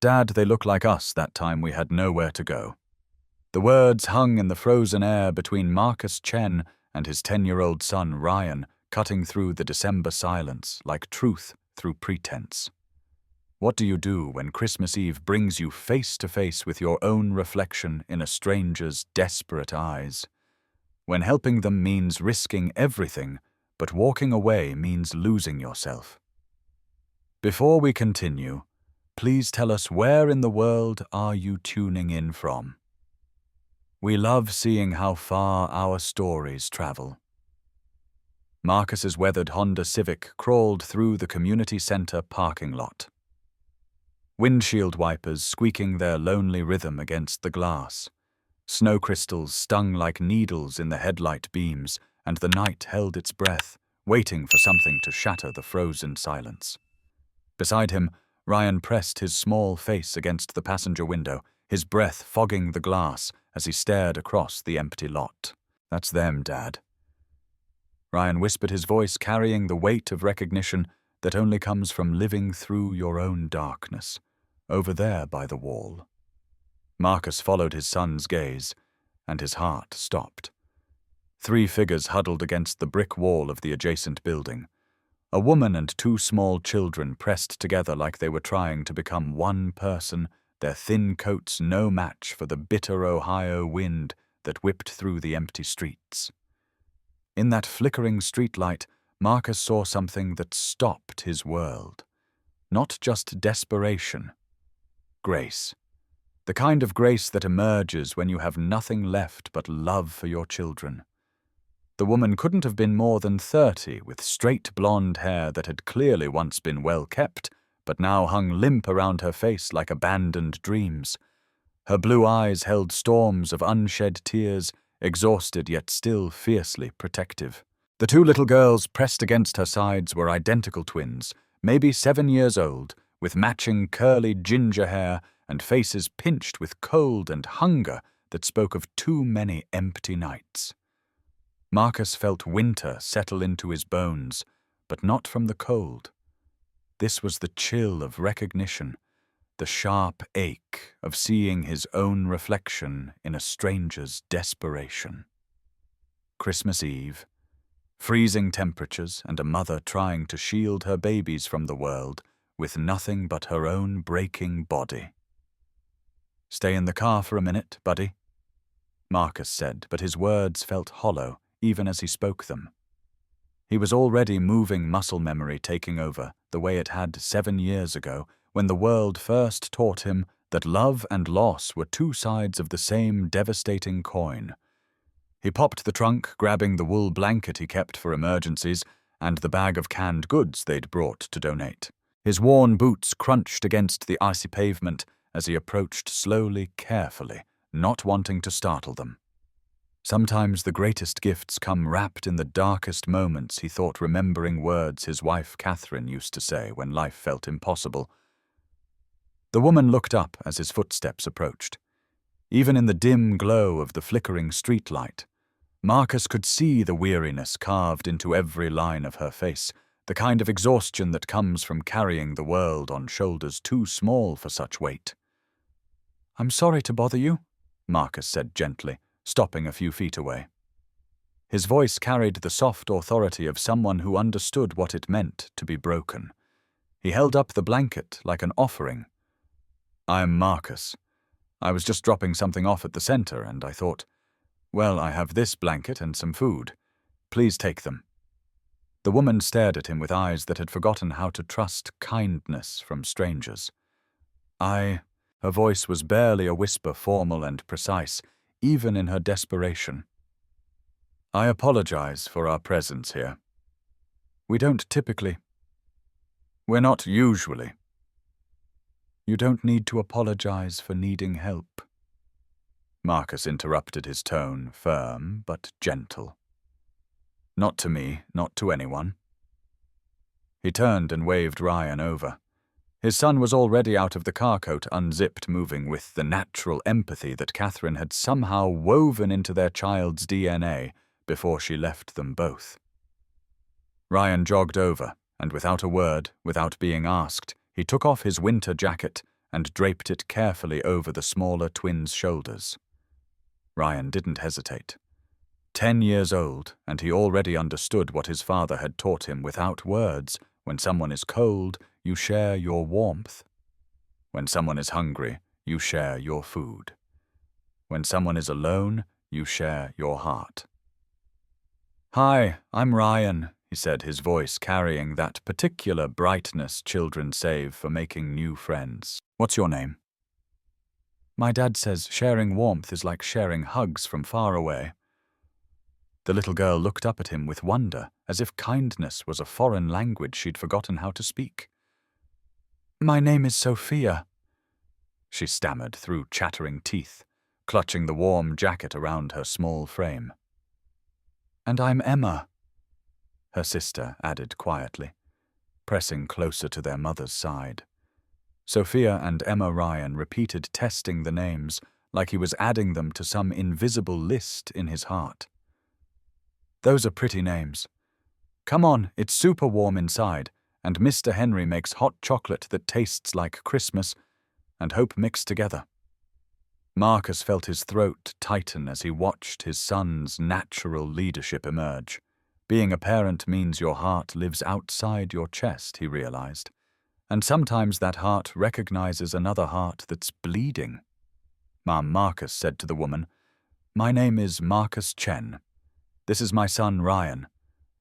Dad, they look like us that time we had nowhere to go. The words hung in the frozen air between Marcus Chen and his 10-year-old son Ryan, cutting through the December silence like truth through pretense. What do you do when Christmas Eve brings you face to face with your own reflection in a stranger's desperate eyes? When helping them means risking everything, but walking away means losing yourself. Before we continue, please tell us, where in the world are you tuning in from? We love seeing how far our stories travel. Marcus's weathered Honda Civic crawled through the community center parking lot. Windshield wipers squeaking their lonely rhythm against the glass. Snow crystals stung like needles in the headlight beams, and the night held its breath, waiting for something to shatter the frozen silence. Beside him, Ryan pressed his small face against the passenger window, his breath fogging the glass as he stared across the empty lot. "That's them, Dad." Ryan whispered, his voice carrying the weight of recognition that only comes from living through your own darkness. "Over there by the wall." Marcus followed his son's gaze, and his heart stopped. 3 figures huddled against the brick wall of the adjacent building. A woman and 2 small children pressed together like they were trying to become one person, their thin coats no match for the bitter Ohio wind that whipped through the empty streets. In that flickering streetlight, Marcus saw something that stopped his world. Not just desperation. Grace. The kind of grace that emerges when you have nothing left but love for your children. The woman couldn't have been more than 30, with straight blonde hair that had clearly once been well kept, but now hung limp around her face like abandoned dreams. Her blue eyes held storms of unshed tears, exhausted yet still fiercely protective. The 2 little girls pressed against her sides were identical twins, maybe 7 years old, with matching curly ginger hair and faces pinched with cold and hunger that spoke of too many empty nights. Marcus felt winter settle into his bones, but not from the cold. This was the chill of recognition, the sharp ache of seeing his own reflection in a stranger's desperation. Christmas Eve. Freezing temperatures and a mother trying to shield her babies from the world with nothing but her own breaking body. "Stay in the car for a minute, buddy," Marcus said, but his words felt hollow even as he spoke them. He was already moving muscle memory taking over, the way it had 7 years ago, when the world first taught him that love and loss were 2 sides of the same devastating coin. He popped the trunk, grabbing the wool blanket he kept for emergencies and the bag of canned goods they'd brought to donate. His worn boots crunched against the icy pavement as he approached slowly, carefully, not wanting to startle them. Sometimes the greatest gifts come wrapped in the darkest moments, he thought, remembering words his wife Catherine used to say when life felt impossible. The woman looked up as his footsteps approached. Even in the dim glow of the flickering streetlight, Marcus could see the weariness carved into every line of her face, the kind of exhaustion that comes from carrying the world on shoulders too small for such weight. "I'm sorry to bother you," Marcus said gently, stopping a few feet away. His voice carried the soft authority of someone who understood what it meant to be broken. He held up the blanket like an offering. "I'm Marcus. I was just dropping something off at the center, and I thought, well, I have this blanket and some food. Please take them." The woman stared at him with eyes that had forgotten how to trust kindness from strangers. Her voice was barely a whisper, formal and precise, even in her desperation. "I apologize for our presence here. We don't typically. We're not usually." "You don't need to apologize for needing help." Marcus interrupted, his tone firm but gentle. "Not to me, not to anyone." He turned and waved Ryan over. His son was already out of the car coat, unzipped, moving with the natural empathy that Catherine had somehow woven into their child's DNA before she left them both. Ryan jogged over, and without a word, without being asked, he took off his winter jacket and draped it carefully over the smaller twins' shoulders. Ryan didn't hesitate. 10 years old, and he already understood what his father had taught him without words. When someone is cold, you share your warmth. When someone is hungry, you share your food. When someone is alone, you share your heart. "Hi, I'm Ryan," he said, his voice carrying that particular brightness children save for making new friends. "What's your name?" "My dad says sharing warmth is like sharing hugs from far away." The little girl looked up at him with wonder, as if kindness was a foreign language she'd forgotten how to speak. "My name is Sophia," she stammered through chattering teeth, clutching the warm jacket around her small frame. "And I'm Emma," her sister added quietly, pressing closer to their mother's side. Sophia and Emma Ryan repeated testing the names like he was adding them to some invisible list in his heart. "Those are pretty names. Come on, it's super warm inside, and Mr. Henry makes hot chocolate that tastes like Christmas and hope mixed together." Marcus felt his throat tighten as he watched his son's natural leadership emerge. Being a parent means your heart lives outside your chest, he realized, and sometimes that heart recognizes another heart that's bleeding. Marcus said to the woman, "My name is Marcus Chen. This is my son Ryan.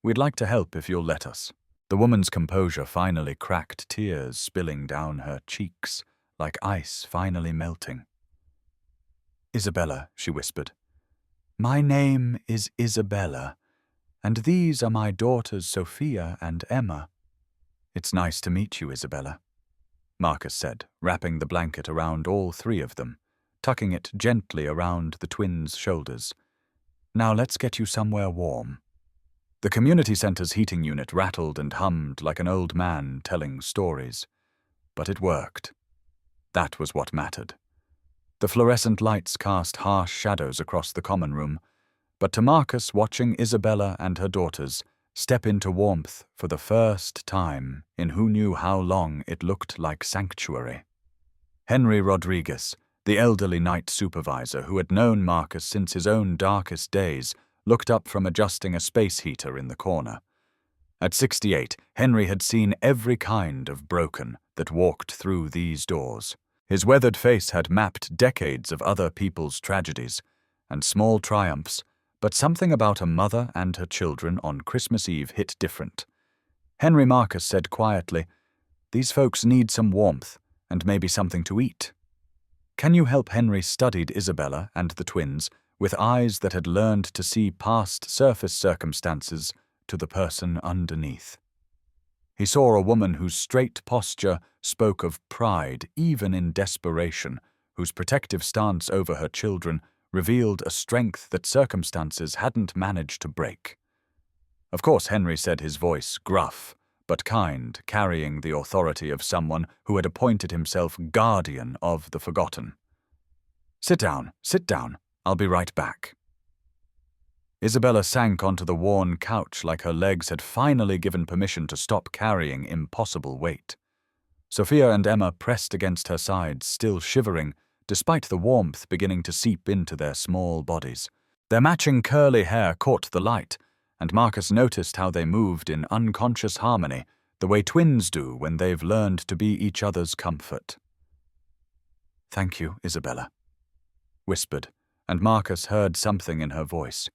We'd like to help if you'll let us." The woman's composure finally cracked, tears spilling down her cheeks, like ice finally melting. "Isabella," she whispered. "My name is Isabella, and these are my daughters Sophia and Emma." "It's nice to meet you, Isabella," Marcus said, wrapping the blanket around all three of them, tucking it gently around the twins' shoulders. "Now let's get you somewhere warm." The community center's heating unit rattled and hummed like an old man telling stories. But it worked. That was what mattered. The fluorescent lights cast harsh shadows across the common room, but to Marcus, watching Isabella and her daughters step into warmth for the first time in who knew how long, it looked like sanctuary. Henry Rodriguez, the elderly night supervisor who had known Marcus since his own darkest days, looked up from adjusting a space heater in the corner. At 68, Henry had seen every kind of broken that walked through these doors. His weathered face had mapped decades of other people's tragedies and small triumphs, but something about a mother and her children on Christmas Eve hit different. Henry Marcus said quietly, "These folks need some warmth and maybe something to eat." "Can you help?" Henry studied Isabella and the twins with eyes that had learned to see past surface circumstances to the person underneath. He saw a woman whose straight posture spoke of pride even in desperation, whose protective stance over her children revealed a strength that circumstances hadn't managed to break. Of course, Henry said, his voice gruff but kind, carrying the authority of someone who had appointed himself guardian of the forgotten. Sit down, I'll be right back." Isabella sank onto the worn couch like her legs had finally given permission to stop carrying impossible weight. Sophia and Emma pressed against her sides, still shivering, despite the warmth beginning to seep into their small bodies. Their matching curly hair caught the light, and Marcus noticed how they moved in unconscious harmony, the way twins do when they've learned to be each other's comfort. "Thank you, Isabella," whispered, and Marcus heard something in her voice,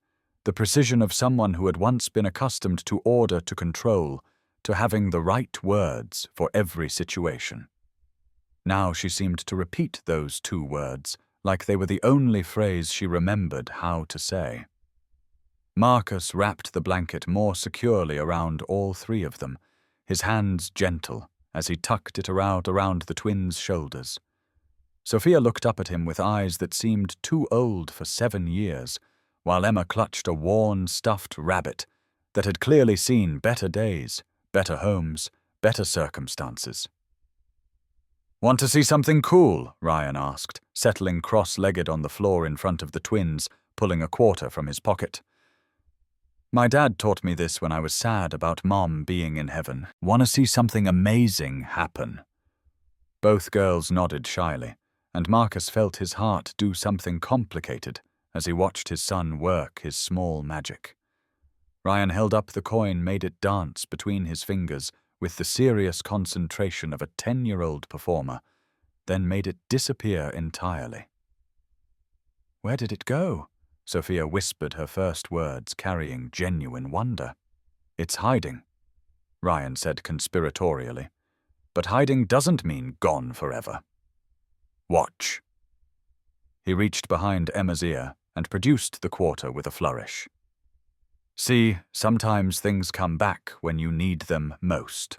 the precision of someone who had once been accustomed to order, to control, to having the right words for every situation. Now she seemed to repeat those two words, like they were the only phrase she remembered how to say. Marcus wrapped the blanket more securely around all three of them, his hands gentle as he tucked it around the twins' shoulders. Sophia looked up at him with eyes that seemed too old for 7 years, while Emma clutched a worn, stuffed rabbit that had clearly seen better days, better homes, better circumstances. "Want to see something cool?" Ryan asked, settling cross-legged on the floor in front of the twins, pulling a quarter from his pocket. "My dad taught me this when I was sad about Mom being in heaven. Want to see something amazing happen?" Both girls nodded shyly, and Marcus felt his heart do something complicated as he watched his son work his small magic. Ryan held up the coin, made it dance between his fingers with the serious concentration of a 10-year-old performer, then made it disappear entirely. "Where did it go?" Sophia whispered her first words, carrying genuine wonder. "It's hiding," Ryan said conspiratorially. "But hiding doesn't mean gone forever. Watch." He reached behind Emma's ear and produced the quarter with a flourish. "See, sometimes things come back when you need them most."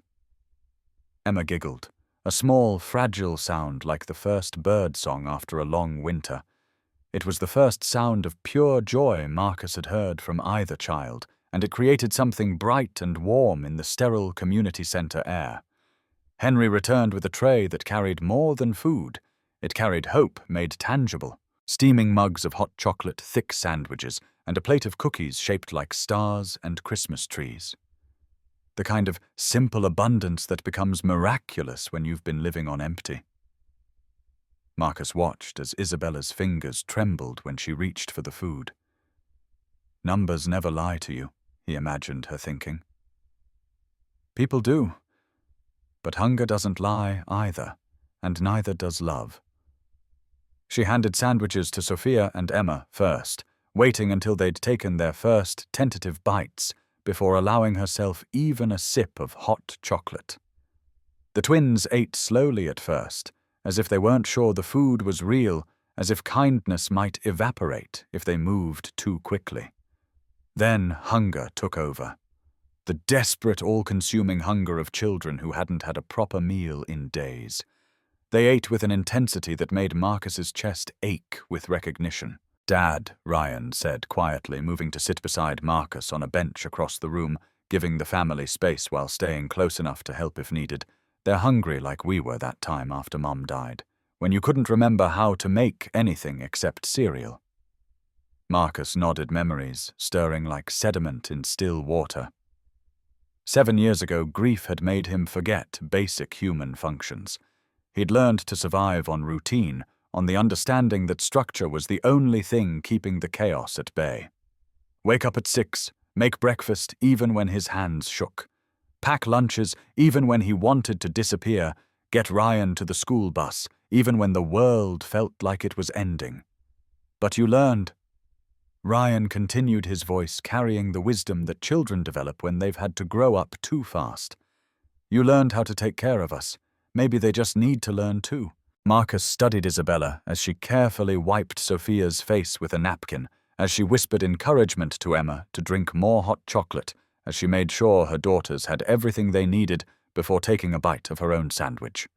Emma giggled, a small, fragile sound like the first bird song after a long winter. It was the first sound of pure joy Marcus had heard from either child, and it created something bright and warm in the sterile community center air. Henry returned with a tray that carried more than food. It carried hope made tangible. Steaming mugs of hot chocolate, thick sandwiches, and a plate of cookies shaped like stars and Christmas trees. The kind of simple abundance that becomes miraculous when you've been living on empty. Marcus watched as Isabella's fingers trembled when she reached for the food. Numbers never lie to you, he imagined her thinking. People do. But hunger doesn't lie either, and neither does love. She handed sandwiches to Sophia and Emma first, waiting until they'd taken their first tentative bites before allowing herself even a sip of hot chocolate. The twins ate slowly at first, as if they weren't sure the food was real, as if kindness might evaporate if they moved too quickly. Then hunger took over. The desperate, all-consuming hunger of children who hadn't had a proper meal in days. They ate with an intensity that made Marcus's chest ache with recognition. "Dad," Ryan said quietly, moving to sit beside Marcus on a bench across the room, giving the family space while staying close enough to help if needed. "They're hungry like we were that time after Mom died, when you couldn't remember how to make anything except cereal." Marcus nodded memories, stirring like sediment in still water. 7 years ago, grief had made him forget basic human functions. He'd learned to survive on routine, on the understanding that structure was the only thing keeping the chaos at bay. Wake up at 6, make breakfast even when his hands shook. Pack lunches even when he wanted to disappear, get Ryan to the school bus even when the world felt like it was ending. But you learned. Ryan continued, his voice carrying the wisdom that children develop when they've had to grow up too fast. You learned how to take care of us. Maybe they just need to learn too. Marcus studied Isabella as she carefully wiped Sophia's face with a napkin, as she whispered encouragement to Emma to drink more hot chocolate, as she made sure her daughters had everything they needed before taking a bite of her own sandwich.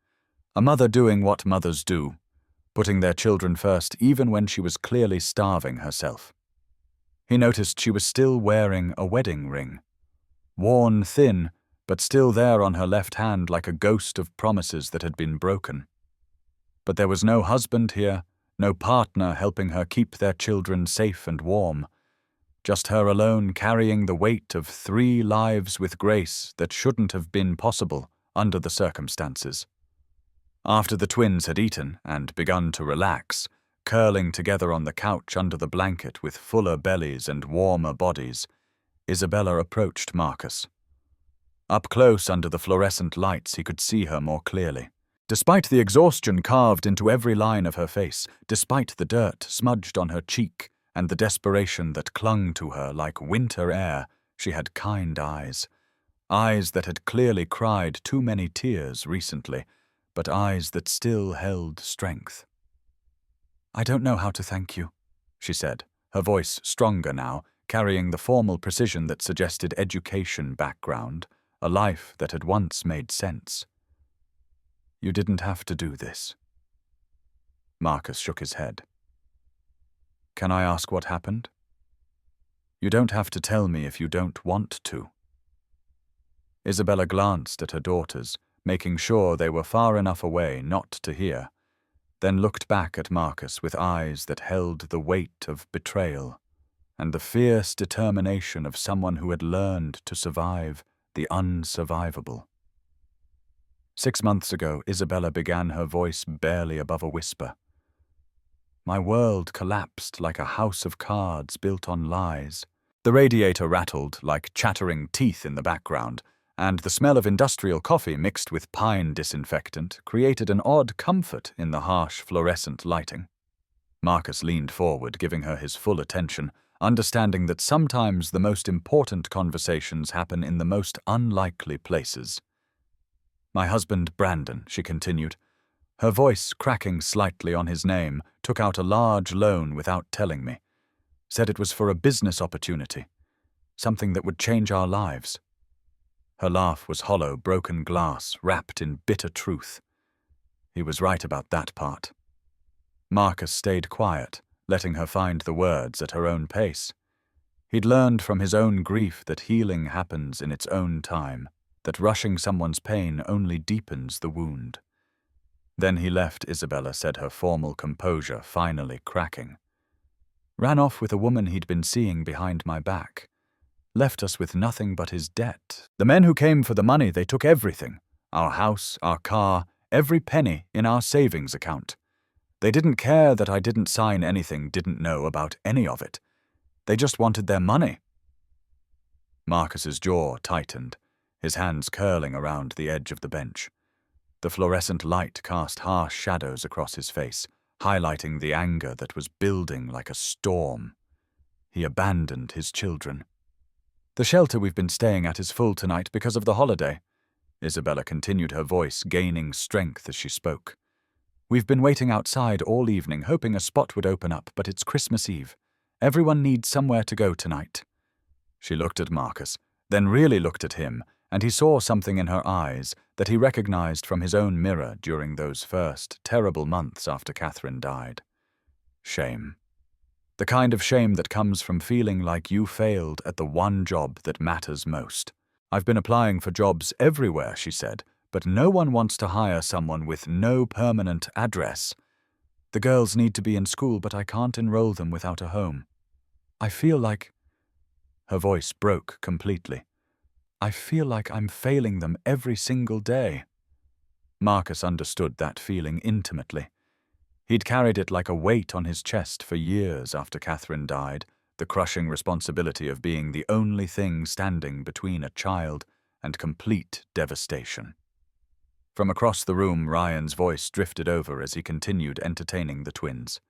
A mother doing what mothers do, putting their children first even when she was clearly starving herself. He noticed she was still wearing a wedding ring. Worn thin, but still there on her left hand like a ghost of promises that had been broken. But there was no husband here, no partner helping her keep their children safe and warm. Just her alone carrying the weight of 3 lives with grace that shouldn't have been possible under the circumstances. After the twins had eaten and begun to relax, curling together on the couch under the blanket with fuller bellies and warmer bodies, Isabella approached Marcus. Up close under the fluorescent lights, he could see her more clearly. Despite the exhaustion carved into every line of her face, despite the dirt smudged on her cheek and the desperation that clung to her like winter air, she had kind eyes. Eyes that had clearly cried too many tears recently, but eyes that still held strength. "I don't know how to thank you," she said, her voice stronger now, carrying the formal precision that suggested education background, a life that had once made sense. "You didn't have to do this." Marcus shook his head. "Can I ask what happened?" "You don't have to tell me if you don't want to." Isabella glanced at her daughters, making sure they were far enough away not to hear, then looked back at Marcus with eyes that held the weight of betrayal and the fierce determination of someone who had learned to survive the unsurvivable. 6 months ago, Isabella began, her voice barely above a whisper. My world collapsed like a house of cards built on lies. The radiator rattled like chattering teeth in the background, and the smell of industrial coffee mixed with pine disinfectant created an odd comfort in the harsh fluorescent lighting. Marcus leaned forward, giving her his full attention, understanding that sometimes the most important conversations happen in the most unlikely places. My husband, Brandon, she continued. Her voice, cracking slightly on his name, took out a large loan without telling me. Said it was for a business opportunity. Something that would change our lives. Her laugh was hollow, broken glass, wrapped in bitter truth. He was right about that part. Marcus stayed quiet, letting her find the words at her own pace. He'd learned from his own grief that healing happens in its own time, that rushing someone's pain only deepens the wound. Then he left Isabella, said, her formal composure finally cracking. Ran off with a woman he'd been seeing behind my back. Left us with nothing but his debt. The men who came for the money, they took everything. Our house, our car, every penny in our savings account. They didn't care that I didn't sign anything, didn't know about any of it. They just wanted their money. Marcus's jaw tightened, his hands curling around the edge of the bench. The fluorescent light cast harsh shadows across his face, highlighting the anger that was building like a storm. He abandoned his children. The shelter we've been staying at is full tonight because of the holiday. Isabella continued, her voice gaining strength as she spoke. We've been waiting outside all evening, hoping a spot would open up, but it's Christmas Eve. Everyone needs somewhere to go tonight. She looked at Marcus, then really looked at him, and he saw something in her eyes that he recognized from his own mirror during those first terrible months after Catherine died. Shame. The kind of shame that comes from feeling like you failed at the one job that matters most. I've been applying for jobs everywhere, she said, but no one wants to hire someone with no permanent address. The girls need to be in school, but I can't enroll them without a home. I feel like... Her voice broke completely. I feel like I'm failing them every single day. Marcus understood that feeling intimately. He'd carried it like a weight on his chest for years after Catherine died, the crushing responsibility of being the only thing standing between a child and complete devastation. From across the room, Ryan's voice drifted over as he continued entertaining the twins.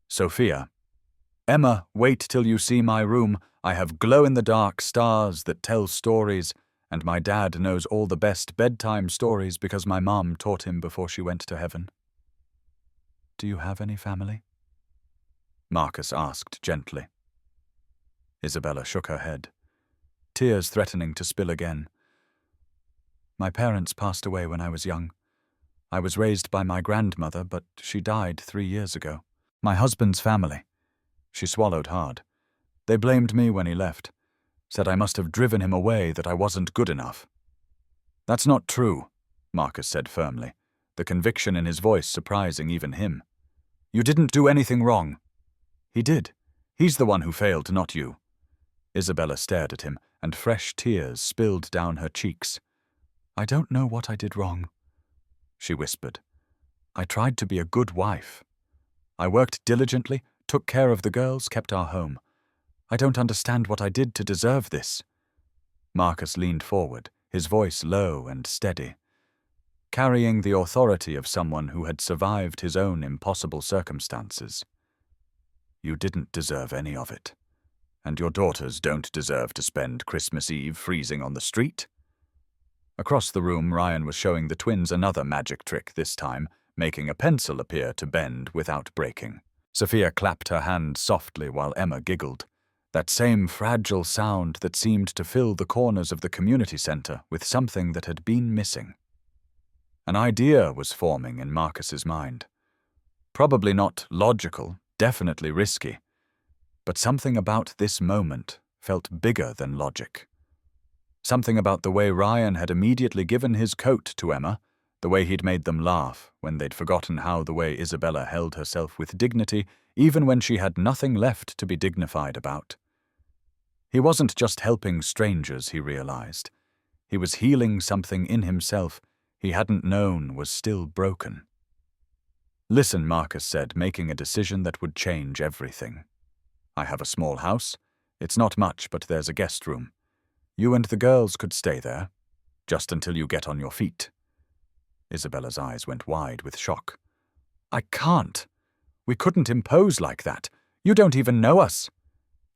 Sophia. Emma, wait till you see my room. I have glow-in-the-dark stars that tell stories, and my dad knows all the best bedtime stories because my mom taught him before she went to heaven. Do you have any family? Marcus asked gently. Isabella shook her head, tears threatening to spill again. My parents passed away when I was young. I was raised by my grandmother, but she died 3 years ago. My husband's family. She swallowed hard. They blamed me when he left, said I must have driven him away, that I wasn't good enough. That's not true, Marcus said firmly, the conviction in his voice surprising even him. You didn't do anything wrong. He did. He's the one who failed, not you. Isabella stared at him, and fresh tears spilled down her cheeks. I don't know what I did wrong, she whispered. I tried to be a good wife. I worked diligently, took care of the girls, kept our home. I don't understand what I did to deserve this. Marcus leaned forward, his voice low and steady, carrying the authority of someone who had survived his own impossible circumstances. You didn't deserve any of it. And your daughters don't deserve to spend Christmas Eve freezing on the street. Across the room, Ryan was showing the twins another magic trick, this time making a pencil appear to bend without breaking. Sophia clapped her hand softly while Emma giggled, that same fragile sound that seemed to fill the corners of the community center with something that had been missing. An idea was forming in Marcus's mind. Probably not logical, definitely risky, but something about this moment felt bigger than logic. Something about the way Ryan had immediately given his coat to Emma, the way he'd made them laugh when they'd forgotten how the way Isabella held herself with dignity even when she had nothing left to be dignified about. He wasn't just helping strangers, he realized. He was healing something in himself, he hadn't known was still broken. "Listen," Marcus said, making a decision that would change everything. "I have a small house. It's not much, but there's a guest room. You and the girls could stay there, just until you get on your feet." Isabella's eyes went wide with shock. "I can't. We couldn't impose like that. You don't even know us."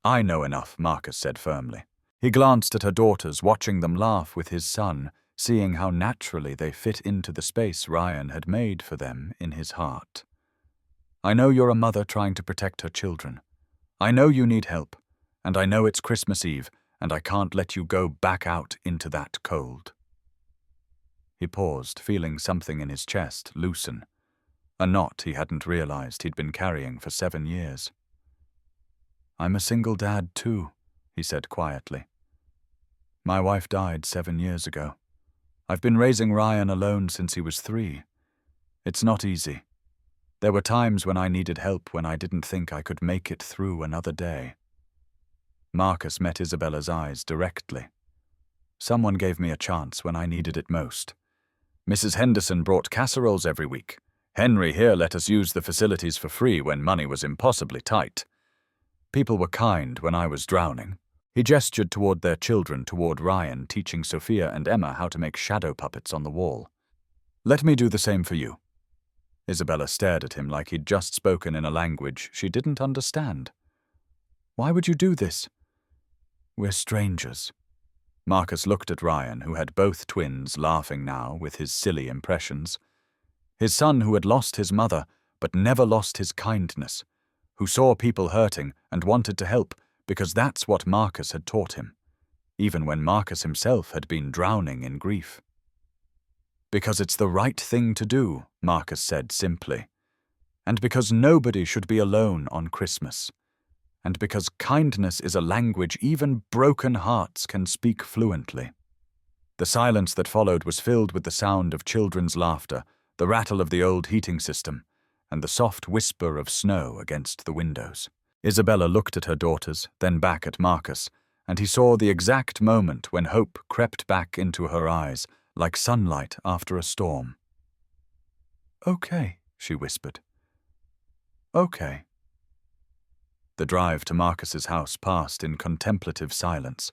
"I know enough," Marcus said firmly. He glanced at her daughters, watching them laugh with his son, seeing how naturally they fit into the space Ryan had made for them in his heart. "I know you're a mother trying to protect her children. I know you need help, and I know it's Christmas Eve, and I can't let you go back out into that cold." He paused, feeling something in his chest loosen, a knot he hadn't realized he'd been carrying for 7 years. "I'm a single dad too," he said quietly. "My wife died 7 years ago. I've been raising Ryan alone since he was 3. It's not easy. There were times when I needed help when I didn't think I could make it through another day." Marcus met Isabella's eyes directly. "Someone gave me a chance when I needed it most. Mrs. Henderson brought casseroles every week. Henry here let us use the facilities for free when money was impossibly tight. People were kind when I was drowning." He gestured toward their children, toward Ryan, teaching Sophia and Emma how to make shadow puppets on the wall. "Let me do the same for you." Isabella stared at him like he'd just spoken in a language she didn't understand. "Why would you do this?" "We're strangers." Marcus looked at Ryan, who had both twins laughing now with his silly impressions. His son who had lost his mother but never lost his kindness, who saw people hurting and wanted to help because that's what Marcus had taught him, even when Marcus himself had been drowning in grief. "Because it's the right thing to do," Marcus said simply. "And because nobody should be alone on Christmas. And because kindness is a language even broken hearts can speak fluently." The silence that followed was filled with the sound of children's laughter, the rattle of the old heating system, and the soft whisper of snow against the windows. Isabella looked at her daughters, then back at Marcus, and he saw the exact moment when hope crept back into her eyes, like sunlight after a storm. "Okay," she whispered. "Okay." The drive to Marcus's house passed in contemplative silence,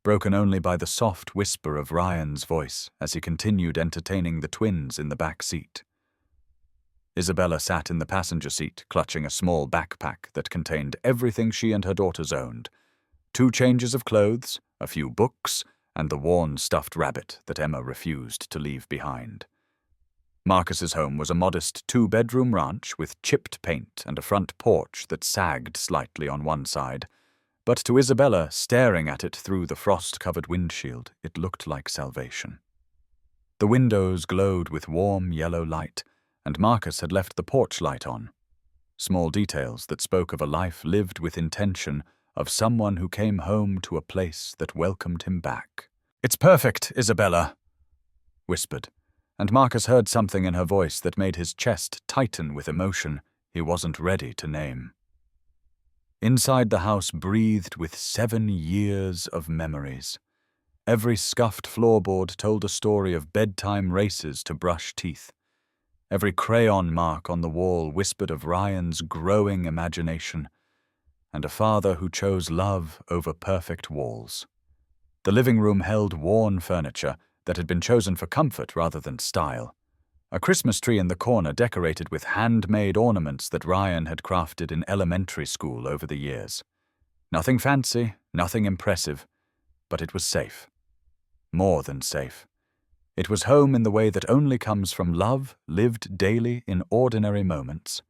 broken only by the soft whisper of Ryan's voice as he continued entertaining the twins in the back seat. Isabella sat in the passenger seat, clutching a small backpack that contained everything she and her daughters owned: 2 changes of clothes, a few books, and the worn stuffed rabbit that Emma refused to leave behind. Marcus's home was a modest 2-bedroom ranch with chipped paint and a front porch that sagged slightly on one side, but to Isabella, staring at it through the frost-covered windshield, it looked like salvation. The windows glowed with warm yellow light, and Marcus had left the porch light on. Small details that spoke of a life lived with intention, of someone who came home to a place that welcomed him back. "It's perfect, Isabella," whispered, and Marcus heard something in her voice that made his chest tighten with emotion he wasn't ready to name. Inside the house breathed with 7 years of memories. Every scuffed floorboard told a story of bedtime races to brush teeth. Every crayon mark on the wall whispered of Ryan's growing imagination, and a father who chose love over perfect walls. The living room held worn furniture that had been chosen for comfort rather than style. A Christmas tree in the corner decorated with handmade ornaments that Ryan had crafted in elementary school over the years. Nothing fancy, nothing impressive, but it was safe. More than safe. It was home in the way that only comes from love lived daily in ordinary moments.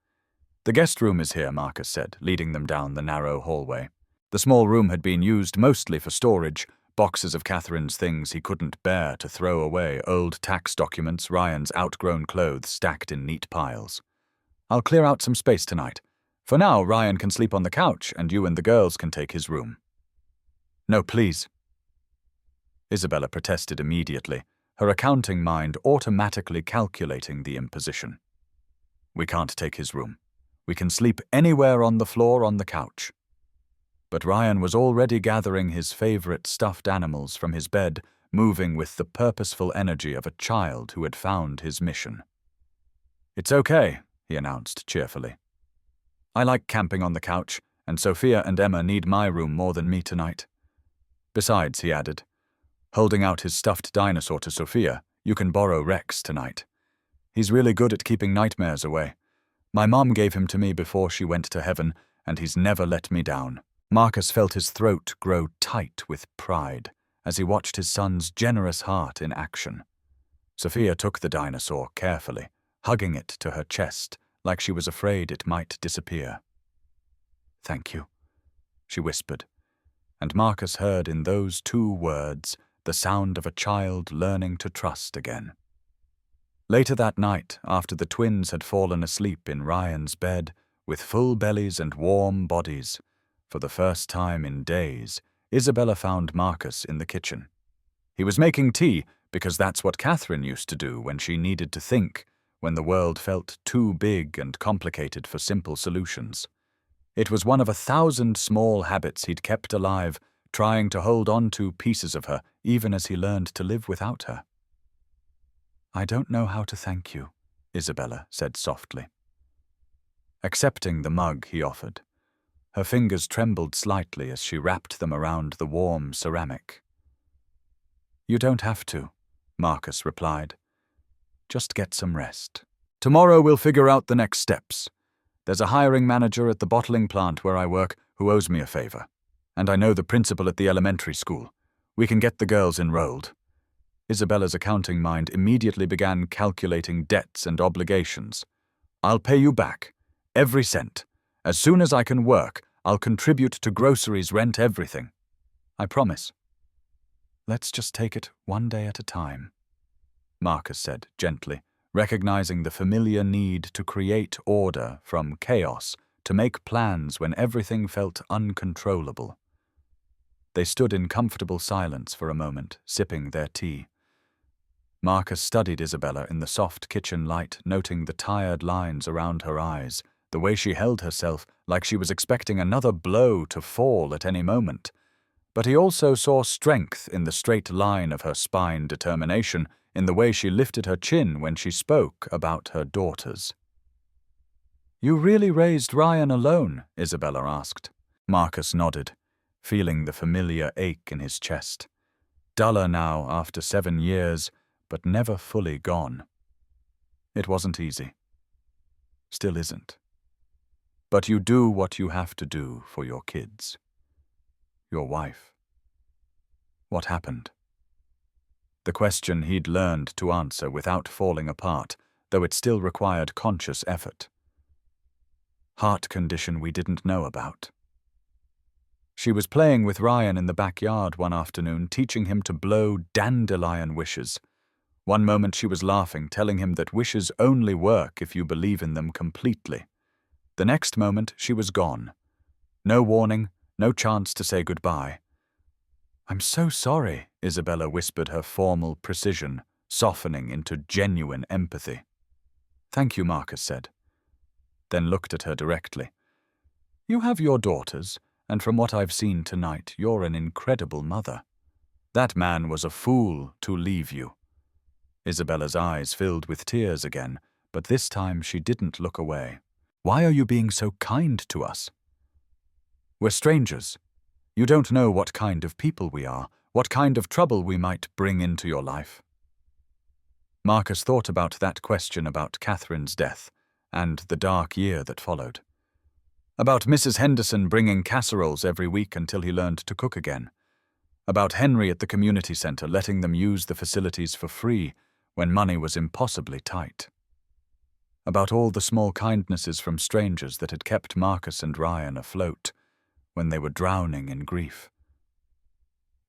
"The guest room is here," Marcus said, leading them down the narrow hallway. The small room had been used mostly for storage, boxes of Catherine's things he couldn't bear to throw away, old tax documents, Ryan's outgrown clothes stacked in neat piles. "I'll clear out some space tonight. For now, Ryan can sleep on the couch, and you and the girls can take his room." "No, please." Isabella protested immediately, her accounting mind automatically calculating the imposition. "We can't take his room. We can sleep anywhere on the floor on the couch." But Ryan was already gathering his favorite stuffed animals from his bed, moving with the purposeful energy of a child who had found his mission. "It's okay," he announced cheerfully. "I like camping on the couch, and Sophia and Emma need my room more than me tonight. Besides," he added, holding out his stuffed dinosaur to Sophia, "you can borrow Rex tonight. He's really good at keeping nightmares away. My mom gave him to me before she went to heaven, and he's never let me down." Marcus felt his throat grow tight with pride as he watched his son's generous heart in action. Sophia took the dinosaur carefully, hugging it to her chest like she was afraid it might disappear. "Thank you," she whispered, and Marcus heard in those 2 words the sound of a child learning to trust again. Later that night, after the twins had fallen asleep in Ryan's bed with full bellies and warm bodies, for the first time in days, Isabella found Marcus in the kitchen. He was making tea because that's what Catherine used to do when she needed to think, when the world felt too big and complicated for simple solutions. It was one of 1,000 small habits he'd kept alive, trying to hold on to pieces of her even as he learned to live without her. "I don't know how to thank you," Isabella said softly. Accepting the mug he offered, her fingers trembled slightly as she wrapped them around the warm ceramic. "You don't have to," Marcus replied. "Just get some rest. Tomorrow we'll figure out the next steps. There's a hiring manager at the bottling plant where I work who owes me a favor, and I know the principal at the elementary school. We can get the girls enrolled." Isabella's accounting mind immediately began calculating debts and obligations. "I'll pay you back, every cent. As soon as I can work, I'll contribute to groceries, rent, everything. I promise." "Let's just take it one day at a time," Marcus said gently, recognizing the familiar need to create order from chaos, to make plans when everything felt uncontrollable. They stood in comfortable silence for a moment, sipping their tea. Marcus studied Isabella in the soft kitchen light, noting the tired lines around her eyes, the way she held herself like she was expecting another blow to fall at any moment. But he also saw strength in the straight line of her spine, determination in the way she lifted her chin when she spoke about her daughters. "You really raised Ryan alone?" Isabella asked. Marcus nodded, feeling the familiar ache in his chest. Duller now after 7 years, but never fully gone. It wasn't easy. Still isn't. But you do what you have to do for your kids. Your wife. What happened? The question he'd learned to answer without falling apart, though it still required conscious effort. Heart condition we didn't know about. She was playing with Ryan in the backyard one afternoon, teaching him to blow dandelion wishes. One moment she was laughing, telling him that wishes only work if you believe in them completely. The next moment she was gone. No warning, no chance to say goodbye. "I'm so sorry," Isabella whispered, her formal precision softening into genuine empathy. "Thank you," Marcus said, then looked at her directly. "You have your daughters, and from what I've seen tonight, you're an incredible mother. That man was a fool to leave you." Isabella's eyes filled with tears again, but this time she didn't look away. "Why are you being so kind to us? We're strangers. You don't know what kind of people we are, what kind of trouble we might bring into your life." Marcus thought about that question about Catherine's death and the dark year that followed. About Mrs. Henderson bringing casseroles every week until he learned to cook again. About Henry at the community center letting them use the facilities for free when money was impossibly tight. About all the small kindnesses from strangers that had kept Marcus and Ryan afloat when they were drowning in grief.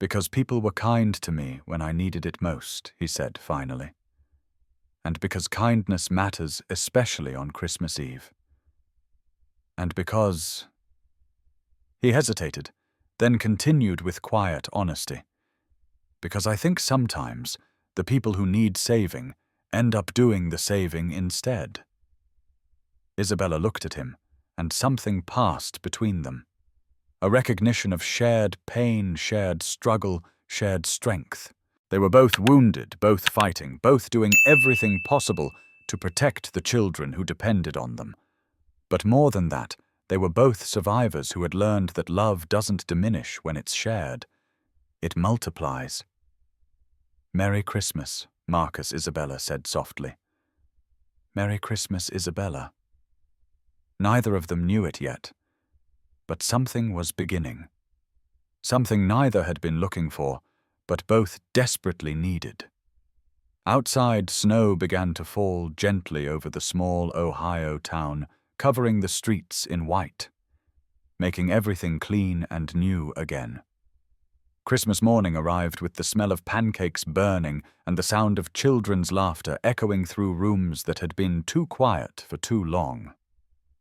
"Because people were kind to me when I needed it most," he said finally. "And because kindness matters especially on Christmas Eve. And because—" He hesitated, then continued with quiet honesty. "Because I think sometimes the people who need saving end up doing the saving instead." Isabella looked at him, and something passed between them. A recognition of shared pain, shared struggle, shared strength. They were both wounded, both fighting, both doing everything possible to protect the children who depended on them. But more than that, they were both survivors who had learned that love doesn't diminish when it's shared. It multiplies. "Merry Christmas," Marcus Isabella said softly. "Merry Christmas, Isabella." Neither of them knew it yet, but something was beginning. Something neither had been looking for, but both desperately needed. Outside, snow began to fall gently over the small Ohio town, covering the streets in white, making everything clean and new again. Christmas morning arrived with the smell of pancakes burning and the sound of children's laughter echoing through rooms that had been too quiet for too long.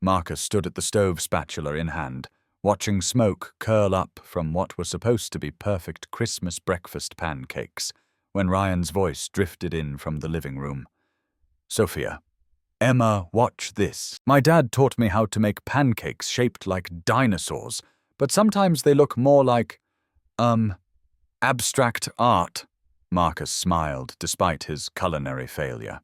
Marcus stood at the stove, spatula in hand, watching smoke curl up from what were supposed to be perfect Christmas breakfast pancakes, when Ryan's voice drifted in from the living room. "Sophia, Emma, watch this. My dad taught me how to make pancakes shaped like dinosaurs, but sometimes they look more like, abstract art." Marcus smiled despite his culinary failure.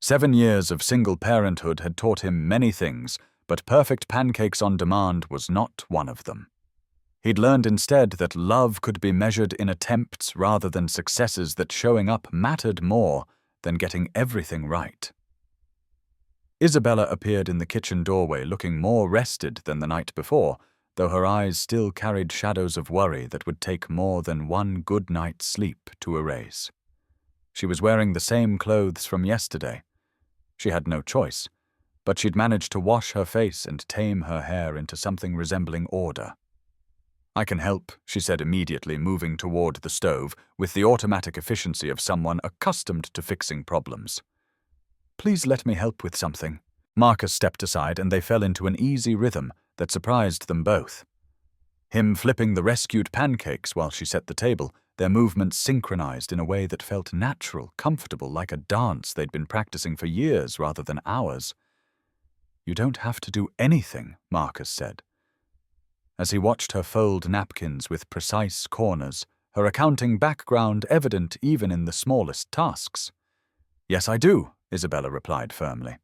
7 years of single parenthood had taught him many things, but perfect pancakes on demand was not one of them. He'd learned instead that love could be measured in attempts rather than successes, that showing up mattered more than getting everything right. Isabella appeared in the kitchen doorway looking more rested than the night before, though her eyes still carried shadows of worry that would take more than one good night's sleep to erase. She was wearing the same clothes from yesterday. She had no choice, but she'd managed to wash her face and tame her hair into something resembling order. "I can help," she said immediately, moving toward the stove with the automatic efficiency of someone accustomed to fixing problems. "Please let me help with something." Marcus stepped aside and they fell into an easy rhythm that surprised them both. Him flipping the rescued pancakes while she set the table, their movements synchronized in a way that felt natural, comfortable, like a dance they'd been practicing for years rather than hours. "You don't have to do anything," Marcus said. As he watched her fold napkins with precise corners, her accounting background evident even in the smallest tasks. "Yes, I do," Isabella replied firmly.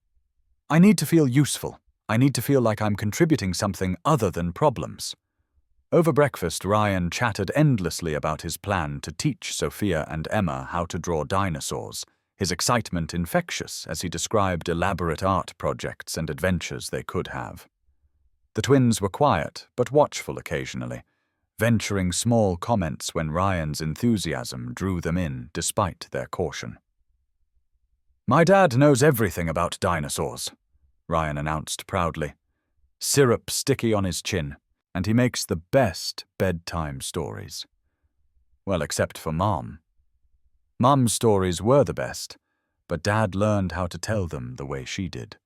"I need to feel useful. I need to feel like I'm contributing something other than problems." Over breakfast, Ryan chattered endlessly about his plan to teach Sophia and Emma how to draw dinosaurs, his excitement infectious as he described elaborate art projects and adventures they could have. The twins were quiet but watchful occasionally, venturing small comments when Ryan's enthusiasm drew them in despite their caution. "My dad knows everything about dinosaurs," Ryan announced proudly, syrup sticky on his chin, "and he makes the best bedtime stories." Well, except for Mom. Mom's stories were the best, but Dad learned how to tell them the way she did.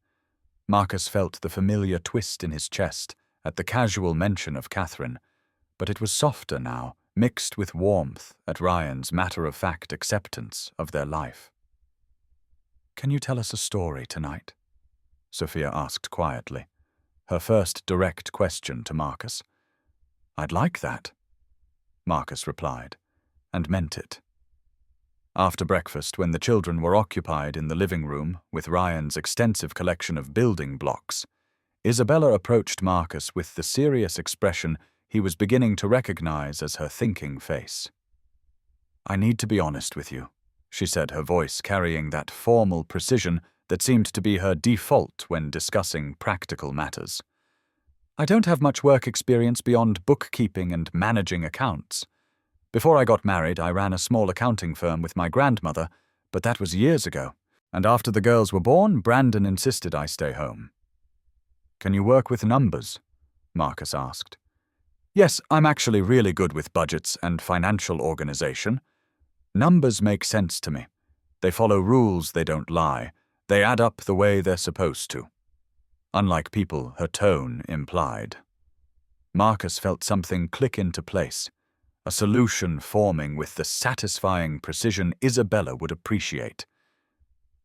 Marcus felt the familiar twist in his chest at the casual mention of Catherine, but it was softer now, mixed with warmth at Ryan's matter-of-fact acceptance of their life. "Can you tell us a story tonight?" Sophia asked quietly, her first direct question to Marcus. "I'd like that," Marcus replied, and meant it. After breakfast, when the children were occupied in the living room with Ryan's extensive collection of building blocks, Isabella approached Marcus with the serious expression he was beginning to recognize as her thinking face. "I need to be honest with you," she said, her voice carrying that formal precision that seemed to be her default when discussing practical matters. "I don't have much work experience beyond bookkeeping and managing accounts. Before I got married, I ran a small accounting firm with my grandmother, but that was years ago, and after the girls were born, Brandon insisted I stay home." "Can you work with numbers?" Marcus asked. "Yes, I'm actually really good with budgets and financial organization. Numbers make sense to me. They follow rules, they don't lie. They add up the way they're supposed to." Unlike people, her tone implied. Marcus felt something click into place, a solution forming with the satisfying precision Isabella would appreciate.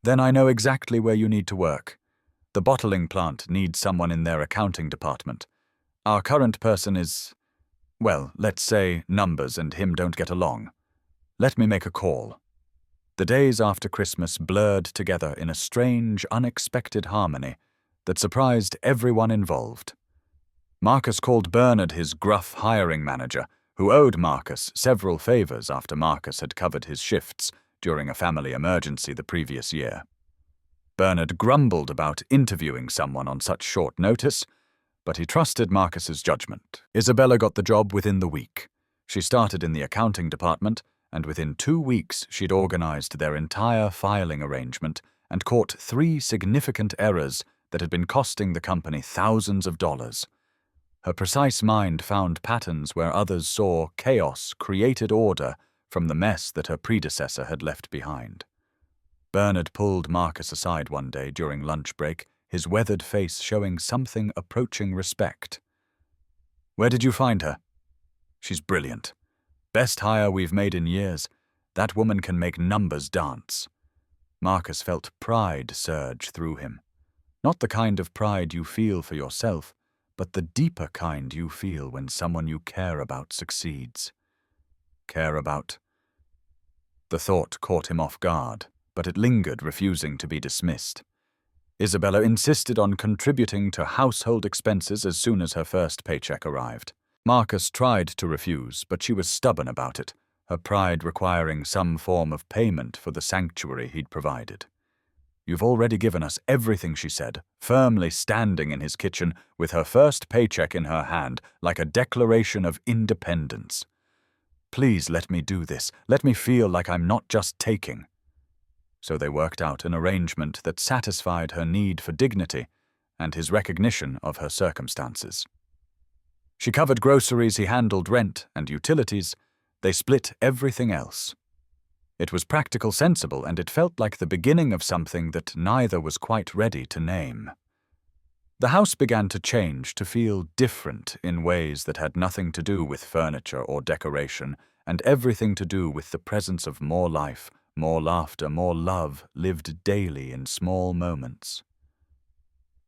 "Then I know exactly where you need to work. The bottling plant needs someone in their accounting department. Our current person is, well, let's say numbers and him don't get along. Let me make a call. The days after Christmas blurred together in a strange, unexpected harmony that surprised everyone involved. Marcus called Bernard his gruff hiring manager, who owed Marcus several favors after Marcus had covered his shifts during a family emergency the previous year. Bernard grumbled about interviewing someone on such short notice, but he trusted Marcus's judgment. Isabella got the job within the week. She started in the accounting department, and within 2 weeks she'd organized their entire filing arrangement and caught 3 significant errors that had been costing the company thousands of dollars. Her precise mind found patterns where others saw chaos created order from the mess that her predecessor had left behind. Bernard pulled Marcus aside one day during lunch break, his weathered face showing something approaching respect. "Where did you find her?" "She's brilliant. Best hire we've made in years. That woman can make numbers dance." Marcus felt pride surge through him. Not the kind of pride you feel for yourself, but the deeper kind you feel when someone you care about succeeds. Care about? The thought caught him off guard, but it lingered, refusing to be dismissed. Isabella insisted on contributing to household expenses as soon as her first paycheck arrived. Marcus tried to refuse, but she was stubborn about it, her pride requiring some form of payment for the sanctuary he'd provided. "You've already given us everything," she said, firmly standing in his kitchen with her first paycheck in her hand like a declaration of independence. "Please let me do this. Let me feel like I'm not just taking." So they worked out an arrangement that satisfied her need for dignity and his recognition of her circumstances. She covered groceries, he handled rent and utilities. They split everything else. It was practical, sensible, and it felt like the beginning of something that neither was quite ready to name. The house began to change, to feel different in ways that had nothing to do with furniture or decoration, and everything to do with the presence of more life, more laughter, more love lived daily in small moments.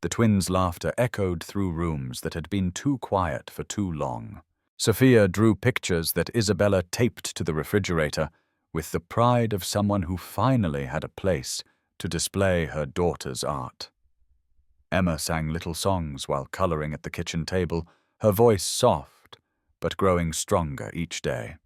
The twins' laughter echoed through rooms that had been too quiet for too long. Sophia drew pictures that Isabella taped to the refrigerator with the pride of someone who finally had a place to display her daughter's art. Emma sang little songs while coloring at the kitchen table, her voice soft but growing stronger each day.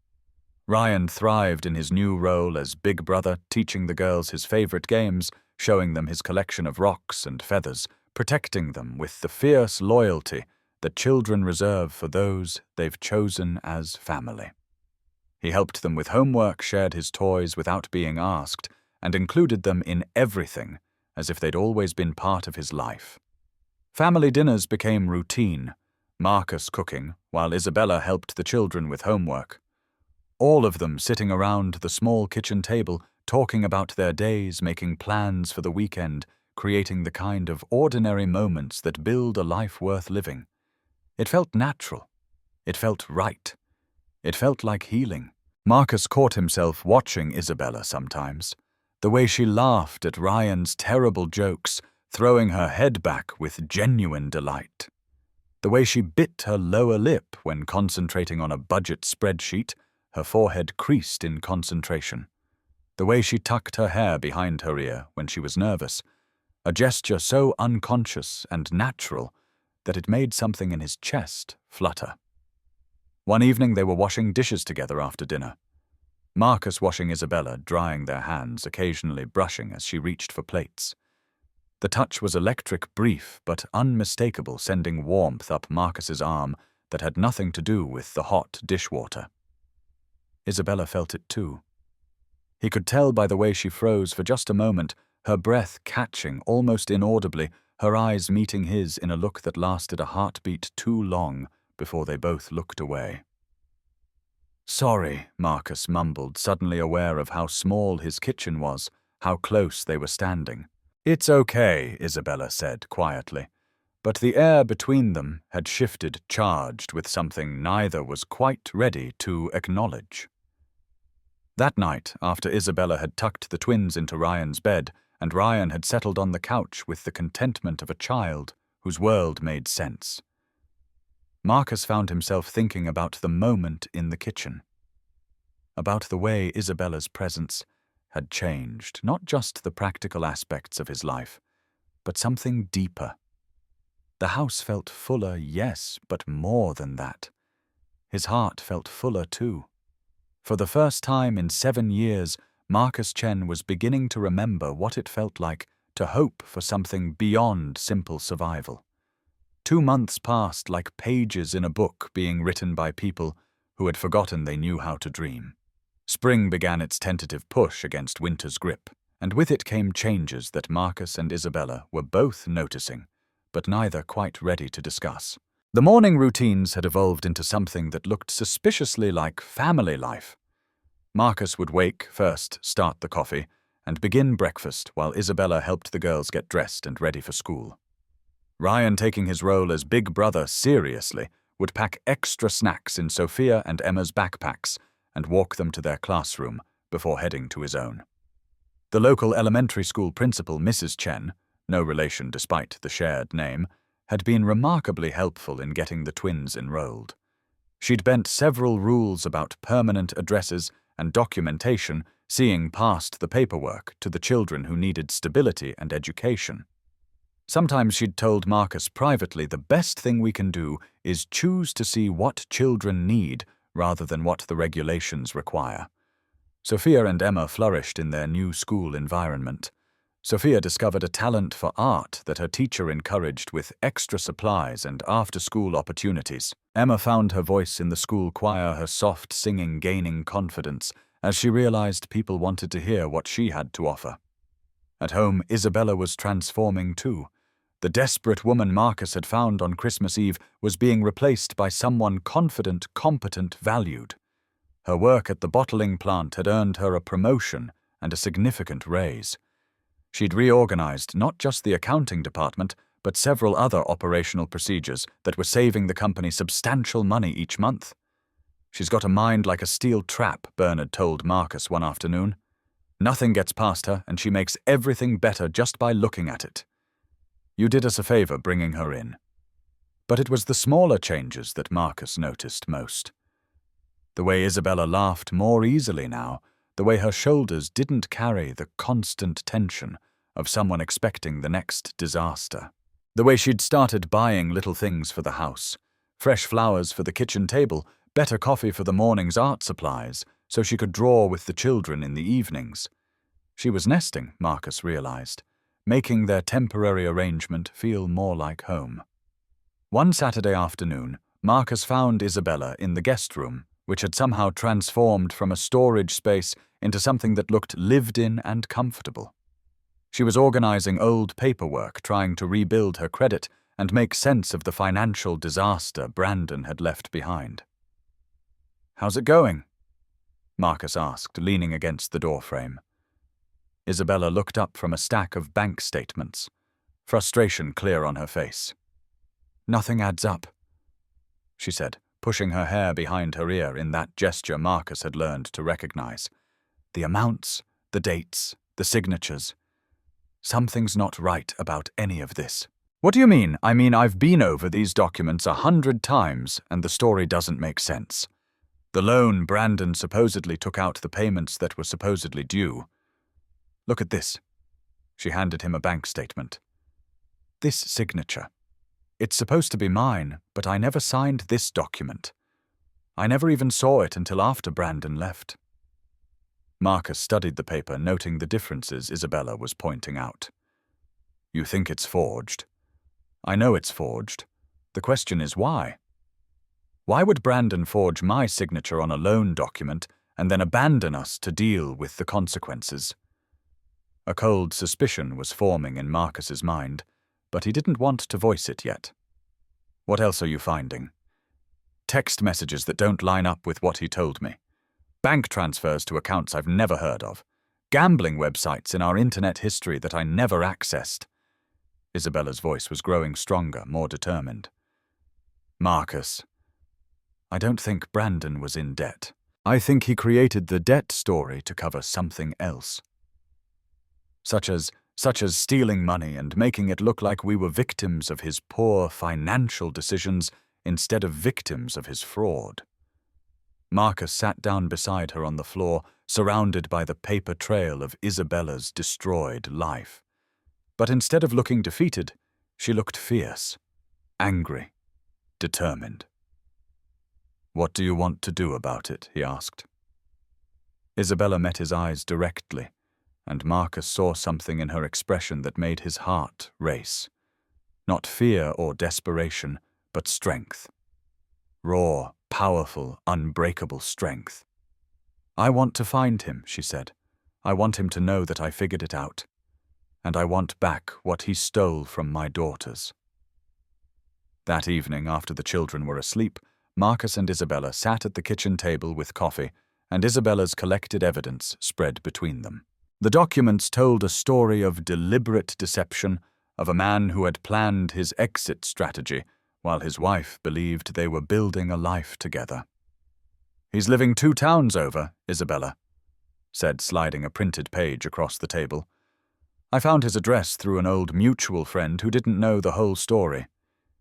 Ryan thrived in his new role as big brother, teaching the girls his favorite games, showing them his collection of rocks and feathers, protecting them with the fierce loyalty that children reserve for those they've chosen as family. He helped them with homework, shared his toys without being asked, and included them in everything, as if they'd always been part of his life. Family dinners became routine, Marcus cooking, while Isabella helped the children with homework. All of them sitting around the small kitchen table, talking about their days, making plans for the weekend, creating the kind of ordinary moments that build a life worth living. It felt natural. It felt right. It felt like healing. Marcus caught himself watching Isabella sometimes, the way she laughed at Ryan's terrible jokes, throwing her head back with genuine delight. The way she bit her lower lip when concentrating on a budget spreadsheet, her forehead creased in concentration. The way she tucked her hair behind her ear when she was nervous, a gesture so unconscious and natural that it made something in his chest flutter. One evening they were washing dishes together after dinner. Marcus washing Isabella, drying their hands, occasionally brushing as she reached for plates. The touch was electric, brief, but unmistakable, sending warmth up Marcus's arm that had nothing to do with the hot dishwater. Isabella felt it too. He could tell by the way she froze for just a moment, her breath catching almost inaudibly, her eyes meeting his in a look that lasted a heartbeat too long before they both looked away. "Sorry," Marcus mumbled, suddenly aware of how small his kitchen was, how close they were standing. "It's okay," Isabella said quietly, but the air between them had shifted, charged with something neither was quite ready to acknowledge. That night, after Isabella had tucked the twins into Ryan's bed, and Ryan had settled on the couch with the contentment of a child whose world made sense, Marcus found himself thinking about the moment in the kitchen. about the way Isabella's presence had changed not just the practical aspects of his life, but something deeper. The house felt fuller, yes, but more than that. His heart felt fuller too. For the first time in 7 years, Marcus Chen was beginning to remember what it felt like to hope for something beyond simple survival. 2 months passed like pages in a book being written by people who had forgotten they knew how to dream. Spring began its tentative push against winter's grip, and with it came changes that Marcus and Isabella were both noticing, but neither quite ready to discuss. The morning routines had evolved into something that looked suspiciously like family life. Marcus would wake first, start the coffee, and begin breakfast while Isabella helped the girls get dressed and ready for school. Ryan, taking his role as big brother seriously, would pack extra snacks in Sophia and Emma's backpacks and walk them to their classroom before heading to his own. The local elementary school principal, Mrs. Chen, no relation despite the shared name, had been remarkably helpful in getting the twins enrolled. She'd bent several rules about permanent addresses and documentation, seeing past the paperwork to the children who needed stability and education. Sometimes she'd told Marcus privately, the best thing we can do is choose to see what children need rather than what the regulations require. Sophia and Emma flourished in their new school environment. Sophia discovered a talent for art that her teacher encouraged with extra supplies and after-school opportunities. Emma found her voice in the school choir, her soft singing gaining confidence as she realized people wanted to hear what she had to offer. At home, Isabella was transforming too. The desperate woman Marcus had found on Christmas Eve was being replaced by someone confident, competent, valued. Her work at the bottling plant had earned her a promotion and a significant raise. She'd reorganized not just the accounting department, but several other operational procedures that were saving the company substantial money each month. She's got a mind like a steel trap, Bernard told Marcus one afternoon. Nothing gets past her, and she makes everything better just by looking at it. You did us a favor bringing her in. But it was the smaller changes that Marcus noticed most. The way Isabella laughed more easily now, the way her shoulders didn't carry the constant tension of someone expecting the next disaster. The way she'd started buying little things for the house, fresh flowers for the kitchen table, better coffee for the morning's art supplies, so she could draw with the children in the evenings. She was nesting, Marcus realized, making their temporary arrangement feel more like home. One Saturday afternoon, Marcus found Isabella in the guest room, which had somehow transformed from a storage space into something that looked lived in and comfortable. She was organizing old paperwork, trying to rebuild her credit and make sense of the financial disaster Brandon had left behind. "How's it going?" Marcus asked, leaning against the doorframe. Isabella looked up from a stack of bank statements, frustration clear on her face. "Nothing adds up," she said, pushing her hair behind her ear in that gesture Marcus had learned to recognize. The amounts, the dates, the signatures. Something's not right about any of this. "What do you mean?" "I mean, I've been over these documents 100 times, and the story doesn't make sense. The loan Brandon supposedly took out the payments that were supposedly due. Look at this." She handed him a bank statement. "This signature. It's supposed to be mine, but I never signed this document. I never even saw it until after Brandon left." Marcus studied the paper, noting the differences Isabella was pointing out. "You think it's forged? I know it's forged. The question is why? Why would Brandon forge my signature on a loan document and then abandon us to deal with the consequences?" A cold suspicion was forming in Marcus's mind, but he didn't want to voice it yet. "What else are you finding?" "Text messages that don't line up with what he told me. Bank transfers to accounts I've never heard of. Gambling websites in our internet history that I never accessed." Isabella's voice was growing stronger, more determined. "Marcus, I don't think Brandon was in debt. I think he created the debt story to cover something else. Such as stealing money and making it look like we were victims of his poor financial decisions instead of victims of his fraud." Marcus sat down beside her on the floor, surrounded by the paper trail of Isabella's destroyed life. But instead of looking defeated, she looked fierce, angry, determined. "What do you want to do about it?" he asked. Isabella met his eyes directly, and Marcus saw something in her expression that made his heart race. Not fear or desperation, but strength. Raw, powerful, unbreakable strength. "I want to find him," she said. "I want him to know that I figured it out. And I want back what he stole from my daughters." That evening, after the children were asleep, Marcus and Isabella sat at the kitchen table with coffee, and Isabella's collected evidence spread between them. The documents told a story of deliberate deception, of a man who had planned his exit strategy, while his wife believed they were building a life together. "He's living 2 towns over, Isabella," said, sliding a printed page across the table. "I found his address through an old mutual friend who didn't know the whole story.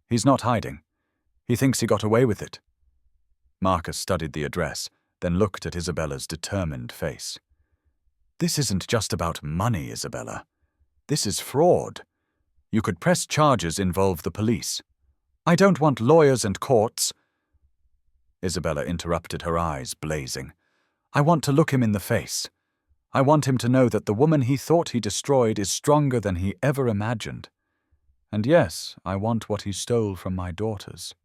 He's not hiding. He thinks he got away with it." Marcus studied the address, then looked at Isabella's determined face. "This isn't just about money, Isabella. This is fraud. You could press charges, involve the police." "I don't want lawyers and courts." Isabella interrupted, her eyes blazing. "I want to look him in the face. I want him to know that the woman he thought he destroyed is stronger than he ever imagined. And yes, I want what he stole from my daughters."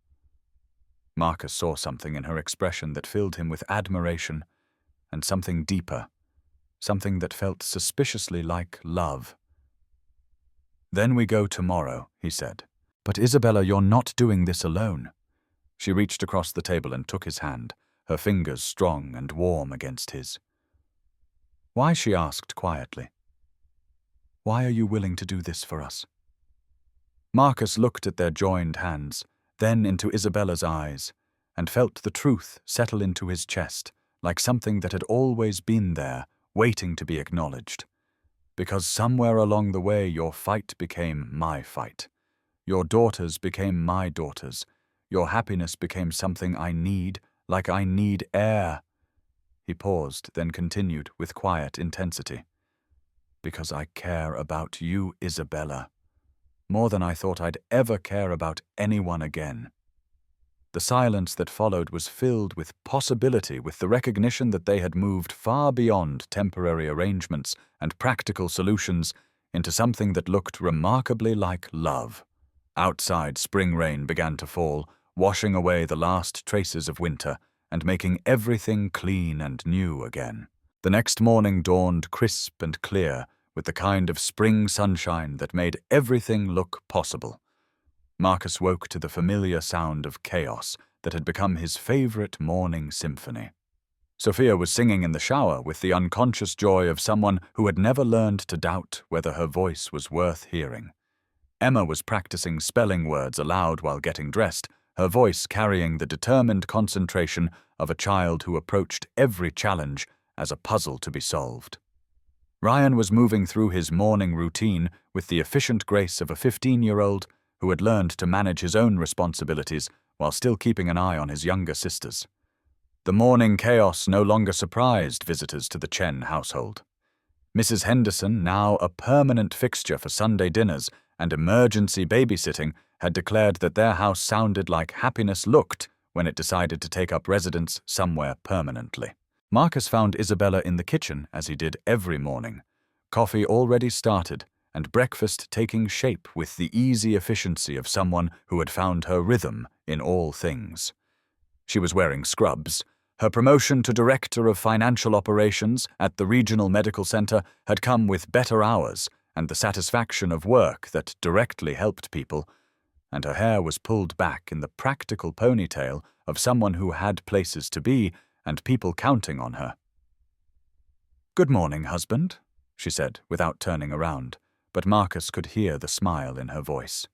Marcus saw something in her expression that filled him with admiration, and something deeper, something that felt suspiciously like love. "Then we go tomorrow," he said. "But Isabella, you're not doing this alone." She reached across the table and took his hand, her fingers strong and warm against his. "Why?" she asked quietly. "Why are you willing to do this for us?" Marcus looked at their joined hands, then into Isabella's eyes, and felt the truth settle into his chest, like something that had always been there, waiting to be acknowledged. "Because somewhere along the way your fight became my fight. Your daughters became my daughters. Your happiness became something I need, like I need air." He paused, then continued with quiet intensity. "Because I care about you, Isabella. More than I thought I'd ever care about anyone again." The silence that followed was filled with possibility, with the recognition that they had moved far beyond temporary arrangements and practical solutions into something that looked remarkably like love. Outside, spring rain began to fall, washing away the last traces of winter and making everything clean and new again. The next morning dawned crisp and clear, with the kind of spring sunshine that made everything look possible. Marcus woke to the familiar sound of chaos that had become his favorite morning symphony. Sophia was singing in the shower with the unconscious joy of someone who had never learned to doubt whether her voice was worth hearing. Emma was practicing spelling words aloud while getting dressed, her voice carrying the determined concentration of a child who approached every challenge as a puzzle to be solved. Ryan was moving through his morning routine with the efficient grace of a 15-year-old who had learned to manage his own responsibilities while still keeping an eye on his younger sisters. The morning chaos no longer surprised visitors to the Chen household. Mrs. Henderson, now a permanent fixture for Sunday dinners and emergency babysitting, had declared that their house sounded like happiness looked when it decided to take up residence somewhere permanently. Marcus found Isabella in the kitchen, as he did every morning, coffee already started and breakfast taking shape with the easy efficiency of someone who had found her rhythm in all things. She was wearing scrubs. Her promotion to Director of Financial Operations at the Regional Medical Center had come with better hours and the satisfaction of work that directly helped people, and her hair was pulled back in the practical ponytail of someone who had places to be and people counting on her. "Good morning, husband," she said without turning around, but Marcus could hear the smile in her voice.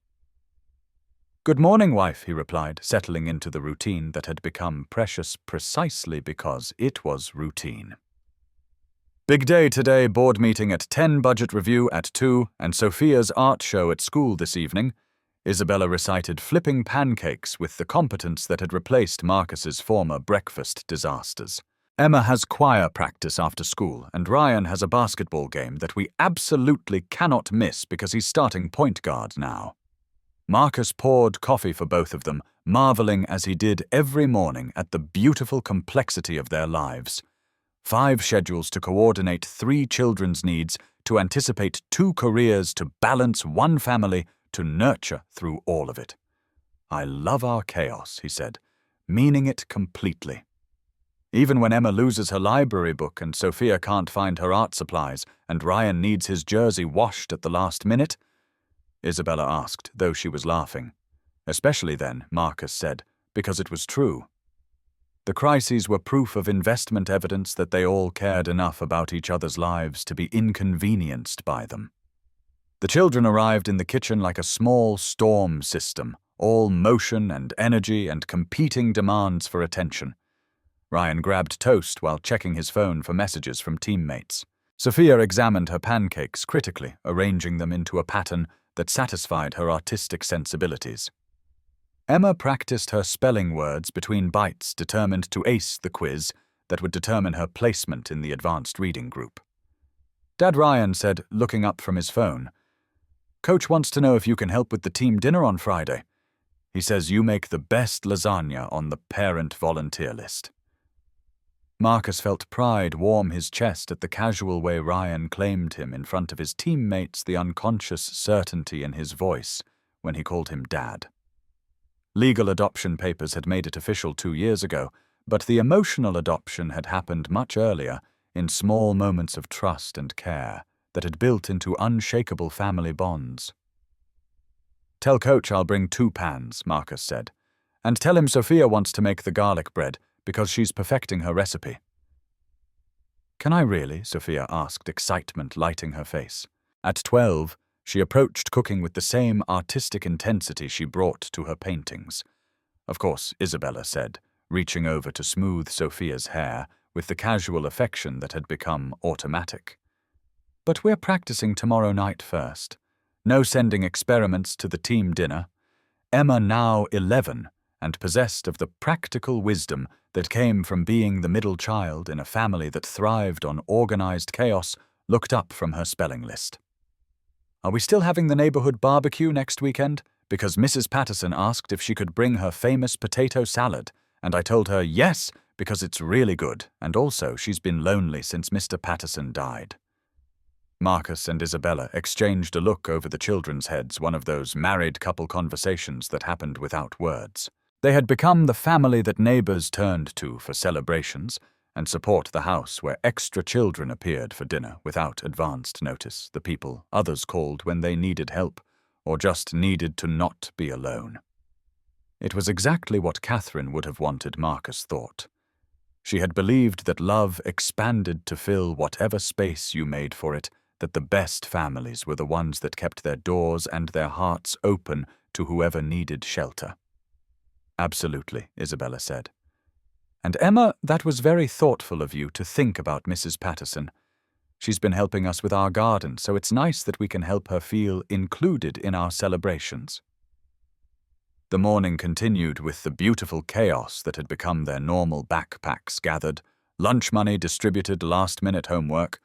"Good morning, wife," he replied, settling into the routine that had become precious precisely because it was routine. "Big day today, board meeting at 10, budget review at 2, and Sophia's art show at school this evening. Isabella recited flipping pancakes with the competence that had replaced Marcus's former breakfast disasters. Emma has choir practice after school, and Ryan has a basketball game that we absolutely cannot miss because he's starting point guard now. Marcus poured coffee for both of them, marveling as he did every morning at the beautiful complexity of their lives. 5 schedules to coordinate 3 children's needs, to anticipate 2 careers, to balance 1 family, to nurture through all of it. "I love our chaos," he said, meaning it completely. Even when Emma loses her library book and Sophia can't find her art supplies and Ryan needs his jersey washed at the last minute, Isabella asked, though she was laughing. Especially then, Marcus said, because it was true. The crises were proof of investment evidence that they all cared enough about each other's lives to be inconvenienced by them. The children arrived in the kitchen like a small storm system, all motion and energy and competing demands for attention. Ryan grabbed toast while checking his phone for messages from teammates. Sophia examined her pancakes critically, arranging them into a pattern that satisfied her artistic sensibilities. Emma practiced her spelling words between bites, determined to ace the quiz that would determine her placement in the advanced reading group. Dad Ryan said, looking up from his phone, "Coach wants to know if you can help with the team dinner on Friday. He says you make the best lasagna on the parent volunteer list." Marcus felt pride warm his chest at the casual way Ryan claimed him in front of his teammates, the unconscious certainty in his voice when he called him Dad. Legal adoption papers had made it official 2 years ago, but the emotional adoption had happened much earlier, in small moments of trust and care that had built into unshakable family bonds. "Tell Coach I'll bring 2 pans," Marcus said, "and tell him Sophia wants to make the garlic bread because she's perfecting her recipe." "Can I really?" Sophia asked, excitement lighting her face. At 12, she approached cooking with the same artistic intensity she brought to her paintings. "Of course," Isabella said, reaching over to smooth Sophia's hair with the casual affection that had become automatic. "But we're practicing tomorrow night first. No sending experiments to the team dinner." Emma, now 11, and possessed of the practical wisdom that came from being the middle child in a family that thrived on organized chaos, looked up from her spelling list. "Are we still having the neighborhood barbecue next weekend? Because Mrs. Patterson asked if she could bring her famous potato salad, and I told her yes, because it's really good, and also she's been lonely since Mr. Patterson died." Marcus and Isabella exchanged a look over the children's heads, one of those married couple conversations that happened without words. They had become the family that neighbors turned to for celebrations, and support the house where extra children appeared for dinner without advanced notice, the people others called when they needed help, or just needed to not be alone. It was exactly what Catherine would have wanted, Marcus thought. She had believed that love expanded to fill whatever space you made for it, that the best families were the ones that kept their doors and their hearts open to whoever needed shelter. "Absolutely," Isabella said. "And Emma, that was very thoughtful of you to think about Mrs. Patterson. She's been helping us with our garden, so it's nice that we can help her feel included in our celebrations." The morning continued with the beautiful chaos that had become their normal backpacks gathered, lunch money distributed, last-minute homework,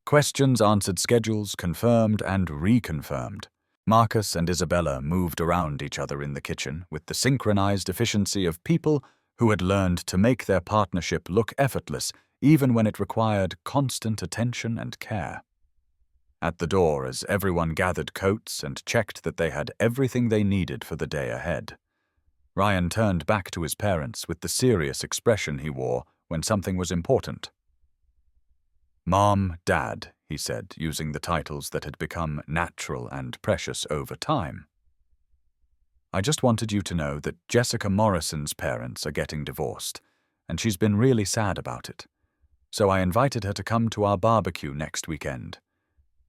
questions answered, schedules confirmed and reconfirmed. Marcus and Isabella moved around each other in the kitchen with the synchronized efficiency of people who had learned to make their partnership look effortless even when it required constant attention and care. At the door, as everyone gathered coats and checked that they had everything they needed for the day ahead, Ryan turned back to his parents with the serious expression he wore when something was important. "Mom, Dad," he said, using the titles that had become natural and precious over time. "I just wanted you to know that Jessica Morrison's parents are getting divorced, and she's been really sad about it. So I invited her to come to our barbecue next weekend.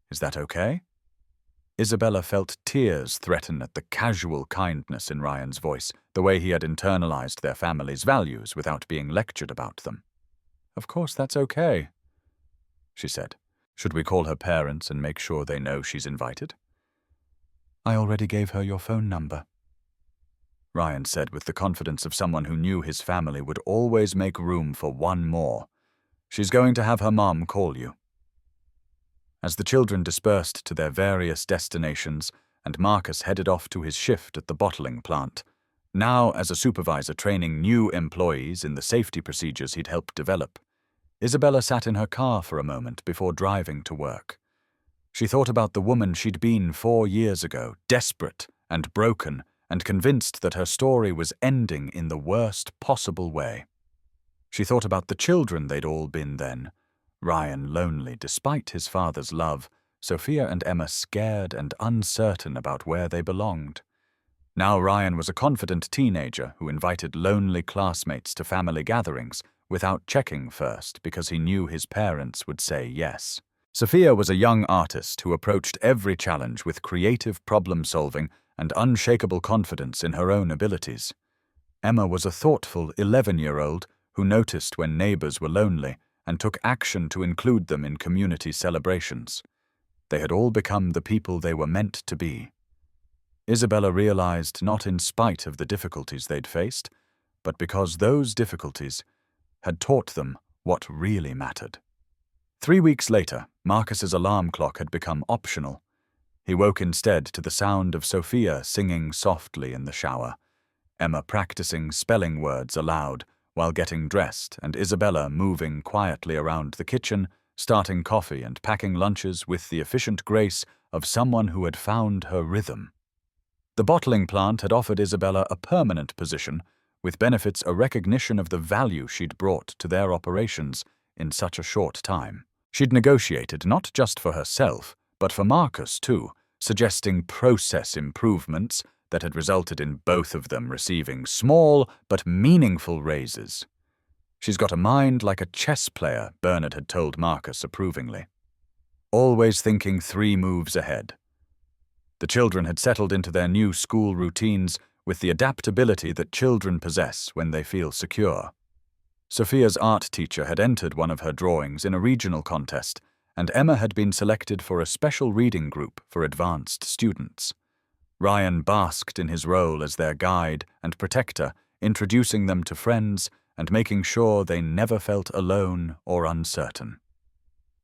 Is that okay?" Isabella felt tears threaten at the casual kindness in Ryan's voice, the way he had internalized their family's values without being lectured about them. "Of course that's okay," she said. "Should we call her parents and make sure they know she's invited?" I already gave her your phone number, Ryan said with the confidence of someone who knew his family would always make room for one more. She's going to have her mom call you. As the children dispersed to their various destinations and Marcus headed off to his shift at the bottling plant, now as a supervisor training new employees in the safety procedures he'd helped develop, Isabella sat in her car for a moment before driving to work. She thought about the woman she'd been 4 years ago, desperate and broken, and convinced that her story was ending in the worst possible way. She thought about the children they'd all been then, Ryan lonely despite his father's love, Sophia and Emma scared and uncertain about where they belonged. Now Ryan was a confident teenager who invited lonely classmates to family gatherings without checking first because he knew his parents would say yes. Sophia was a young artist who approached every challenge with creative problem-solving and unshakable confidence in her own abilities. Emma was a thoughtful 11-year-old who noticed when neighbors were lonely and took action to include them in community celebrations. They had all become the people they were meant to be. Isabella realized not in spite of the difficulties they'd faced, but because those difficulties had taught them what really mattered. 3 weeks later, Marcus's alarm clock had become optional. He woke instead to the sound of Sophia singing softly in the shower, Emma practicing spelling words aloud while getting dressed, and Isabella moving quietly around the kitchen, starting coffee and packing lunches with the efficient grace of someone who had found her rhythm. The bottling plant had offered Isabella a permanent position, with benefits a recognition of the value she'd brought to their operations in such a short time. She'd negotiated not just for herself, but for Marcus too, suggesting process improvements that had resulted in both of them receiving small but meaningful raises. She's got a mind like a chess player, Bernard had told Marcus approvingly. Always thinking 3 moves ahead. The children had settled into their new school routines with the adaptability that children possess when they feel secure. Sophia's art teacher had entered one of her drawings in a regional contest, and Emma had been selected for a special reading group for advanced students. Ryan basked in his role as their guide and protector, introducing them to friends and making sure they never felt alone or uncertain.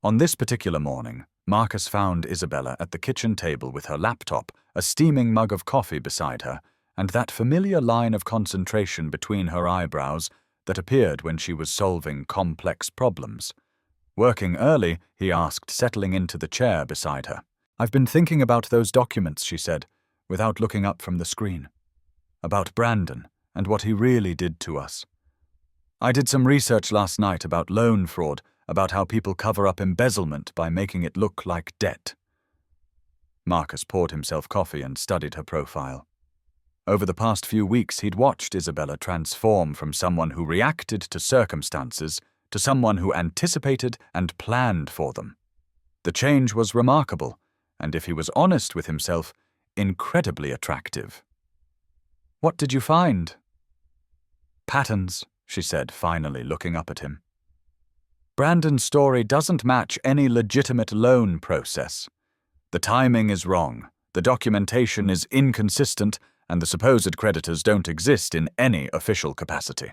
On this particular morning, Marcus found Isabella at the kitchen table with her laptop, a steaming mug of coffee beside her, and that familiar line of concentration between her eyebrows that appeared when she was solving complex problems. Working early, he asked, settling into the chair beside her. "I've been thinking about those documents," she said, without looking up from the screen. "About Brandon and what he really did to us. I did some research last night about loan fraud, about how people cover up embezzlement by making it look like debt." Marcus poured himself coffee and studied her profile. Over the past few weeks, he'd watched Isabella transform from someone who reacted to circumstances to someone who anticipated and planned for them. The change was remarkable, and if he was honest with himself, incredibly attractive. "What did you find?" "Patterns," she said, finally looking up at him. "Brandon's story doesn't match any legitimate loan process. The timing is wrong, the documentation is inconsistent, and the supposed creditors don't exist in any official capacity."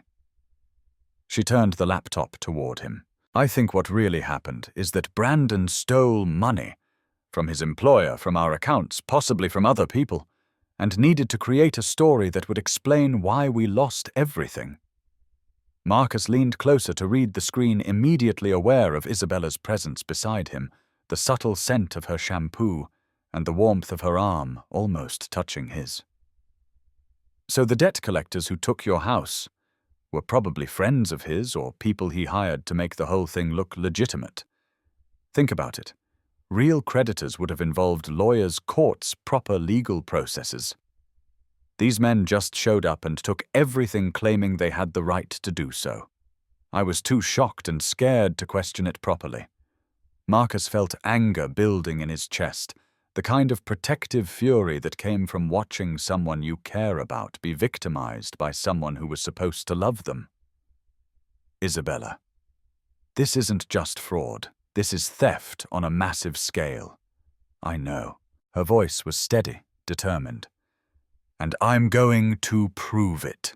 She turned the laptop toward him. "I think what really happened is that Brandon stole money from his employer, from our accounts, possibly from other people, and needed to create a story that would explain why we lost everything." Marcus leaned closer to read the screen, immediately aware of Isabella's presence beside him, the subtle scent of her shampoo, and the warmth of her arm almost touching his. "So the debt collectors who took your house were probably friends of his or people he hired to make the whole thing look legitimate. Think about it. Real creditors would have involved lawyers, courts, proper legal processes. These men just showed up and took everything, claiming they had the right to do so. I was too shocked and scared to question it properly." Marcus felt anger building in his chest, the kind of protective fury that came from watching someone you care about be victimized by someone who was supposed to love them. "Isabella, this isn't just fraud. This is theft on a massive scale." "I know." Her voice was steady, determined. And I'm going to prove it.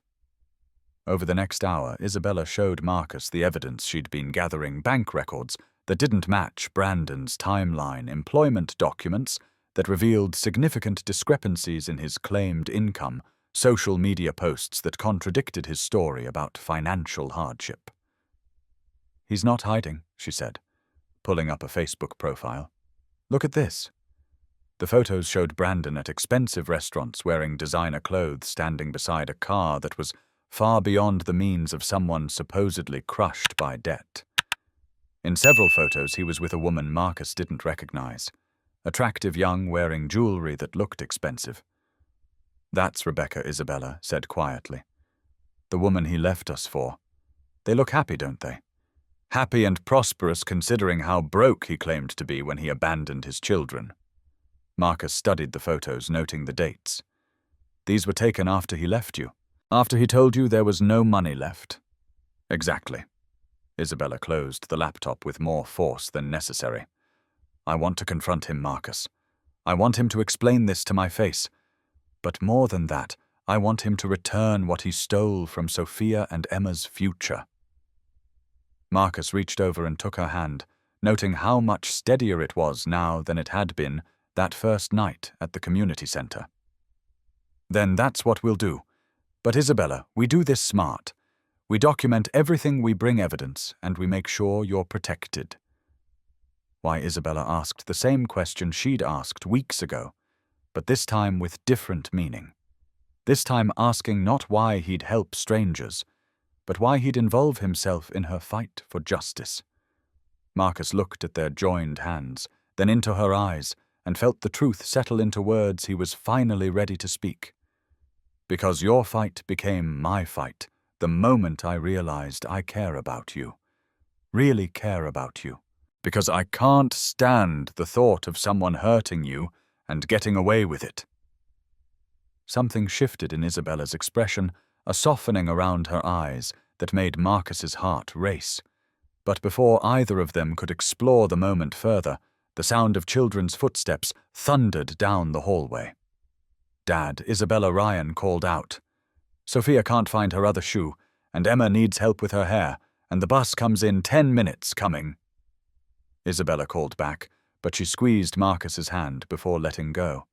Over the next hour, Isabella showed Marcus the evidence she'd been gathering: bank records that didn't match Brandon's timeline, employment documents that revealed significant discrepancies in his claimed income, social media posts that contradicted his story about financial hardship. "He's not hiding," she said, pulling up a Facebook profile. "Look at this." The photos showed Brandon at expensive restaurants wearing designer clothes, standing beside a car that was far beyond the means of someone supposedly crushed by debt. In several photos, he was with a woman Marcus didn't recognize, attractive young, wearing jewelry that looked expensive. "That's Rebecca," Isabella said quietly. "The woman he left us for. They look happy, don't they? Happy and prosperous, considering how broke he claimed to be when he abandoned his children." Marcus studied the photos, noting the dates. "These were taken after he left you. After he told you there was no money left." "Exactly." Isabella closed the laptop with more force than necessary. "I want to confront him, Marcus. I want him to explain this to my face. But more than that, I want him to return what he stole from Sophia and Emma's future." Marcus reached over and took her hand, noting how much steadier it was now than it had been that first night at the community center. "Then that's what we'll do. But Isabella, we do this smart. We document everything, we bring evidence, and we make sure you're protected." Why, Isabella asked the same question she'd asked weeks ago, but this time with different meaning. This time asking not why he'd help strangers, but why he'd involve himself in her fight for justice. Marcus looked at their joined hands, then into her eyes, and felt the truth settle into words he was finally ready to speak. "Because your fight became my fight the moment I realized I care about you. Really care about you. Because I can't stand the thought of someone hurting you and getting away with it." Something shifted in Isabella's expression, a softening around her eyes that made Marcus's heart race. But before either of them could explore the moment further, the sound of children's footsteps thundered down the hallway. "Dad," Isabella Ryan called out. "Sophia can't find her other shoe, and Emma needs help with her hair, and the bus comes in 10 minutes coming." Isabella called back, but she squeezed Marcus's hand before letting go.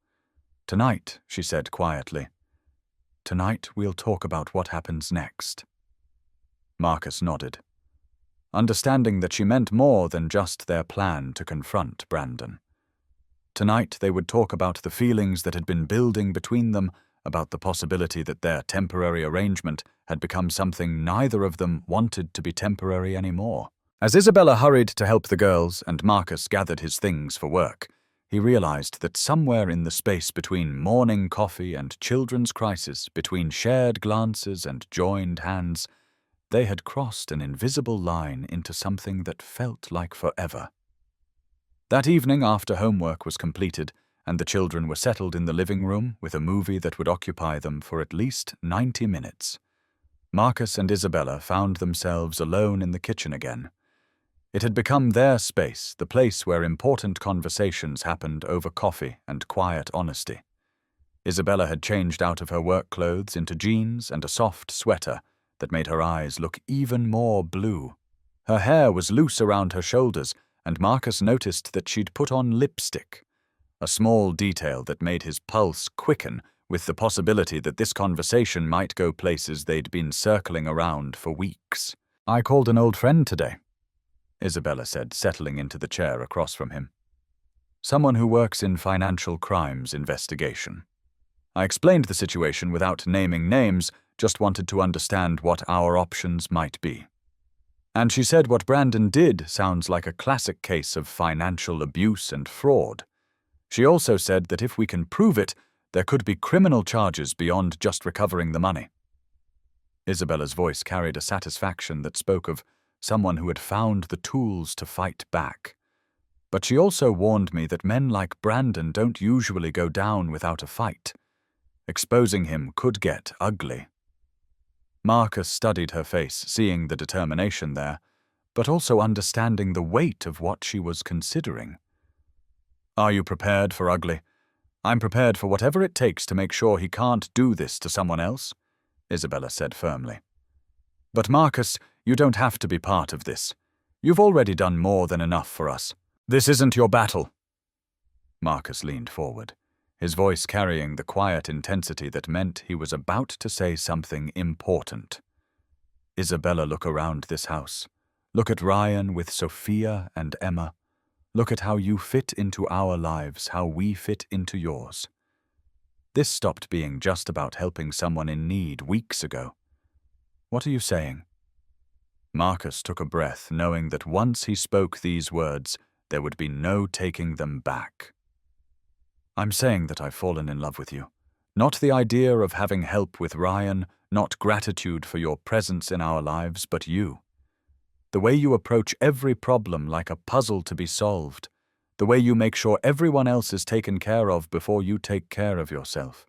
"Tonight," she said quietly. "Tonight we'll talk about what happens next." Marcus nodded, understanding that she meant more than just their plan to confront Brandon. Tonight they would talk about the feelings that had been building between them, about the possibility that their temporary arrangement had become something neither of them wanted to be temporary anymore. As Isabella hurried to help the girls and Marcus gathered his things for work, he realized that somewhere in the space between morning coffee and children's crisis, between shared glances and joined hands, they had crossed an invisible line into something that felt like forever. That evening, after homework was completed and the children were settled in the living room with a movie that would occupy them for at least 90 minutes, Marcus and Isabella found themselves alone in the kitchen again. It had become their space, the place where important conversations happened over coffee and quiet honesty. Isabella had changed out of her work clothes into jeans and a soft sweater that made her eyes look even more blue. Her hair was loose around her shoulders, and Marcus noticed that she'd put on lipstick, a small detail that made his pulse quicken with the possibility that this conversation might go places they'd been circling around for weeks. "I called an old friend today," Isabella said, settling into the chair across from him. "Someone who works in financial crimes investigation. I explained the situation without naming names, just wanted to understand what our options might be. And she said what Brandon did sounds like a classic case of financial abuse and fraud. She also said that if we can prove it, there could be criminal charges beyond just recovering the money." Isabella's voice carried a satisfaction that spoke of someone who had found the tools to fight back. "But she also warned me that men like Brandon don't usually go down without a fight. Exposing him could get ugly." Marcus studied her face, seeing the determination there, but also understanding the weight of what she was considering. "Are you prepared for ugly? I'm prepared for whatever it takes to make sure he can't do this to someone else, Isabella said firmly. But Marcus, you don't have to be part of this. You've already done more than enough for us. This isn't your battle. Marcus leaned forward, his voice carrying the quiet intensity that meant he was about to say something important. Isabella, look around this house. Look at Ryan with Sophia and Emma. Look at how you fit into our lives, how we fit into yours. This stopped being just about helping someone in need weeks ago. What are you saying? Marcus took a breath, knowing that once he spoke these words, there would be no taking them back. I'm saying that I've fallen in love with you. Not the idea of having help with Ryan, not gratitude for your presence in our lives, but you. The way you approach every problem like a puzzle to be solved. The way you make sure everyone else is taken care of before you take care of yourself.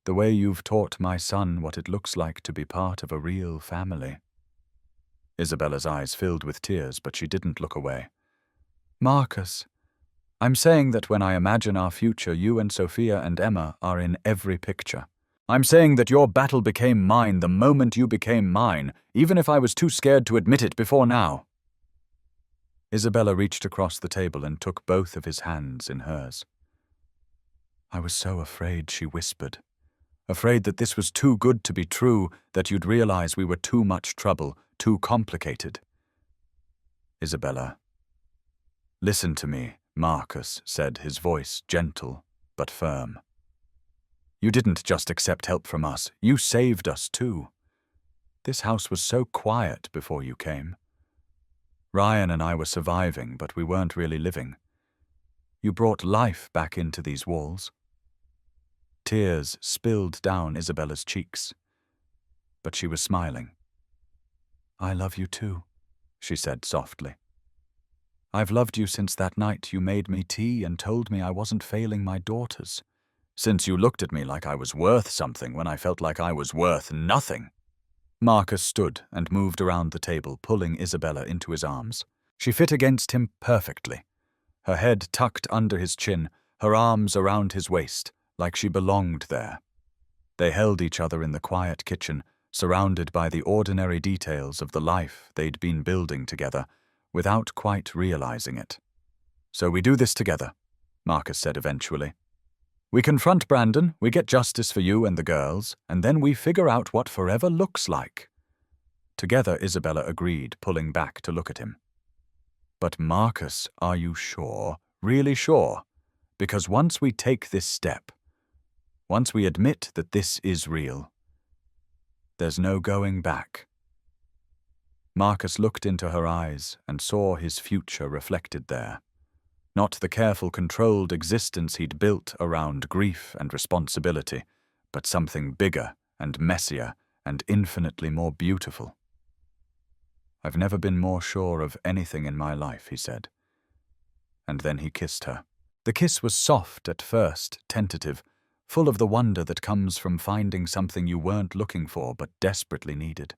The way you've taught my son what it looks like to be part of a real family. Isabella's eyes filled with tears, but she didn't look away. Marcus, I'm saying that when I imagine our future, you and Sophia and Emma are in every picture. I'm saying that your battle became mine the moment you became mine, even if I was too scared to admit it before now. Isabella reached across the table and took both of his hands in hers. I was so afraid, she whispered. Afraid that this was too good to be true, that you'd realize we were too much trouble, too complicated. Isabella. Listen to me, Marcus said, his voice gentle but firm. You didn't just accept help from us, you saved us too. This house was so quiet before you came. Ryan and I were surviving, but we weren't really living. You brought life back into these walls. Tears spilled down Isabella's cheeks, but she was smiling. I love you too, she said softly. I've loved you since that night you made me tea and told me I wasn't failing my daughters. Since you looked at me like I was worth something when I felt like I was worth nothing. Marcus stood and moved around the table, pulling Isabella into his arms. She fit against him perfectly, her head tucked under his chin, her arms around his waist, like she belonged there. They held each other in the quiet kitchen, surrounded by the ordinary details of the life they'd been building together, without quite realizing it. So we do this together, Marcus said eventually. We confront Brandon, we get justice for you and the girls, and then we figure out what forever looks like. Together, Isabella agreed, pulling back to look at him. But Marcus, are you sure, really sure? Because once we take this step, once we admit that this is real, there's no going back. Marcus looked into her eyes and saw his future reflected there. Not the careful, controlled existence he'd built around grief and responsibility, but something bigger and messier and infinitely more beautiful. I've never been more sure of anything in my life, he said. And then he kissed her. The kiss was soft at first, tentative, full of the wonder that comes from finding something you weren't looking for but desperately needed.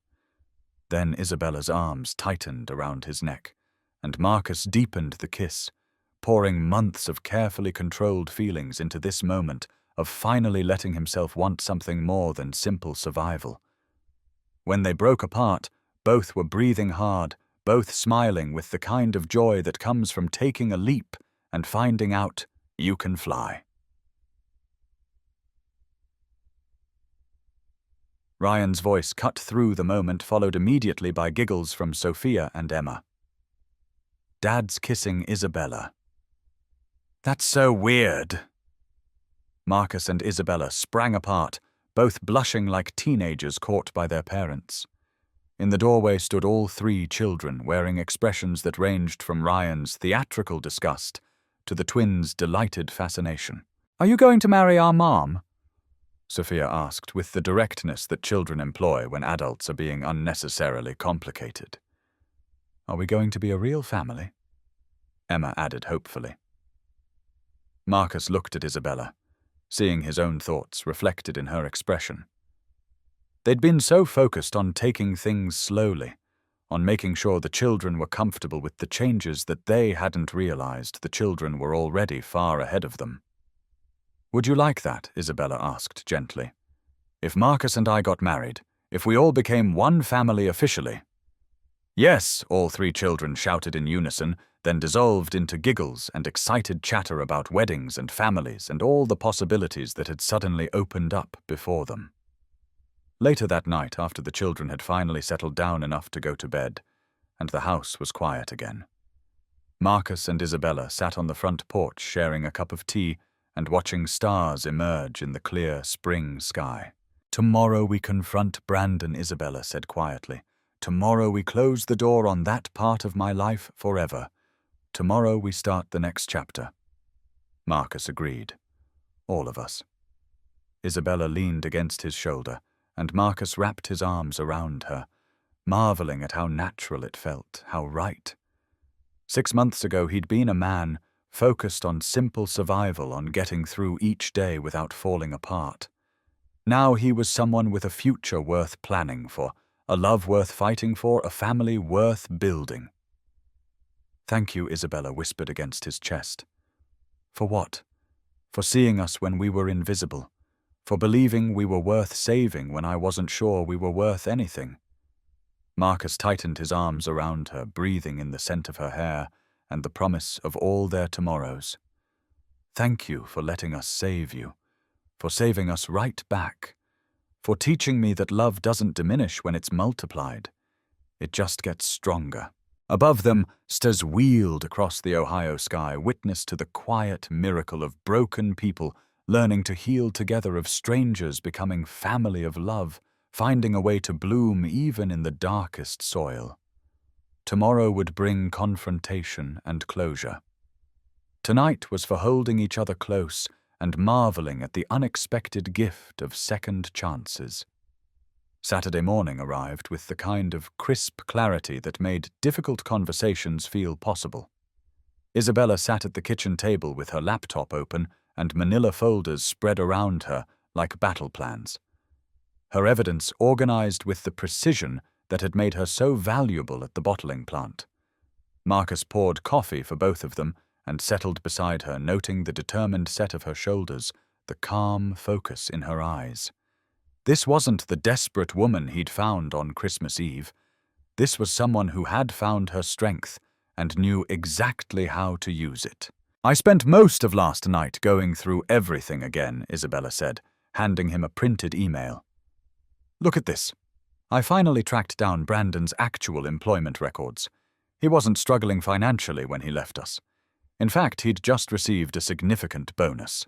Then Isabella's arms tightened around his neck, and Marcus deepened the kiss, pouring months of carefully controlled feelings into this moment of finally letting himself want something more than simple survival. When they broke apart, both were breathing hard, both smiling with the kind of joy that comes from taking a leap and finding out you can fly. Ryan's voice cut through the moment, followed immediately by giggles from Sophia and Emma. Dad's kissing Isabella. That's so weird. Marcus and Isabella sprang apart, both blushing like teenagers caught by their parents. In the doorway stood all three children, wearing expressions that ranged from Ryan's theatrical disgust to the twins' delighted fascination. Are you going to marry our mom? Sophia asked, with the directness that children employ when adults are being unnecessarily complicated. Are we going to be a real family? Emma added hopefully. Marcus looked at Isabella, seeing his own thoughts reflected in her expression. They'd been so focused on taking things slowly, on making sure the children were comfortable with the changes that they hadn't realized the children were already far ahead of them. Would you like that? Isabella asked gently. If Marcus and I got married, if we all became one family officially. Yes, all three children shouted in unison, then dissolved into giggles and excited chatter about weddings and families and all the possibilities that had suddenly opened up before them. Later that night, after the children had finally settled down enough to go to bed, and the house was quiet again, Marcus and Isabella sat on the front porch sharing a cup of tea and watching stars emerge in the clear spring sky. Tomorrow we confront Brandon, Isabella said quietly. Tomorrow we close the door on that part of my life forever. Tomorrow we start the next chapter. Marcus agreed. All of us. Isabella leaned against his shoulder, and Marcus wrapped his arms around her, marveling at how natural it felt, how right. 6 months ago he'd been a man, focused on simple survival, on getting through each day without falling apart. Now he was someone with a future worth planning for, a love worth fighting for, a family worth building. Thank you, Isabella whispered against his chest. For what? For seeing us when we were invisible, for believing we were worth saving when I wasn't sure we were worth anything. Marcus tightened his arms around her, breathing in the scent of her hair and the promise of all their tomorrows. Thank you for letting us save you, for saving us right back, for teaching me that love doesn't diminish when it's multiplied. It just gets stronger. Above them, stars wheeled across the Ohio sky, witness to the quiet miracle of broken people learning to heal together, of strangers becoming family of love, finding a way to bloom even in the darkest soil. Tomorrow would bring confrontation and closure. Tonight was for holding each other close and marveling at the unexpected gift of second chances. Saturday morning arrived with the kind of crisp clarity that made difficult conversations feel possible. Isabella sat at the kitchen table with her laptop open and manila folders spread around her like battle plans. Her evidence organized with the precision that had made her so valuable at the bottling plant. Marcus poured coffee for both of them and settled beside her, noting the determined set of her shoulders, the calm focus in her eyes. This wasn't the desperate woman he'd found on Christmas Eve. This was someone who had found her strength and knew exactly how to use it. I spent most of last night going through everything again, Isabella said, handing him a printed email. Look at this. I finally tracked down Brandon's actual employment records. He wasn't struggling financially when he left us. In fact, he'd just received a significant bonus.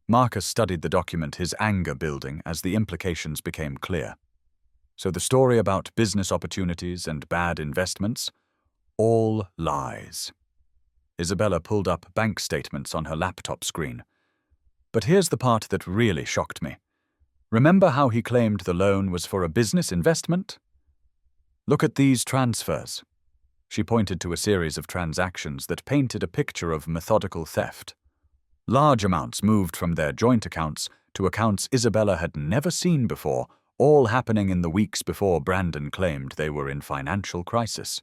Marcus studied the document, his anger building as the implications became clear. So the story about business opportunities and bad investments? All lies. Isabella pulled up bank statements on her laptop screen. But here's the part that really shocked me. Remember how he claimed the loan was for a business investment? Look at these transfers. She pointed to a series of transactions that painted a picture of methodical theft. Large amounts moved from their joint accounts to accounts Isabella had never seen before, all happening in the weeks before Brandon claimed they were in financial crisis.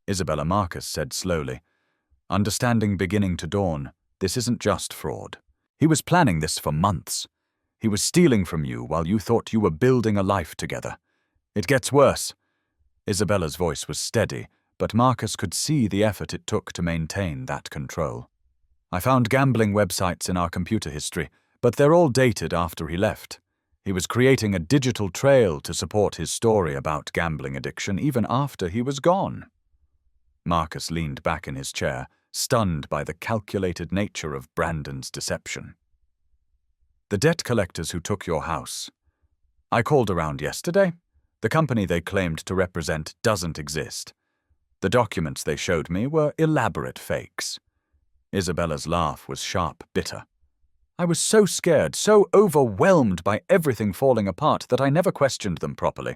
Isabella, Marcus said slowly, understanding beginning to dawn, this isn't just fraud. He was planning this for months. He was stealing from you while you thought you were building a life together. It gets worse. Isabella's voice was steady, but Marcus could see the effort it took to maintain that control. I found gambling websites in our computer history, but they're all dated after he left. He was creating a digital trail to support his story about gambling addiction even after he was gone. Marcus leaned back in his chair, stunned by the calculated nature of Brandon's deception. The debt collectors who took your house. I called around yesterday. The company they claimed to represent doesn't exist. The documents they showed me were elaborate fakes. Isabella's laugh was sharp, bitter. I was so scared, so overwhelmed by everything falling apart that I never questioned them properly.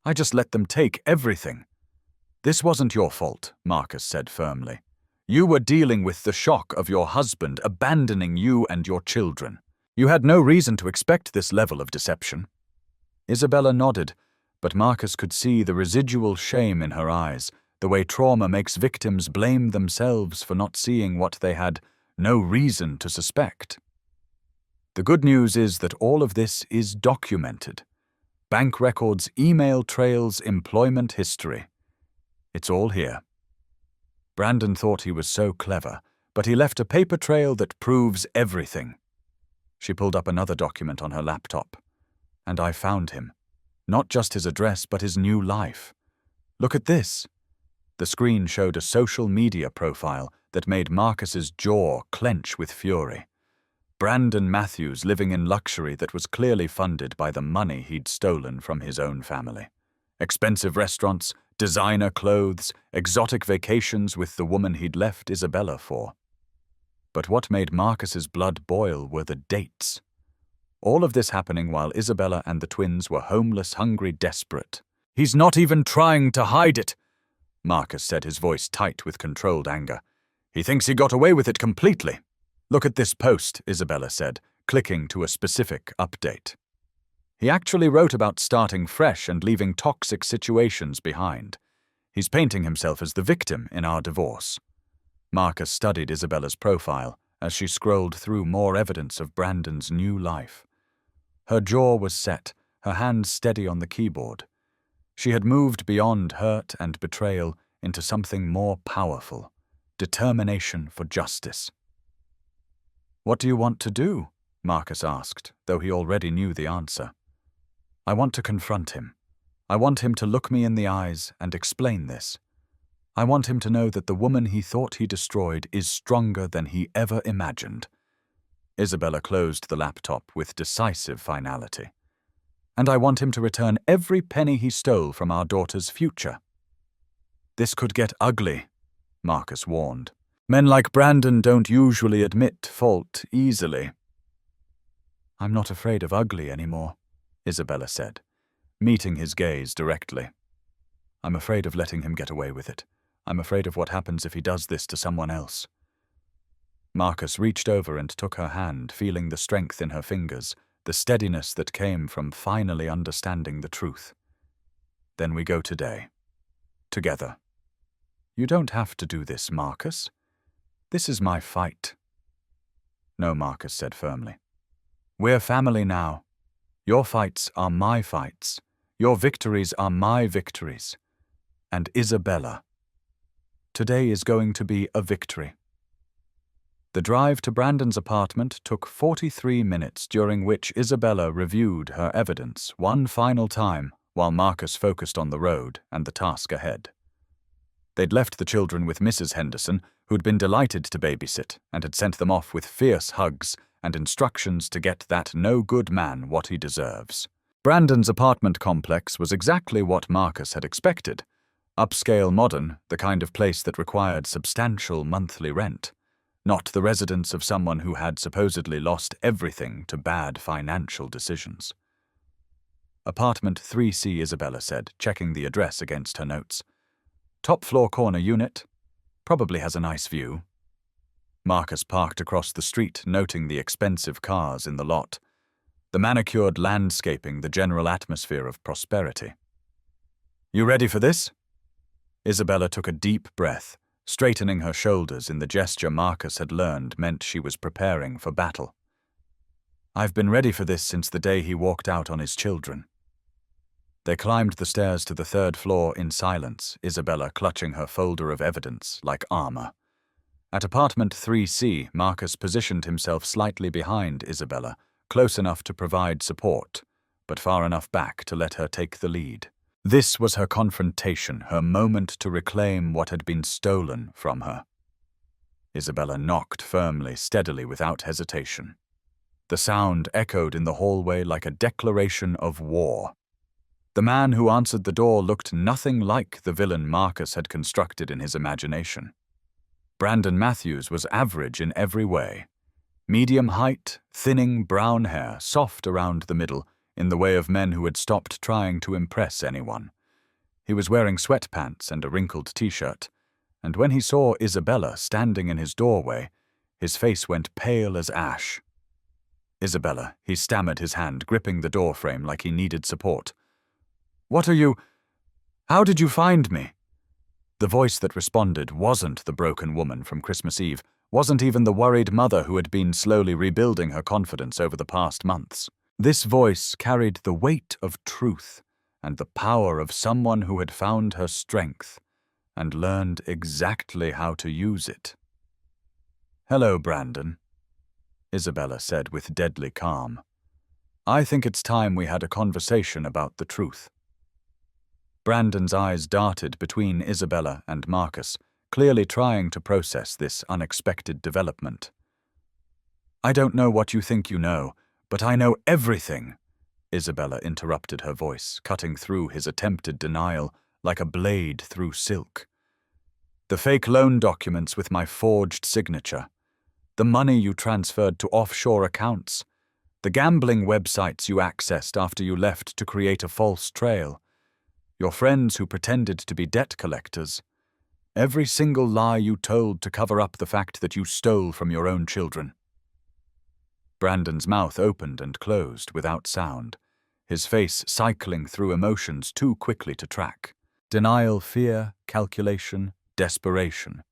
I just let them take everything. This wasn't your fault, Marcus said firmly. You were dealing with the shock of your husband abandoning you and your children. You had no reason to expect this level of deception. Isabella nodded, but Marcus could see the residual shame in her eyes, the way trauma makes victims blame themselves for not seeing what they had no reason to suspect. The good news is that all of this is documented. Bank records, email trails, employment history. It's all here. Brandon thought he was so clever, but he left a paper trail that proves everything. She pulled up another document on her laptop. And I found him. Not just his address, but his new life. Look at this. The screen showed a social media profile that made Marcus's jaw clench with fury. Brandon Matthews living in luxury that was clearly funded by the money he'd stolen from his own family. Expensive restaurants, designer clothes, exotic vacations with the woman he'd left Isabella for. But what made Marcus's blood boil were the dates. All of this happening while Isabella and the twins were homeless, hungry, desperate. "He's not even trying to hide it," Marcus said, his voice tight with controlled anger. "He thinks he got away with it completely." "Look at this post," Isabella said, clicking to a specific update. "He actually wrote about starting fresh and leaving toxic situations behind. He's painting himself as the victim in our divorce." Marcus studied Isabella's profile as she scrolled through more evidence of Brandon's new life. Her jaw was set, her hands steady on the keyboard. She had moved beyond hurt and betrayal into something more powerful, determination for justice. "What do you want to do?" Marcus asked, though he already knew the answer. "I want to confront him. I want him to look me in the eyes and explain this. I want him to know that the woman he thought he destroyed is stronger than he ever imagined." Isabella closed the laptop with decisive finality. "And I want him to return every penny he stole from our daughter's future." "This could get ugly," Marcus warned. "Men like Brandon don't usually admit fault easily." "I'm not afraid of ugly anymore," Isabella said, meeting his gaze directly. "I'm afraid of letting him get away with it. I'm afraid of what happens if he does this to someone else." Marcus reached over and took her hand, feeling the strength in her fingers, the steadiness that came from finally understanding the truth. "Then we go today. Together." "You don't have to do this, Marcus. This is my fight." "No," Marcus said firmly. "We're family now. Your fights are my fights. Your victories are my victories. And Isabella, today is going to be a victory." The drive to Brandon's apartment took 43 minutes, during which Isabella reviewed her evidence one final time while Marcus focused on the road and the task ahead. They'd left the children with Mrs. Henderson, who'd been delighted to babysit and had sent them off with fierce hugs and instructions to get that no-good man what he deserves. Brandon's apartment complex was exactly what Marcus had expected. Upscale modern, the kind of place that required substantial monthly rent. Not the residence of someone who had supposedly lost everything to bad financial decisions. "Apartment 3C," Isabella said, checking the address against her notes. "Top floor corner unit. Probably has a nice view." Marcus parked across the street, noting the expensive cars in the lot. The manicured landscaping, the general atmosphere of prosperity. "You ready for this?" Isabella took a deep breath, straightening her shoulders in the gesture Marcus had learned meant she was preparing for battle. "I've been ready for this since the day he walked out on his children." They climbed the stairs to the third floor in silence, Isabella clutching her folder of evidence like armor. At apartment 3C, Marcus positioned himself slightly behind Isabella, close enough to provide support, but far enough back to let her take the lead. This was her confrontation, her moment to reclaim what had been stolen from her. Isabella knocked firmly, steadily, without hesitation. The sound echoed in the hallway like a declaration of war. The man who answered the door looked nothing like the villain Marcus had constructed in his imagination. Brandon Matthews was average in every way. Medium height, thinning brown hair, soft around the middle, in the way of men who had stopped trying to impress anyone. He was wearing sweatpants and a wrinkled t-shirt, and when he saw Isabella standing in his doorway, his face went pale as ash. "Isabella," he stammered, his hand gripping the doorframe like he needed support. "What are you? How did you find me?" The voice that responded wasn't the broken woman from Christmas Eve, Wasn't even the worried mother who had been slowly rebuilding her confidence over the past months. This voice carried the weight of truth and the power of someone who had found her strength and learned exactly how to use it. "Hello, Brandon," Isabella said with deadly calm. "I think it's time we had a conversation about the truth." Brandon's eyes darted between Isabella and Marcus, clearly trying to process this unexpected development. "I don't know what you think you know, but I know everything," Isabella interrupted, her voice cutting through his attempted denial like a blade through silk. "The fake loan documents with my forged signature, the money you transferred to offshore accounts, the gambling websites you accessed after you left to create a false trail, your friends who pretended to be debt collectors, every single lie you told to cover up the fact that you stole from your own children." Brandon's mouth opened and closed without sound, his face cycling through emotions too quickly to track. Denial, fear, calculation, desperation,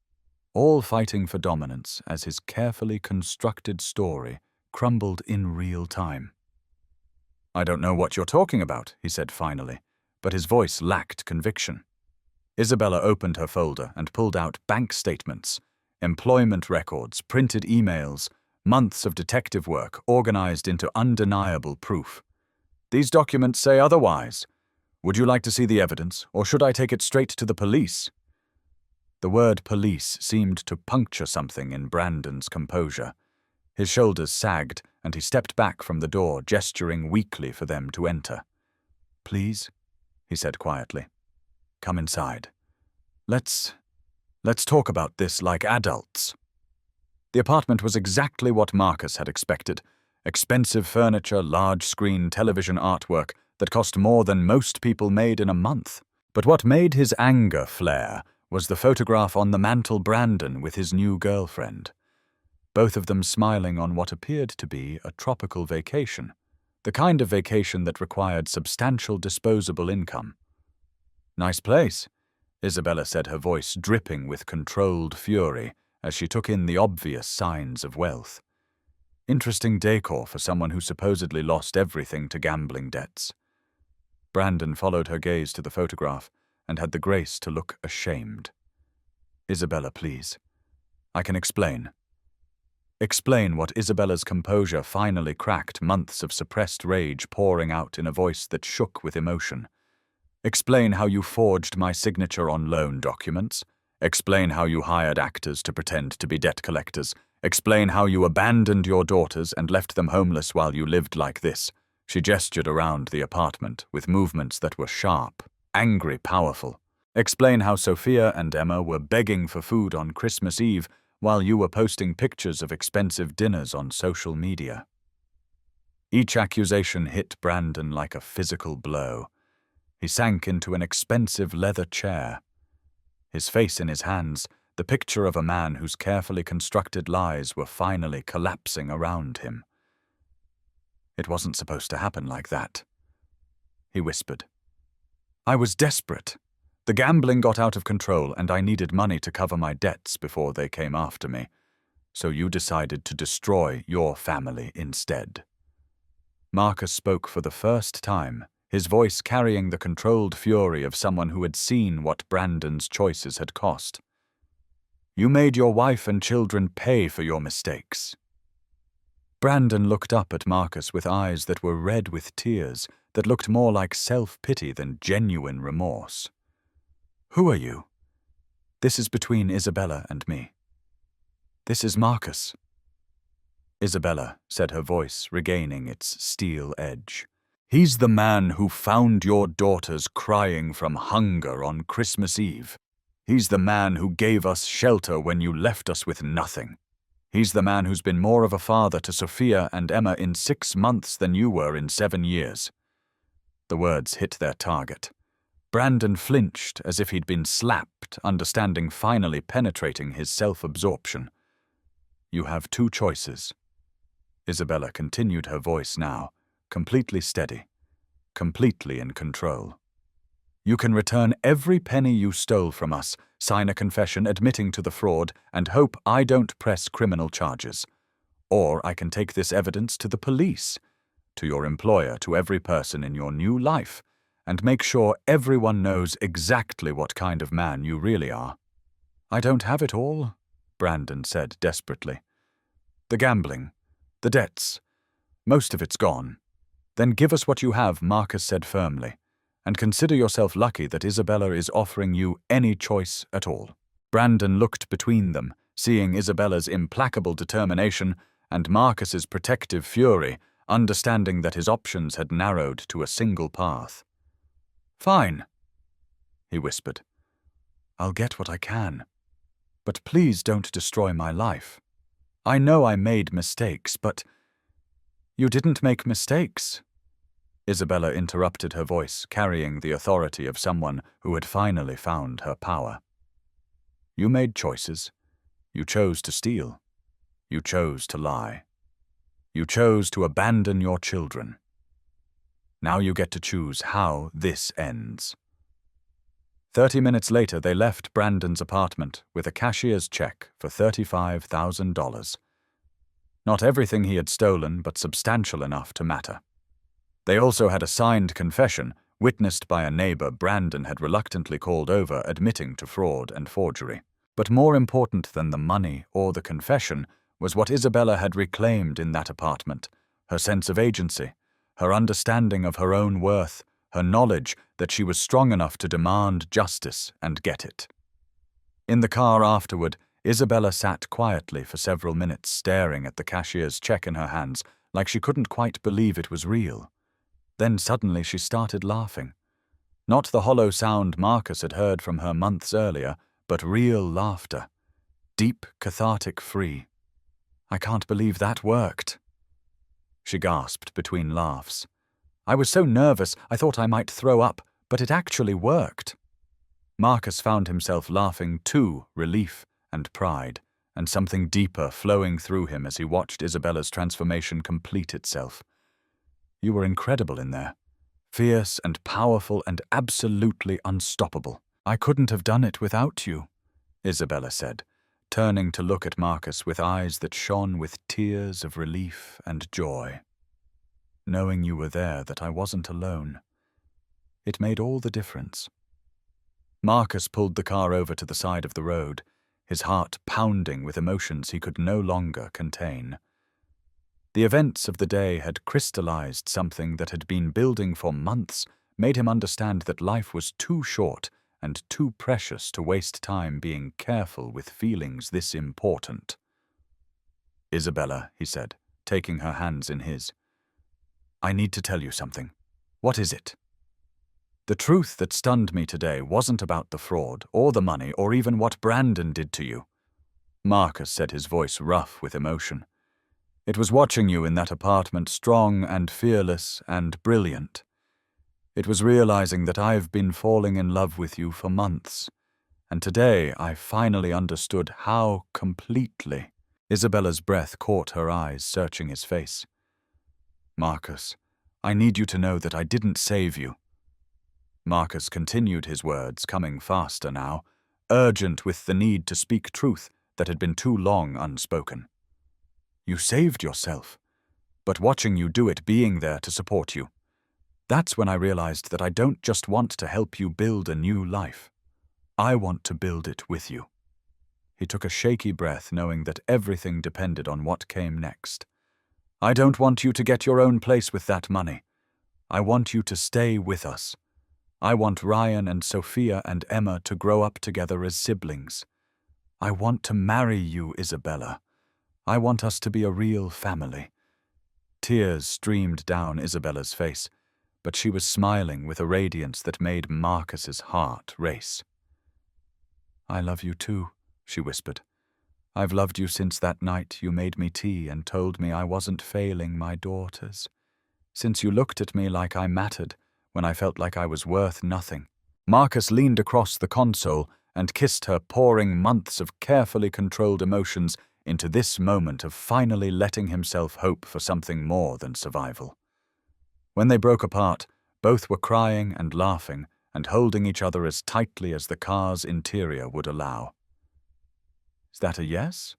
all fighting for dominance as his carefully constructed story crumbled in real time. "I don't know what you're talking about," he said finally, but his voice lacked conviction. Isabella opened her folder and pulled out bank statements, employment records, printed emails, months of detective work organized into undeniable proof. "These documents say otherwise. Would you like to see the evidence, or should I take it straight to the police?" The word police seemed to puncture something in Brandon's composure. His shoulders sagged, and he stepped back from the door, gesturing weakly for them to enter. "Please," he said quietly. "Come inside. Let's talk about this like adults." The apartment was exactly what Marcus had expected. Expensive furniture, large-screen television artwork that cost more than most people made in a month. But what made his anger flare was the photograph on the mantel Brandon with his new girlfriend. Both of them smiling on what appeared to be a tropical vacation, the kind of vacation that required substantial disposable income. "Nice place," Isabella said, her voice dripping with controlled fury as she took in the obvious signs of wealth. "Interesting decor for someone who supposedly lost everything to gambling debts." Brandon followed her gaze to the photograph and had the grace to look ashamed. "Isabella, please. I can explain." Explain what Isabella's composure finally cracked, months of suppressed rage pouring out in a voice that shook with emotion. "Explain how you forged my signature on loan documents. Explain how you hired actors to pretend to be debt collectors. Explain how you abandoned your daughters and left them homeless while you lived like this." She gestured around the apartment with movements that were sharp, angry, powerful. "Explain how Sophia and Emma were begging for food on Christmas Eve while you were posting pictures of expensive dinners on social media." Each accusation hit Brandon like a physical blow. He sank into an expensive leather chair, his face in his hands, the picture of a man whose carefully constructed lies were finally collapsing around him. "It wasn't supposed to happen like that," he whispered. "I was desperate. The gambling got out of control and I needed money to cover my debts before they came after me. So you decided to destroy your family instead." Marcus spoke for the first time, his voice carrying the controlled fury of someone who had seen what Brandon's choices had cost. "You made your wife and children pay for your mistakes." Brandon looked up at Marcus with eyes that were red with tears, that looked more like self-pity than genuine remorse. "Who are you?" "This is between Isabella and me." "This is Marcus." Isabella said, her voice regaining its steel edge. "He's the man who found your daughters crying from hunger on Christmas Eve. He's the man who gave us shelter when you left us with nothing. He's the man who's been more of a father to Sophia and Emma in 6 months than you were in 7 years. The words hit their target. Brandon flinched as if he'd been slapped, understanding finally penetrating his self-absorption. "You have 2 choices." Isabella continued, her voice now completely steady, completely in control. You can return every penny you stole from us, sign a confession admitting to the fraud, and hope I don't press criminal charges. Or I can take this evidence to the police, to your employer, to every person in your new life, and make sure everyone knows exactly what kind of man you really are." "I don't have it all," Brandon said desperately. "The gambling, the debts, most of it's gone." "Then give us what you have," Marcus said firmly, "and consider yourself lucky that Isabella is offering you any choice at all." Brandon looked between them, seeing Isabella's implacable determination and Marcus's protective fury, understanding that his options had narrowed to a single path. "Fine," he whispered. "I'll get what I can. But please don't destroy my life. I know I made mistakes, but—" "You didn't make mistakes," Isabella interrupted, her voice carrying the authority of someone who had finally found her power. "You made choices. You chose to steal. You chose to lie. You chose to abandon your children. Now you get to choose how this ends." 30 minutes later, they left Brandon's apartment with a cashier's check for $35,000. Not everything he had stolen, but substantial enough to matter. They also had a signed confession, witnessed by a neighbor Brandon had reluctantly called over, admitting to fraud and forgery. But more important than the money or the confession was what Isabella had reclaimed in that apartment: her sense of agency, her understanding of her own worth, her knowledge that she was strong enough to demand justice and get it. In the car afterward, Isabella sat quietly for several minutes, staring at the cashier's check in her hands like she couldn't quite believe it was real. Then suddenly she started laughing. Not the hollow sound Marcus had heard from her months earlier, but real laughter. Deep, cathartic, free. "I can't believe that worked," she gasped between laughs. "I was so nervous I thought I might throw up, but it actually worked." Marcus found himself laughing too, relief and pride, and something deeper flowing through him as he watched Isabella's transformation complete itself. "You were incredible in there. Fierce and powerful and absolutely unstoppable. I couldn't have done it without you," Isabella said, turning to look at Marcus with eyes that shone with tears of relief and joy. "Knowing you were there, that I wasn't alone. It made all the difference." Marcus pulled the car over to the side of the road, his heart pounding with emotions he could no longer contain. The events of the day had crystallized something that had been building for months, made him understand that life was too short and too precious to waste time being careful with feelings this important. "Isabella," he said, taking her hands in his, "I need to tell you something." "What is it?" "The truth that stunned me today wasn't about the fraud, or the money, or even what Brandon did to you." Marcus said, his voice rough with emotion. "It was watching you in that apartment, strong and fearless and brilliant. It was realizing that I've been falling in love with you for months, and today I finally understood how completely." Isabella's breath caught her eyes, searching his face. "Marcus, I need you to know that I didn't save you." Marcus continued his words, coming faster now, urgent with the need to speak truth that had been too long unspoken. "You saved yourself, but watching you do it, being there to support you, that's when I realized that I don't just want to help you build a new life. I want to build it with you." He took a shaky breath, knowing that everything depended on what came next. "I don't want you to get your own place with that money. I want you to stay with us. I want Ryan and Sophia and Emma to grow up together as siblings. I want to marry you, Isabella. I want us to be a real family." Tears streamed down Isabella's face, but she was smiling with a radiance that made Marcus's heart race. "I love you too," she whispered. "I've loved you since that night you made me tea and told me I wasn't failing my daughters. Since you looked at me like I mattered when I felt like I was worth nothing." Marcus leaned across the console and kissed her, pouring months of carefully controlled emotions into this moment of finally letting himself hope for something more than survival. When they broke apart, both were crying and laughing and holding each other as tightly as the car's interior would allow. "Is that a yes?"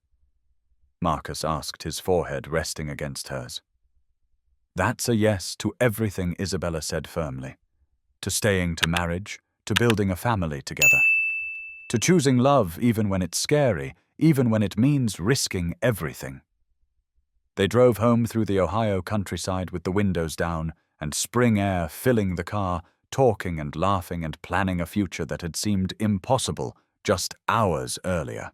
Marcus asked, his forehead resting against hers. "That's a yes to everything," Isabella said firmly. "To staying to marriage, to building a family together. To choosing love even when it's scary, even when it means risking everything." They drove home through the Ohio countryside with the windows down and spring air filling the car, talking and laughing and planning a future that had seemed impossible just hours earlier.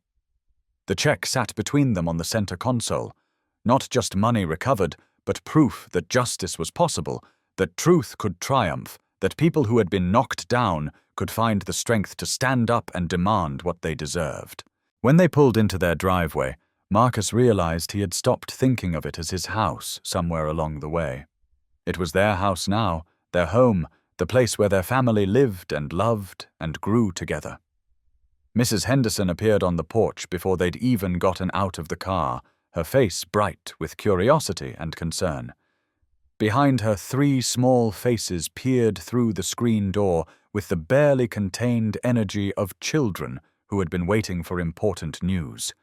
The check sat between them on the center console. Not just money recovered, but proof that justice was possible, that truth could triumph, that people who had been knocked down could find the strength to stand up and demand what they deserved. When they pulled into their driveway, Marcus realized he had stopped thinking of it as his house somewhere along the way. It was their house now, their home, the place where their family lived and loved and grew together. Mrs. Henderson appeared on the porch before they'd even gotten out of the car, her face bright with curiosity and concern. Behind her, 3 small faces peered through the screen door with the barely contained energy of children who had been waiting for important news.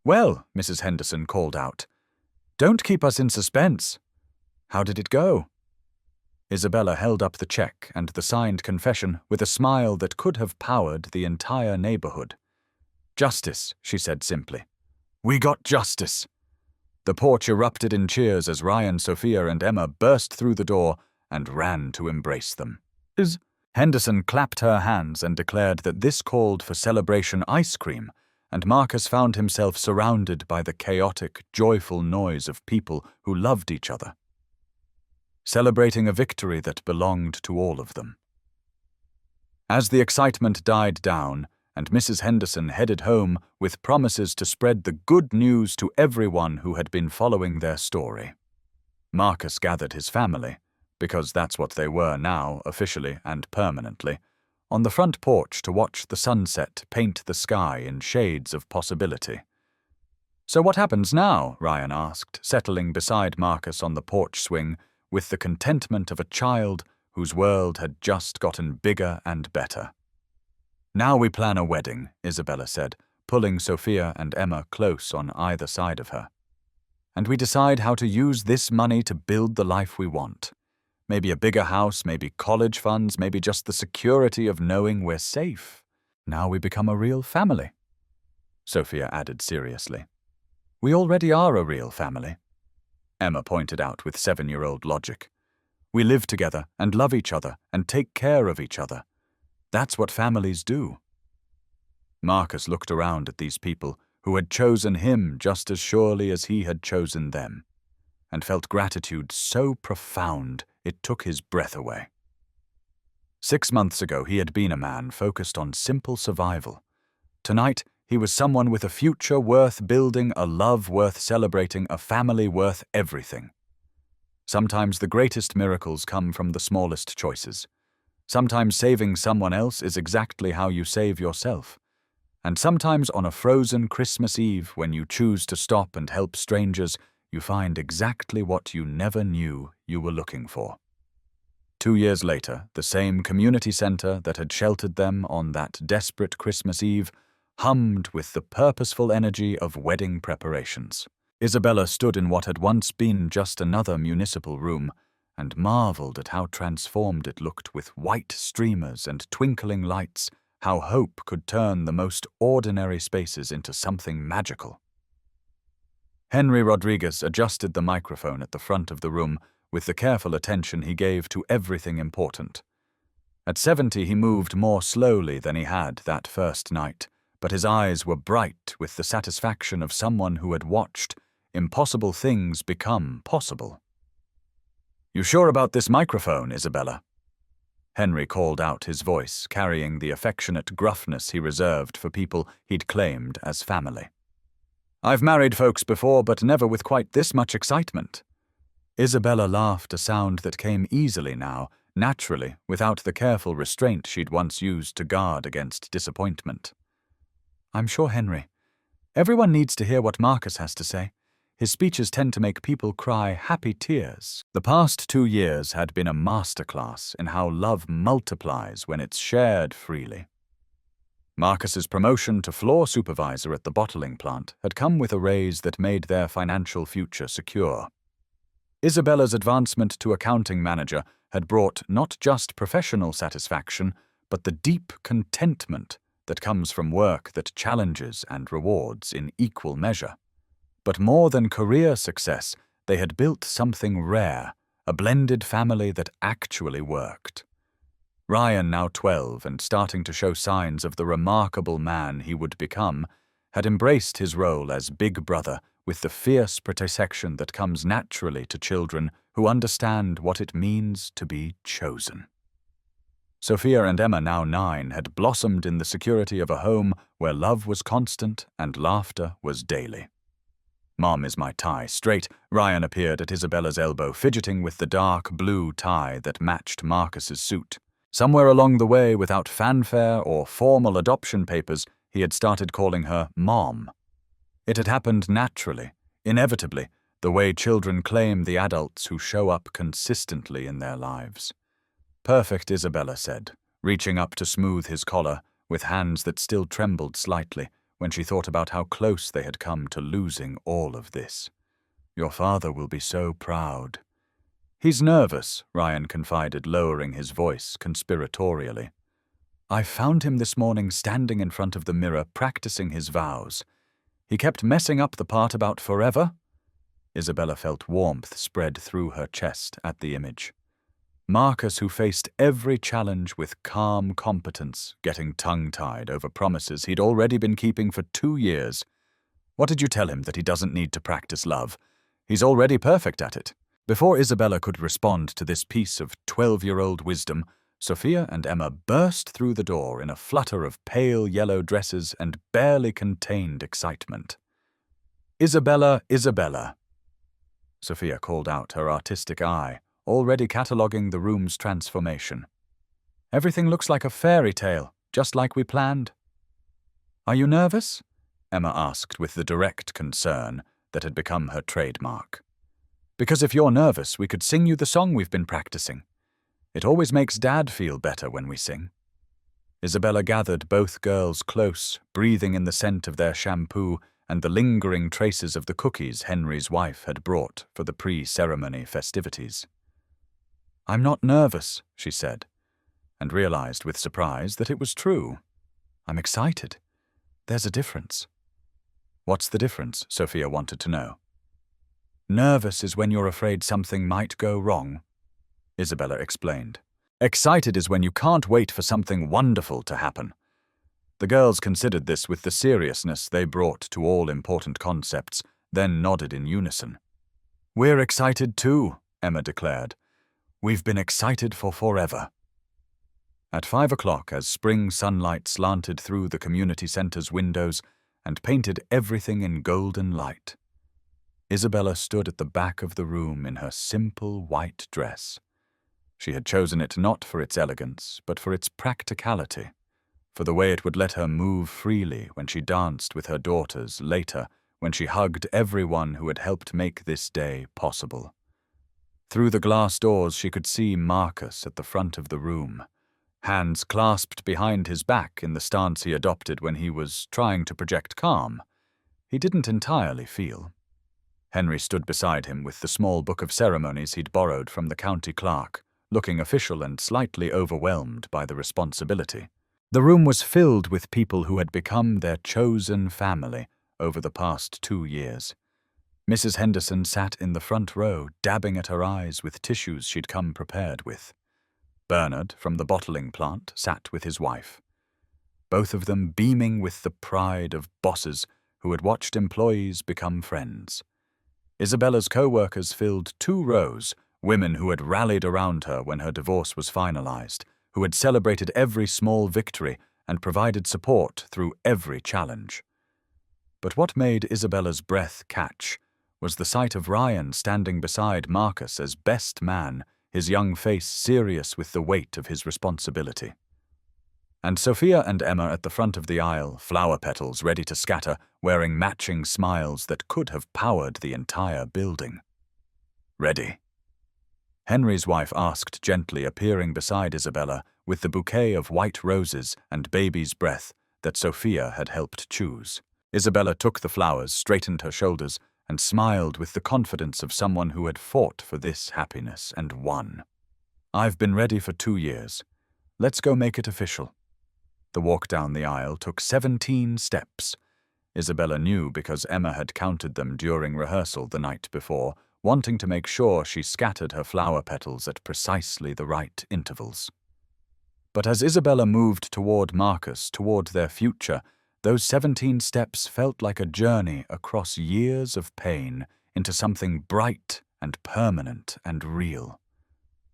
"Well," Mrs. Henderson called out, "don't keep us in suspense. How did it go?" Isabella held up the check and the signed confession with a smile that could have powered the entire neighborhood. "Justice," she said simply. "We got justice." The porch erupted in cheers as Ryan, Sophia, and Emma burst through the door and ran to embrace them. Henderson clapped her hands and declared that this called for celebration ice cream, and Marcus found himself surrounded by the chaotic, joyful noise of people who loved each other, celebrating a victory that belonged to all of them. As the excitement died down, and Mrs. Henderson headed home with promises to spread the good news to everyone who had been following their story, Marcus gathered his family, because that's what they were now, officially and permanently, on the front porch to watch the sunset paint the sky in shades of possibility. "So what happens now?" Ryan asked, settling beside Marcus on the porch swing with the contentment of a child whose world had just gotten bigger and better. "Now we plan a wedding," Isabella said, pulling Sophia and Emma close on either side of her. "And we decide how to use this money to build the life we want. Maybe a bigger house, maybe college funds, maybe just the security of knowing we're safe. Now we become a real family," Sophia added seriously. "We already are a real family," Emma pointed out with 7-year-old logic. "We live together and love each other and take care of each other. That's what families do." Marcus looked around at these people who had chosen him just as surely as he had chosen them, and felt gratitude so profound it took his breath away. 6 months ago, he had been a man focused on simple survival. Tonight, he was someone with a future worth building, a love worth celebrating, a family worth everything. Sometimes the greatest miracles come from the smallest choices. Sometimes saving someone else is exactly how you save yourself. And sometimes on a frozen Christmas Eve, when you choose to stop and help strangers, you find exactly what you never knew you were looking for. 2 years later, the same community center that had sheltered them on that desperate Christmas Eve hummed with the purposeful energy of wedding preparations. Isabella stood in what had once been just another municipal room and marveled at how transformed it looked with white streamers and twinkling lights, how hope could turn the most ordinary spaces into something magical. Henry Rodriguez adjusted the microphone at the front of the room with the careful attention he gave to everything important. At 70, he moved more slowly than he had that first night, but his eyes were bright with the satisfaction of someone who had watched impossible things become possible. "You sure about this microphone, Isabella?" Henry called out, his voice carrying the affectionate gruffness he reserved for people he'd claimed as family. "I've married folks before, but never with quite this much excitement." Isabella laughed, a sound that came easily now, naturally, without the careful restraint she'd once used to guard against disappointment. "I'm sure, Henry. Everyone needs to hear what Marcus has to say. His speeches tend to make people cry happy tears. The past 2 years had been a masterclass in how love multiplies when it's shared freely. Marcus's promotion to floor supervisor at the bottling plant had come with a raise that made their financial future secure. Isabella's advancement to accounting manager had brought not just professional satisfaction, but the deep contentment that comes from work that challenges and rewards in equal measure. But more than career success, they had built something rare, a blended family that actually worked. Ryan, now 12 and starting to show signs of the remarkable man he would become, had embraced his role as big brother with the fierce protection that comes naturally to children who understand what it means to be chosen. Sophia and Emma, now 9, had blossomed in the security of a home where love was constant and laughter was daily. "Mom, is my tie straight?" Ryan appeared at Isabella's elbow, fidgeting with the dark blue tie that matched Marcus's suit. Somewhere along the way, without fanfare or formal adoption papers, he had started calling her Mom. It had happened naturally, inevitably, the way children claim the adults who show up consistently in their lives. "Perfect," Isabella said, reaching up to smooth his collar, with hands that still trembled slightly when she thought about how close they had come to losing all of this. "Your father will be so proud." "He's nervous," Ryan confided, lowering his voice conspiratorially. "I found him this morning standing in front of the mirror practicing his vows. He kept messing up the part about forever." Isabella felt warmth spread through her chest at the image. Marcus, who faced every challenge with calm competence, getting tongue-tied over promises he'd already been keeping for 2 years. "What did you tell him, that he doesn't need to practice love? He's already perfect at it." Before Isabella could respond to this piece of 12-year-old wisdom, Sophia and Emma burst through the door in a flutter of pale yellow dresses and barely contained excitement. "Isabella, Isabella!" Sophia called out, her artistic eye already cataloguing the room's transformation. "Everything looks like a fairy tale, just like we planned." "Are you nervous?" Emma asked with the direct concern that had become her trademark. "Because if you're nervous, we could sing you the song we've been practicing. It always makes Dad feel better when we sing." Isabella gathered both girls close, breathing in the scent of their shampoo and the lingering traces of the cookies Henry's wife had brought for the pre-ceremony festivities. "I'm not nervous," she said, and realized with surprise that it was true. "I'm excited. There's a difference." "What's the difference?" Sophia wanted to know. "Nervous is when you're afraid something might go wrong," Isabella explained. "Excited is when you can't wait for something wonderful to happen." The girls considered this with the seriousness they brought to all important concepts, then nodded in unison. "We're excited too," Emma declared. "We've been excited for forever." At 5 o'clock, as spring sunlight slanted through the community center's windows and painted everything in golden light, Isabella stood at the back of the room in her simple white dress. She had chosen it not for its elegance, but for its practicality, for the way it would let her move freely when she danced with her daughters later, when she hugged everyone who had helped make this day possible. Through the glass doors she could see Marcus at the front of the room, hands clasped behind his back in the stance he adopted when he was trying to project calm. He didn't entirely feel. Henry stood beside him with the small book of ceremonies he'd borrowed from the county clerk, looking official and slightly overwhelmed by the responsibility. The room was filled with people who had become their chosen family over the past 2 years. Mrs. Henderson sat in the front row, dabbing at her eyes with tissues she'd come prepared with. Bernard, from the bottling plant, sat with his wife, both of them beaming with the pride of bosses who had watched employees become friends. Isabella's co-workers filled 2 rows, women who had rallied around her when her divorce was finalized, who had celebrated every small victory and provided support through every challenge. But what made Isabella's breath catch was the sight of Ryan standing beside Marcus as best man, his young face serious with the weight of his responsibility. and Sophia and Emma at the front of the aisle, flower petals ready to scatter, wearing matching smiles that could have powered the entire building. "Ready?" Henry's wife asked gently, appearing beside Isabella with the bouquet of white roses and baby's breath that Sophia had helped choose. Isabella took the flowers, straightened her shoulders, and smiled with the confidence of someone who had fought for this happiness and won. "I've been ready for 2 years. Let's go make it official." The walk down the aisle took 17 steps. Isabella knew because Emma had counted them during rehearsal the night before, wanting to make sure she scattered her flower petals at precisely the right intervals. But as Isabella moved toward Marcus, toward their future, those 17 steps felt like a journey across years of pain into something bright and permanent and real.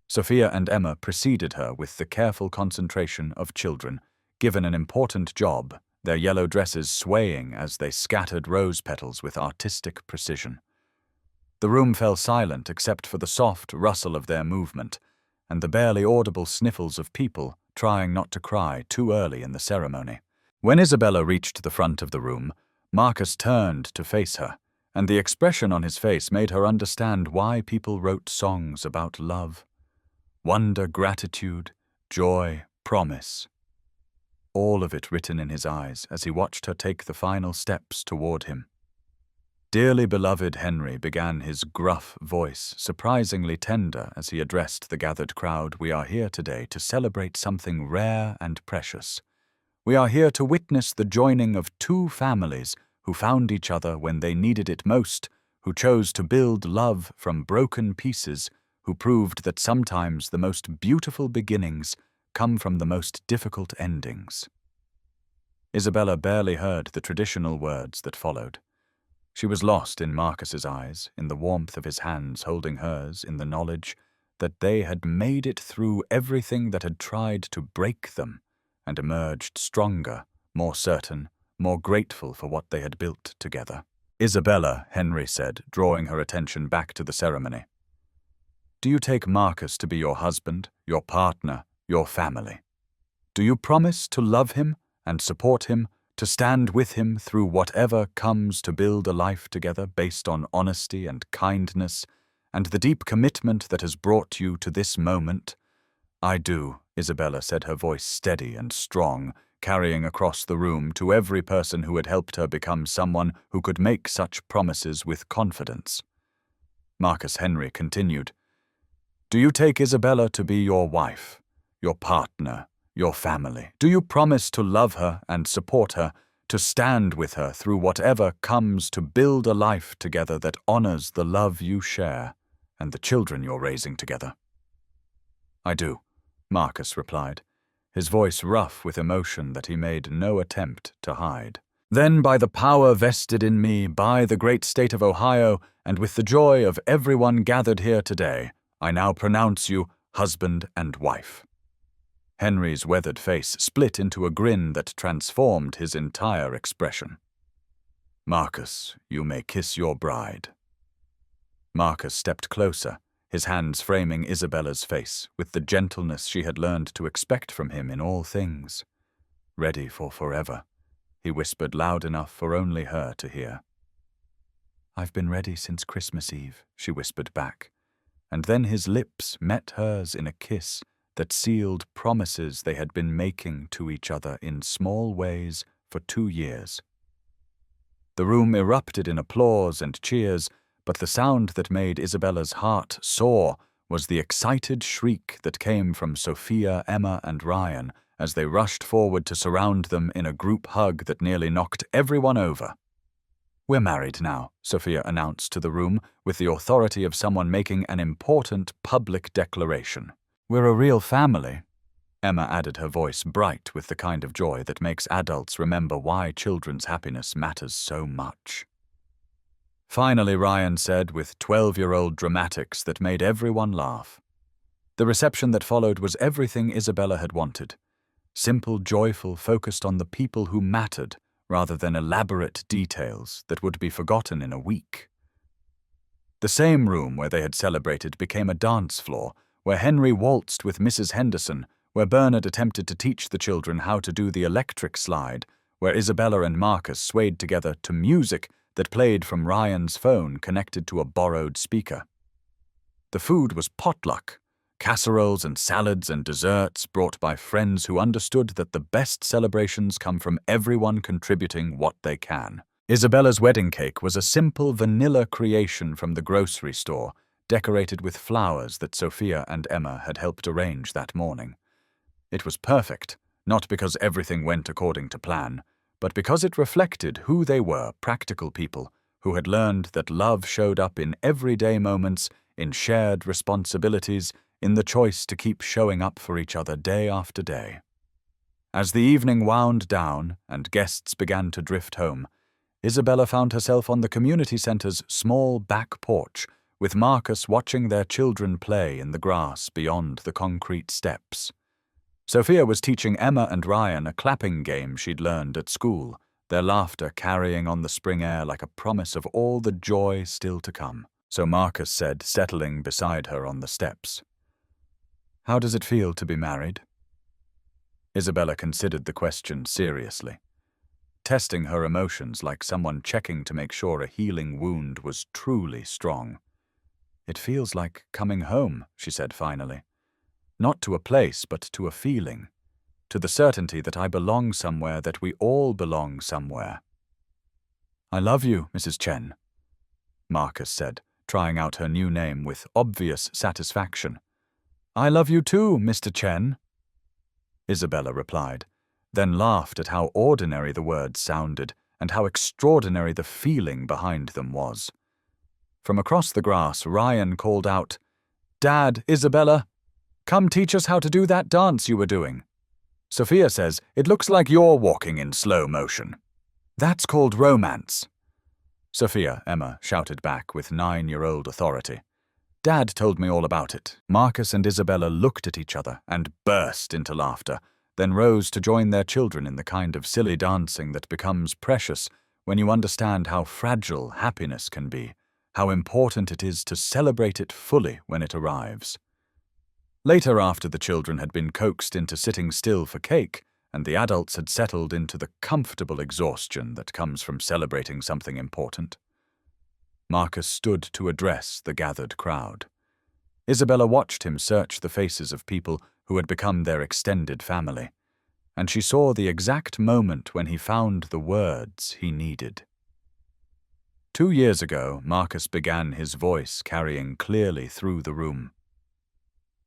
Sophia and Emma preceded her with the careful concentration of children, given an important job, their yellow dresses swaying as they scattered rose petals with artistic precision. The room fell silent except for the soft rustle of their movement and the barely audible sniffles of people trying not to cry too early in the ceremony. When Isabella reached the front of the room, Marcus turned to face her, and the expression on his face made her understand why people wrote songs about love. Wonder, gratitude, joy, promise. All of it written in his eyes as he watched her take the final steps toward him. "Dearly beloved Henry," began his gruff voice, surprisingly tender as he addressed the gathered crowd, "we are here today to celebrate something rare and precious. We are here to witness the joining of 2 families who found each other when they needed it most, who chose to build love from broken pieces, who proved that sometimes the most beautiful beginnings come from the most difficult endings." Isabella barely heard the traditional words that followed. She was lost in Marcus's eyes, in the warmth of his hands holding hers, in the knowledge that they had made it through everything that had tried to break them and emerged stronger, more certain, more grateful for what they had built together. "Isabella," Henry said, drawing her attention back to the ceremony, "do you take Marcus to be your husband, your partner, your family? Do you promise to love him and support him, to stand with him through whatever comes, to build a life together based on honesty and kindness and the deep commitment that has brought you to this moment?" "I do," Isabella said, her voice steady and strong, carrying across the room to every person who had helped her become someone who could make such promises with confidence. Marcus Henry continued, "Do you take Isabella to be your wife, your partner, your family? Do you promise to love her and support her, to stand with her through whatever comes, to build a life together that honors the love you share and the children you're raising together?" "I do," Marcus replied, his voice rough with emotion that he made no attempt to hide. "Then by the power vested in me by the great state of Ohio, and with the joy of everyone gathered here today, I now pronounce you husband and wife." Henry's weathered face split into a grin that transformed his entire expression. "Marcus, you may kiss your bride." Marcus stepped closer, his hands framing Isabella's face with the gentleness she had learned to expect from him in all things. "Ready for forever," he whispered loud enough for only her to hear. "I've been ready since Christmas Eve," she whispered back, and then his lips met hers in a kiss that sealed promises they had been making to each other in small ways for 2 years. The room erupted in applause and cheers, but the sound that made Isabella's heart soar was the excited shriek that came from Sophia, Emma, and Ryan as they rushed forward to surround them in a group hug that nearly knocked everyone over. "We're married now," Sophia announced to the room with the authority of someone making an important public declaration. "We're a real family," Emma added, her voice bright with the kind of joy that makes adults remember why children's happiness matters so much. Finally, Ryan said with 12-year-old dramatics that made everyone laugh. The reception that followed was everything Isabella had wanted. Simple, joyful, focused on the people who mattered, rather than elaborate details that would be forgotten in a week. The same room where they had celebrated became a dance floor, where Henry waltzed with Mrs. Henderson, where Bernard attempted to teach the children how to do the electric slide, where Isabella and Marcus swayed together to music that played from Ryan's phone connected to a borrowed speaker. The food was potluck, casseroles and salads and desserts brought by friends who understood that the best celebrations come from everyone contributing what they can. Isabella's wedding cake was a simple vanilla creation from the grocery store, decorated with flowers that Sophia and Emma had helped arrange that morning. It was perfect, not because everything went according to plan, but because it reflected who they were, practical people who had learned that love showed up in everyday moments, in shared responsibilities, in the choice to keep showing up for each other day after day. As the evening wound down and guests began to drift home, Isabella found herself on the community center's small back porch, with Marcus watching their children play in the grass beyond the concrete steps. Sophia was teaching Emma and Ryan a clapping game she'd learned at school, their laughter carrying on the spring air like a promise of all the joy still to come. So Marcus said, settling beside her on the steps, "How does it feel to be married?" Isabella considered the question seriously, testing her emotions like someone checking to make sure a healing wound was truly strong. "It feels like coming home," she said finally. "Not to a place, but to a feeling, to the certainty that I belong somewhere, that we all belong somewhere." "I love you, Mrs. Chen," Marcus said, trying out her new name with obvious satisfaction. "I love you too, Mr. Chen," Isabella replied, then laughed at how ordinary the words sounded and how extraordinary the feeling behind them was. From across the grass, Ryan called out, "Dad, Isabella, come teach us how to do that dance you were doing. Sophia says it looks like you're walking in slow motion. That's called romance." "Sophia," Emma shouted back with 9-year-old authority. "Dad told me all about it." Marcus and Isabella looked at each other and burst into laughter, then rose to join their children in the kind of silly dancing that becomes precious when you understand how fragile happiness can be, how important it is to celebrate it fully when it arrives. Later, after the children had been coaxed into sitting still for cake, and the adults had settled into the comfortable exhaustion that comes from celebrating something important, Marcus stood to address the gathered crowd. Isabella watched him search the faces of people who had become their extended family, and she saw the exact moment when he found the words he needed. 2 years ago, Marcus began, his voice carrying clearly through the room.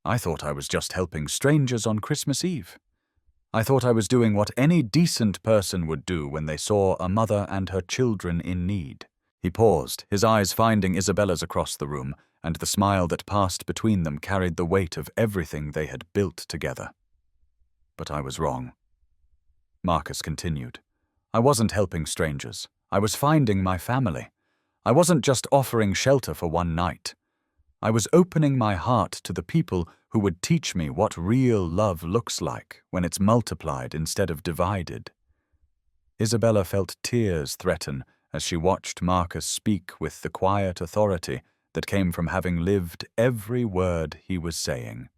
"I thought I was just helping strangers on Christmas Eve. I thought I was doing what any decent person would do when they saw a mother and her children in need." He paused, his eyes finding Isabella's across the room, and the smile that passed between them carried the weight of everything they had built together. "But I was wrong," Marcus continued. "I wasn't helping strangers. I was finding my family. I wasn't just offering shelter for one night. I was opening my heart to the people who would teach me what real love looks like when it's multiplied instead of divided." Isabella felt tears threaten as she watched Marcus speak with the quiet authority that came from having lived every word he was saying.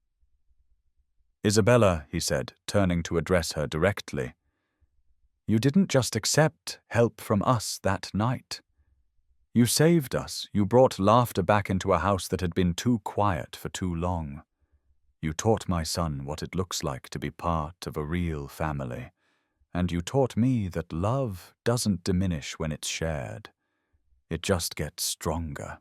"Isabella," he said, turning to address her directly, "you didn't just accept help from us that night. You saved us. You brought laughter back into a house that had been too quiet for too long. You taught my son what it looks like to be part of a real family. And you taught me that love doesn't diminish when it's shared. It just gets stronger."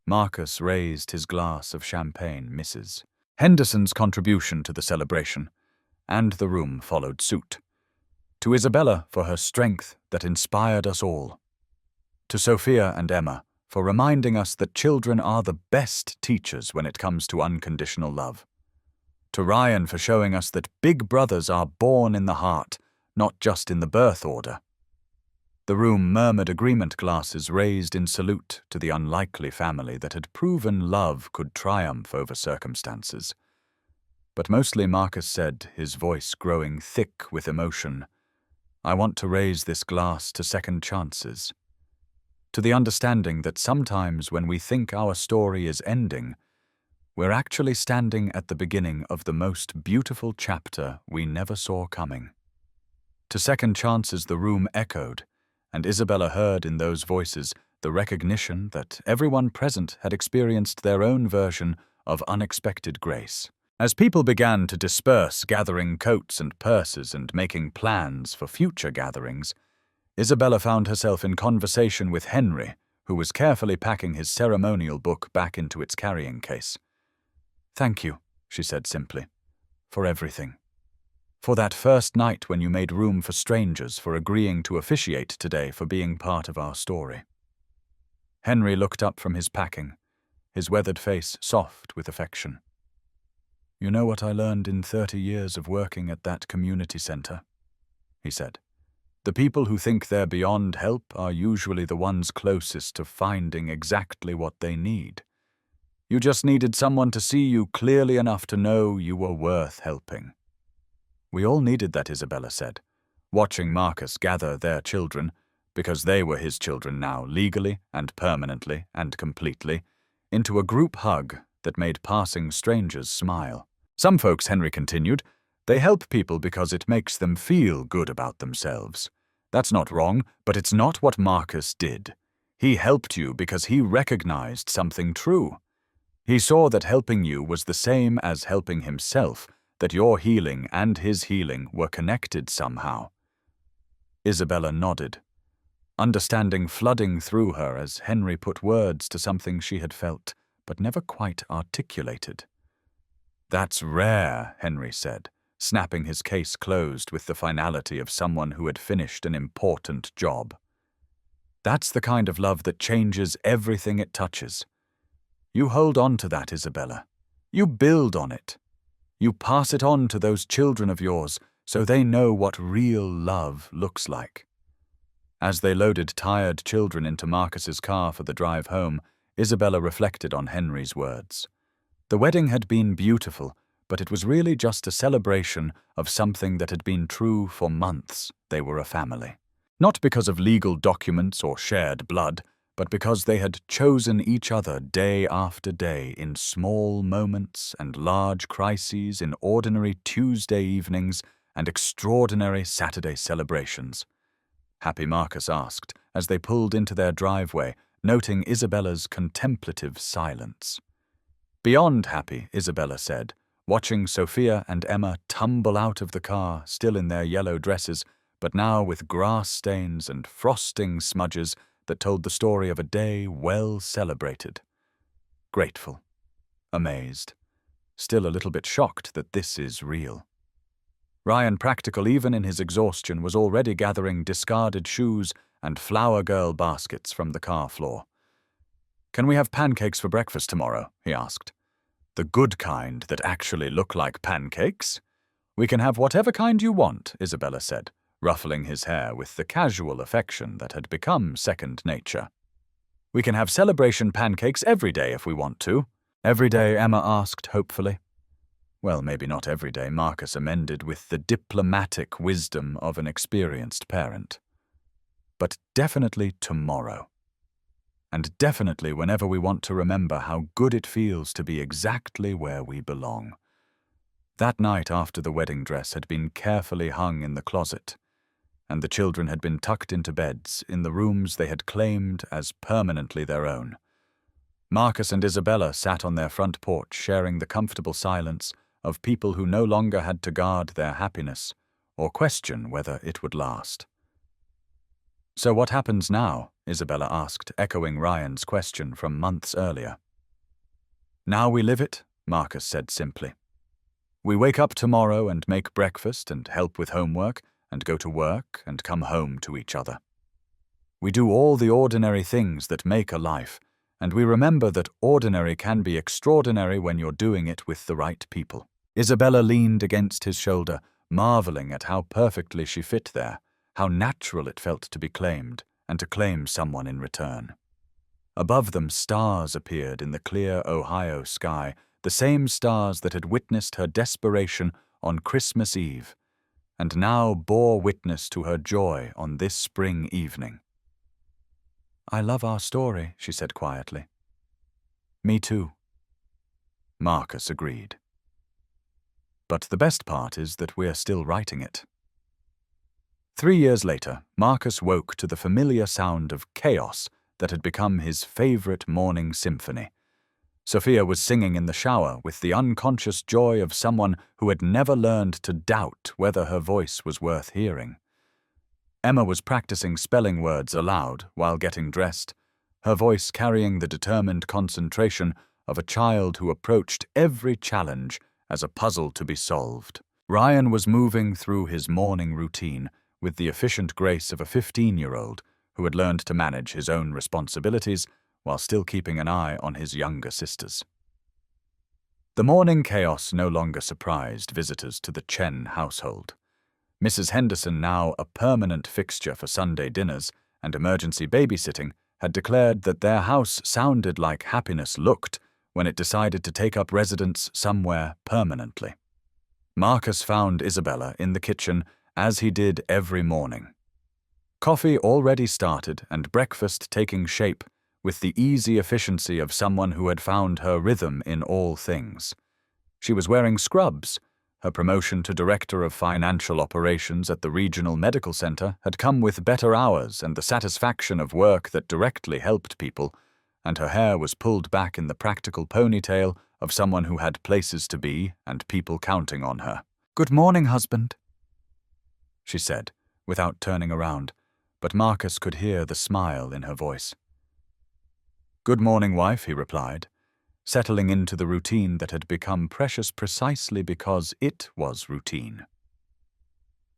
Marcus raised his glass of champagne, Mrs. Henderson's contribution to the celebration, and the room followed suit. To Isabella for her strength that inspired us all. To Sophia and Emma for reminding us that children are the best teachers when it comes to unconditional love. To Ryan for showing us that big brothers are born in the heart, not just in the birth order. The room murmured agreement glasses raised in salute to the unlikely family that had proven love could triumph over circumstances. But mostly Marcus said, his voice growing thick with emotion, "I want to raise this glass to second chances. To the understanding that sometimes when we think our story is ending, We're actually standing at the beginning of the most beautiful chapter we never saw coming. To second chances the room echoed, and Isabella heard in those voices the recognition that everyone present had experienced their own version of unexpected grace. As people began to disperse, gathering coats and purses and making plans for future gatherings, Isabella found herself in conversation with Henry, who was carefully packing his ceremonial book back into its carrying case. "Thank you," she said simply, "for everything. For that first night when you made room for strangers, for agreeing to officiate today, for being part of our story." Henry looked up from his packing, his weathered face soft with affection. "You know what I learned in 30 years of working at that community center?" he said. "The people who think they're beyond help are usually the ones closest to finding exactly what they need. You just needed someone to see you clearly enough to know you were worth helping." "We all needed that," Isabella said, watching Marcus gather their children, because they were his children now, legally and permanently and completely, into a group hug that made passing strangers smile. "Some folks," Henry continued, "they help people because it makes them feel good about themselves. That's not wrong, but it's not what Marcus did. He helped you because he recognized something true. He saw that helping you was the same as helping himself, that your healing and his healing were connected somehow." Isabella nodded, understanding flooding through her as Henry put words to something she had felt, but never quite articulated. "That's rare," Henry said, snapping his case closed with the finality of someone who had finished an important job. "That's the kind of love that changes everything it touches. You hold on to that, Isabella. You build on it. You pass it on to those children of yours so they know what real love looks like." As they loaded tired children into Marcus's car for the drive home, Isabella reflected on Henry's words. The wedding had been beautiful, but it was really just a celebration of something that had been true for months. They were a family. Not because of legal documents or shared blood, but because they had chosen each other day after day in small moments and large crises, in ordinary Tuesday evenings and extraordinary Saturday celebrations. Happy, Marcus asked, as they pulled into their driveway, noting Isabella's contemplative silence. "Beyond happy," Isabella said, watching Sophia and Emma tumble out of the car, still in their yellow dresses, but now with grass stains and frosting smudges that told the story of a day well celebrated. Grateful, amazed, still a little bit shocked that this is real. Ryan, practical even in his exhaustion, was already gathering discarded shoes and flower girl baskets from the car floor. "Can we have pancakes for breakfast tomorrow?" he asked. "The good kind that actually look like pancakes?" "We can have whatever kind you want," Isabella said, ruffling his hair with the casual affection that had become second nature. "We can have celebration pancakes every day if we want to." "Every day?" Emma asked hopefully. "Well, maybe not every day," Marcus amended with the diplomatic wisdom of an experienced parent. "But definitely tomorrow. And definitely whenever we want to remember how good it feels to be exactly where we belong." That night after the wedding dress had been carefully hung in the closet, and the children had been tucked into beds in the rooms they had claimed as permanently their own, Marcus and Isabella sat on their front porch sharing the comfortable silence of people who no longer had to guard their happiness or question whether it would last. "So what happens now?" Isabella asked, echoing Ryan's question from months earlier. "Now we live it," Marcus said simply. "We wake up tomorrow and make breakfast and help with homework and go to work and come home to each other. We do all the ordinary things that make a life, and we remember that ordinary can be extraordinary when you're doing it with the right people." Isabella leaned against his shoulder, marveling at how perfectly she fit there, how natural it felt to be claimed, and to claim someone in return. Above them, stars appeared in the clear Ohio sky, the same stars that had witnessed her desperation on Christmas Eve, and now bore witness to her joy on this spring evening. "I love our story," she said quietly. "Me too." Marcus agreed. But the best part is that we're still writing it. 3 years later, Marcus woke to the familiar sound of chaos that had become his favorite morning symphony. Sophia was singing in the shower with the unconscious joy of someone who had never learned to doubt whether her voice was worth hearing. Emma was practicing spelling words aloud while getting dressed, her voice carrying the determined concentration of a child who approached every challenge as a puzzle to be solved. Ryan was moving through his morning routine with the efficient grace of a 15-year-old who had learned to manage his own responsibilities while still keeping an eye on his younger sisters. The morning chaos no longer surprised visitors to the Chen household. Mrs. Henderson, now a permanent fixture for Sunday dinners and emergency babysitting, had declared that their house sounded like happiness looked when it decided to take up residence somewhere permanently. Marcus found Isabella in the kitchen as he did every morning. Coffee already started and breakfast taking shape with the easy efficiency of someone who had found her rhythm in all things. She was wearing scrubs. Her promotion to Director of Financial Operations at the Regional Medical Center had come with better hours and the satisfaction of work that directly helped people, and her hair was pulled back in the practical ponytail of someone who had places to be and people counting on her. "Good morning, husband," she said, without turning around, but Marcus could hear the smile in her voice. "Good morning, wife," he replied, settling into the routine that had become precious precisely because it was routine.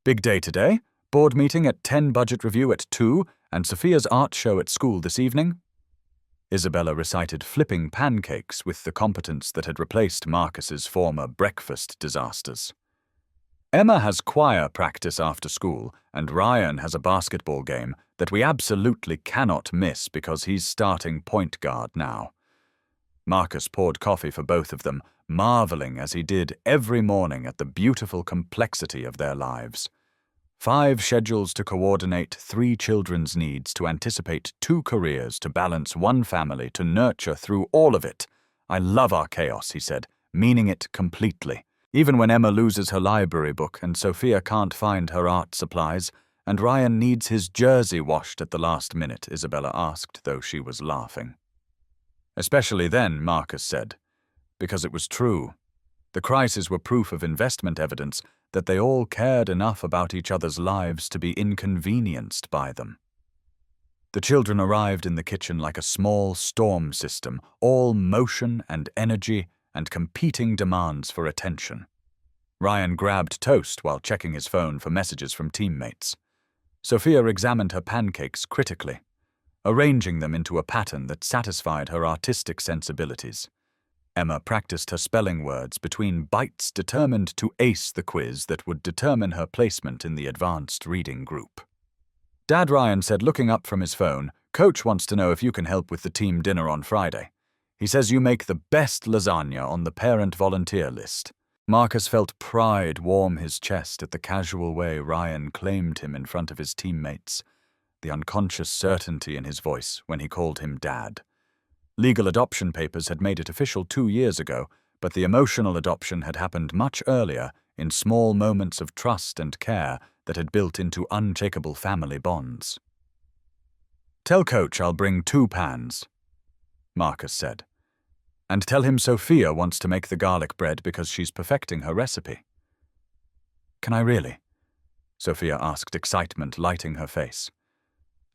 "Big day today. Board meeting at 10, budget review at 2, and Sophia's art show at school this evening." Isabella recited flipping pancakes with the competence that had replaced Marcus's former breakfast disasters. "Emma has choir practice after school, and Ryan has a basketball game that we absolutely cannot miss because he's starting point guard now." Marcus poured coffee for both of them, marveling as he did every morning at the beautiful complexity of their lives. 5 schedules to coordinate 3 children's needs, to anticipate 2 careers, to balance 1 family, to nurture through all of it. "I love our chaos," he said, meaning it completely. Even when Emma loses her library book and Sophia can't find her art supplies, and Ryan needs his jersey washed at the last minute, Isabella asked, though she was laughing. Especially then, Marcus said, because it was true. The crises were proof of investment evidence that they all cared enough about each other's lives to be inconvenienced by them. The children arrived in the kitchen like a small storm system, all motion and energy and competing demands for attention. Ryan grabbed toast while checking his phone for messages from teammates. Sophia examined her pancakes critically, arranging them into a pattern that satisfied her artistic sensibilities. Emma practiced her spelling words between bites, determined to ace the quiz that would determine her placement in the advanced reading group. Dad, Ryan said, looking up from his phone, "Coach wants to know if you can help with the team dinner on Friday. He says you make the best lasagna on the parent volunteer list." Marcus felt pride warm his chest at the casual way Ryan claimed him in front of his teammates, the unconscious certainty in his voice when he called him Dad. Legal adoption papers had made it official 2 years ago, but the emotional adoption had happened much earlier in small moments of trust and care that had built into unshakable family bonds. "Tell Coach I'll bring 2 pans," Marcus said. "And tell him Sophia wants to make the garlic bread because she's perfecting her recipe." "Can I really?" Sophia asked, excitement lighting her face.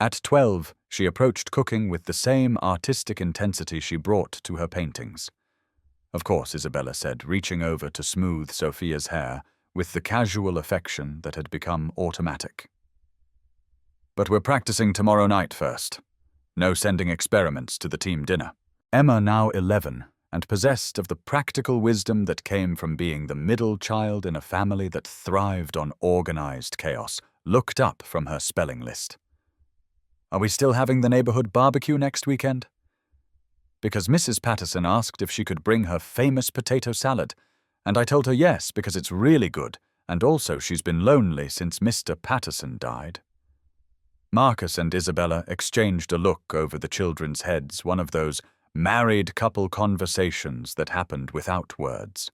At 12, she approached cooking with the same artistic intensity she brought to her paintings. "Of course," Isabella said, reaching over to smooth Sophia's hair with the casual affection that had become automatic. "But we're practicing tomorrow night first. No sending experiments to the team dinner." Emma, now 11, and possessed of the practical wisdom that came from being the middle child in a family that thrived on organized chaos, looked up from her spelling list. "Are we still having the neighborhood barbecue next weekend?" Because Mrs. Patterson asked if she could bring her famous potato salad, and I told her yes because it's really good, and also she's been lonely since Mr. Patterson died. Marcus and Isabella exchanged a look over the children's heads, one of those married couple conversations that happened without words.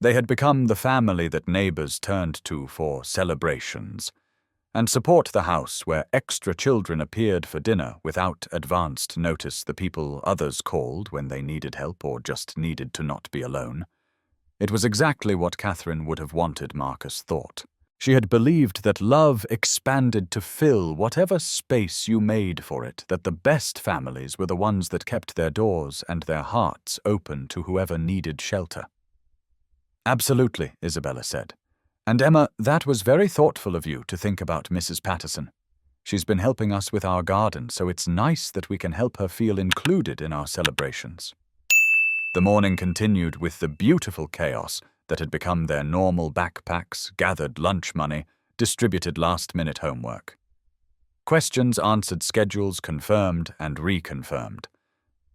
They had become the family that neighbors turned to for celebrations, and support the house where extra children appeared for dinner without advanced notice, the people others called when they needed help or just needed to not be alone. It was exactly what Catherine would have wanted, Marcus thought. She had believed that love expanded to fill whatever space you made for it, that the best families were the ones that kept their doors and their hearts open to whoever needed shelter. Absolutely, Isabella said. And Emma, that was very thoughtful of you to think about Mrs. Patterson. She's been helping us with our garden, so it's nice that we can help her feel included in our celebrations. The morning continued with the beautiful chaos that had become their normal backpacks, gathered lunch money, distributed last-minute homework. Questions answered, schedules confirmed and reconfirmed.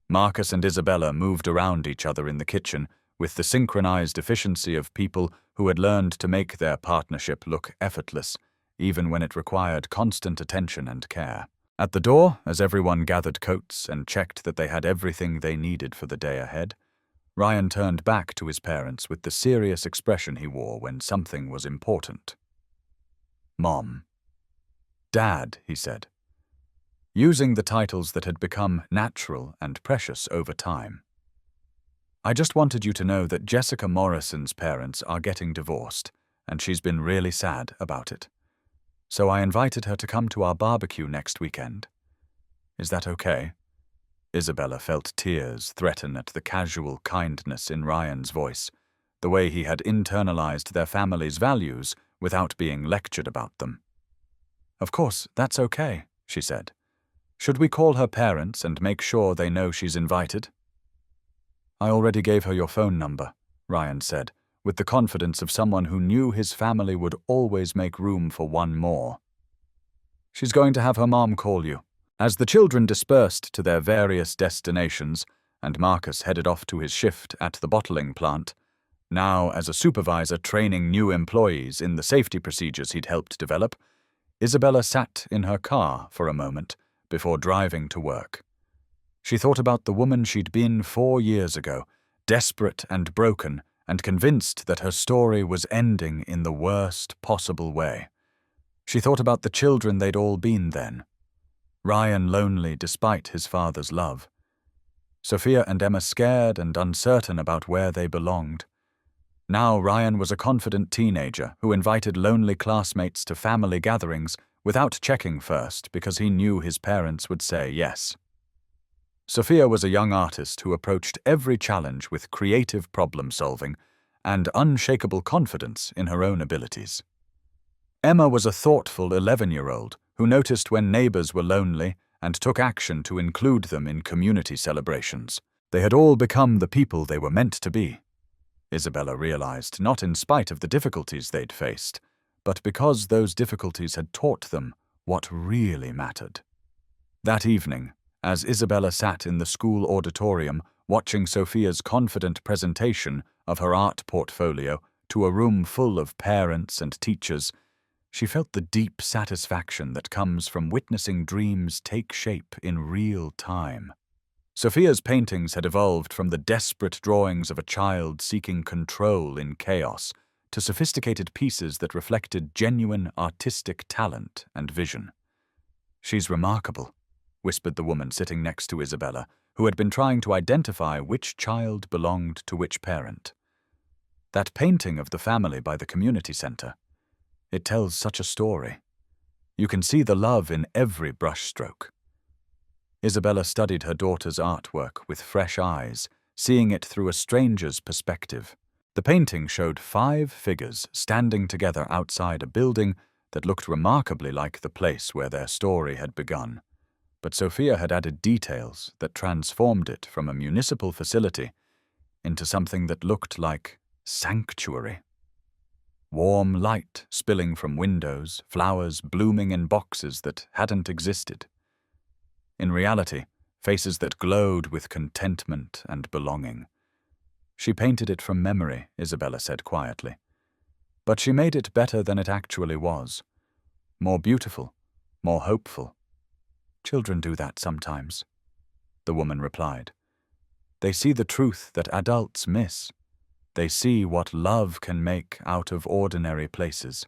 Marcus and Isabella moved around each other in the kitchen with the synchronized efficiency of people who had learned to make their partnership look effortless, even when it required constant attention and care. At the door, as everyone gathered coats and checked that they had everything they needed for the day ahead, Ryan turned back to his parents with the serious expression he wore when something was important. Mom. Dad, he said, using the titles that had become natural and precious over time. I just wanted you to know that Jessica Morrison's parents are getting divorced, and she's been really sad about it. So I invited her to come to our barbecue next weekend. Is that okay? Isabella felt tears threaten at the casual kindness in Ryan's voice, the way he had internalized their family's values without being lectured about them. Of course, that's okay, she said. Should we call her parents and make sure they know she's invited? I already gave her your phone number, Ryan said, with the confidence of someone who knew his family would always make room for one more. She's going to have her mom call you. As the children dispersed to their various destinations, and Marcus headed off to his shift at the bottling plant, now as a supervisor training new employees in the safety procedures he'd helped develop, Isabella sat in her car for a moment before driving to work. She thought about the woman she'd been 4 years ago, desperate and broken, and convinced that her story was ending in the worst possible way. She thought about the children they'd all been then. Ryan lonely despite his father's love. Sophia and Emma scared and uncertain about where they belonged. Now Ryan was a confident teenager who invited lonely classmates to family gatherings without checking first because he knew his parents would say yes. Sophia was a young artist who approached every challenge with creative problem-solving and unshakable confidence in her own abilities. Emma was a thoughtful 11-year-old who noticed when neighbors were lonely and took action to include them in community celebrations. They had all become the people they were meant to be. Isabella realized, not in spite of the difficulties they'd faced, but because those difficulties had taught them what really mattered. That evening, as Isabella sat in the school auditorium watching Sophia's confident presentation of her art portfolio to a room full of parents and teachers, she felt the deep satisfaction that comes from witnessing dreams take shape in real time. Sophia's paintings had evolved from the desperate drawings of a child seeking control in chaos to sophisticated pieces that reflected genuine artistic talent and vision. She's remarkable, whispered the woman sitting next to Isabella, who had been trying to identify which child belonged to which parent. That painting of the family by the community center, it tells such a story. You can see the love in every brushstroke. Isabella studied her daughter's artwork with fresh eyes, seeing it through a stranger's perspective. The painting showed 5 figures standing together outside a building that looked remarkably like the place where their story had begun. But Sophia had added details that transformed it from a municipal facility into something that looked like sanctuary. Warm light spilling from windows, flowers blooming in boxes that hadn't existed. In reality, faces that glowed with contentment and belonging. She painted it from memory, Isabella said quietly. But she made it better than it actually was. More beautiful, more hopeful. Children do that sometimes, the woman replied. They see the truth that adults miss. They see what love can make out of ordinary places.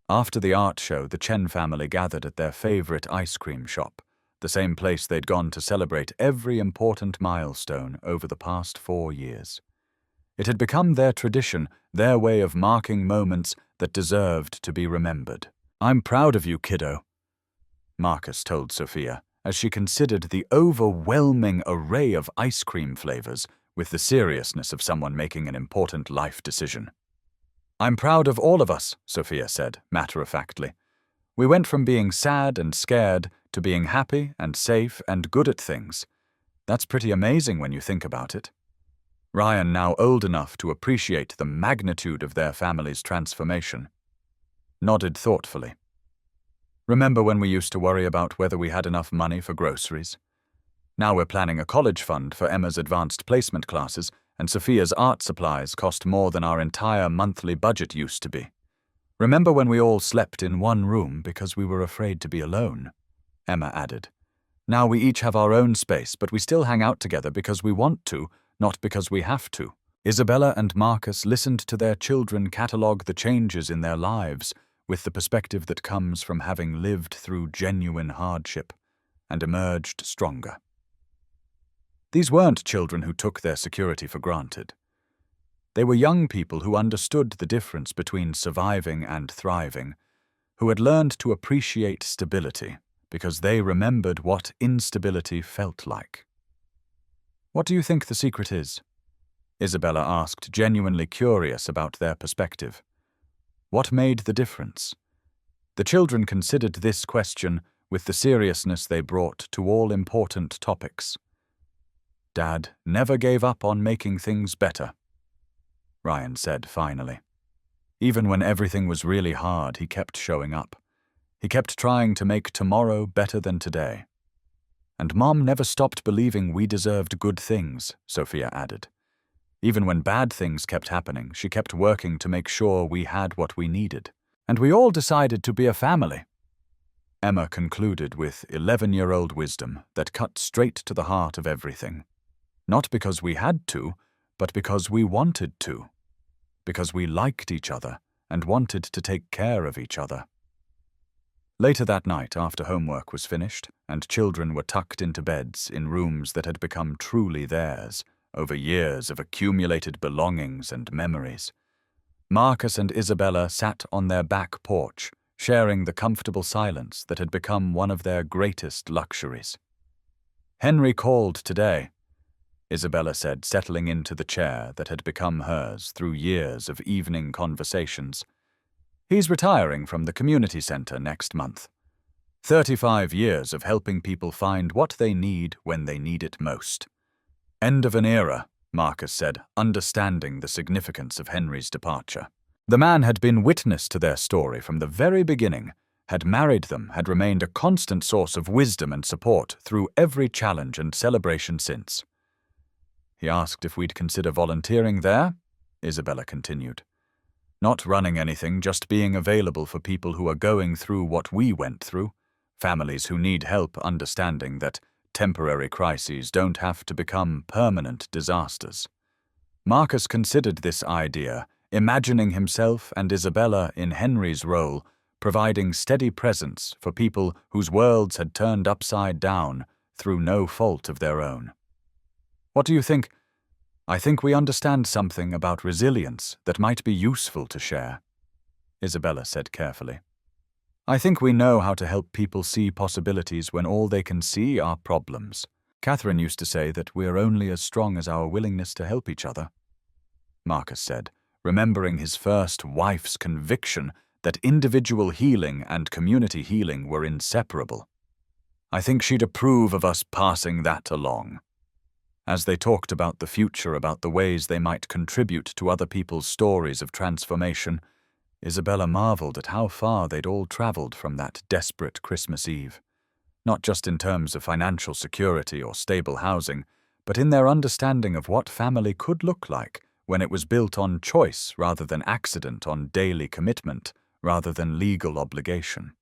After the art show, the Chen family gathered at their favorite ice cream shop, the same place they'd gone to celebrate every important milestone over the past 4 years. It had become their tradition, their way of marking moments that deserved to be remembered. "I'm proud of you, kiddo," Marcus told Sophia, as she considered the overwhelming array of ice cream flavors with the seriousness of someone making an important life decision. "I'm proud of all of us," Sophia said, matter-of-factly. "We went from being sad and scared to being happy and safe and good at things. That's pretty amazing when you think about it." Ryan, now old enough to appreciate the magnitude of their family's transformation, nodded thoughtfully. "Remember when we used to worry about whether we had enough money for groceries? Now we're planning a college fund for Emma's advanced placement classes, and Sophia's art supplies cost more than our entire monthly budget used to be. Remember when we all slept in one room because we were afraid to be alone?" Emma added. "Now we each have our own space, but we still hang out together because we want to, not because we have to." Isabella and Marcus listened to their children catalogue the changes in their lives with the perspective that comes from having lived through genuine hardship and emerged stronger. These weren't children who took their security for granted. They were young people who understood the difference between surviving and thriving, who had learned to appreciate stability because they remembered what instability felt like. "What do you think the secret is?" Isabella asked, genuinely curious about their perspective. What made the difference? The children considered this question with the seriousness they brought to all important topics. "Dad never gave up on making things better," Ryan said finally. "Even when everything was really hard, he kept showing up. He kept trying to make tomorrow better than today. And Mom never stopped believing we deserved good things," Sophia added. "Even when bad things kept happening, she kept working to make sure we had what we needed. And we all decided to be a family," Emma concluded with 11-year-old wisdom that cut straight to the heart of everything. "Not because we had to, but because we wanted to. Because we liked each other and wanted to take care of each other." Later that night, after homework was finished and children were tucked into beds in rooms that had become truly theirs over years of accumulated belongings and memories, Marcus and Isabella sat on their back porch, sharing the comfortable silence that had become one of their greatest luxuries. "Henry called today," Isabella said, settling into the chair that had become hers through years of evening conversations. "He's retiring from the community center next month. 35 years of helping people find what they need when they need it most. End of an era," Marcus said, understanding the significance of Henry's departure. The man had been witness to their story from the very beginning, had married them, had remained a constant source of wisdom and support through every challenge and celebration since. "He asked if we'd consider volunteering there," Isabella continued. "Not running anything, just being available for people who are going through what we went through, families who need help understanding that temporary crises don't have to become permanent disasters." Marcus considered this idea, imagining himself and Isabella in Henry's role, providing steady presence for people whose worlds had turned upside down through no fault of their own. "What do you think?" "I think we understand something about resilience that might be useful to share," Isabella said carefully. "I think we know how to help people see possibilities when all they can see are problems. Catherine used to say that we're only as strong as our willingness to help each other," Marcus said, remembering his first wife's conviction that individual healing and community healing were inseparable. "I think she'd approve of us passing that along." As they talked about the future, about the ways they might contribute to other people's stories of transformation, Isabella marveled at how far they'd all traveled from that desperate Christmas Eve. Not just in terms of financial security or stable housing, but in their understanding of what family could look like when it was built on choice rather than accident, on daily commitment rather than legal obligation.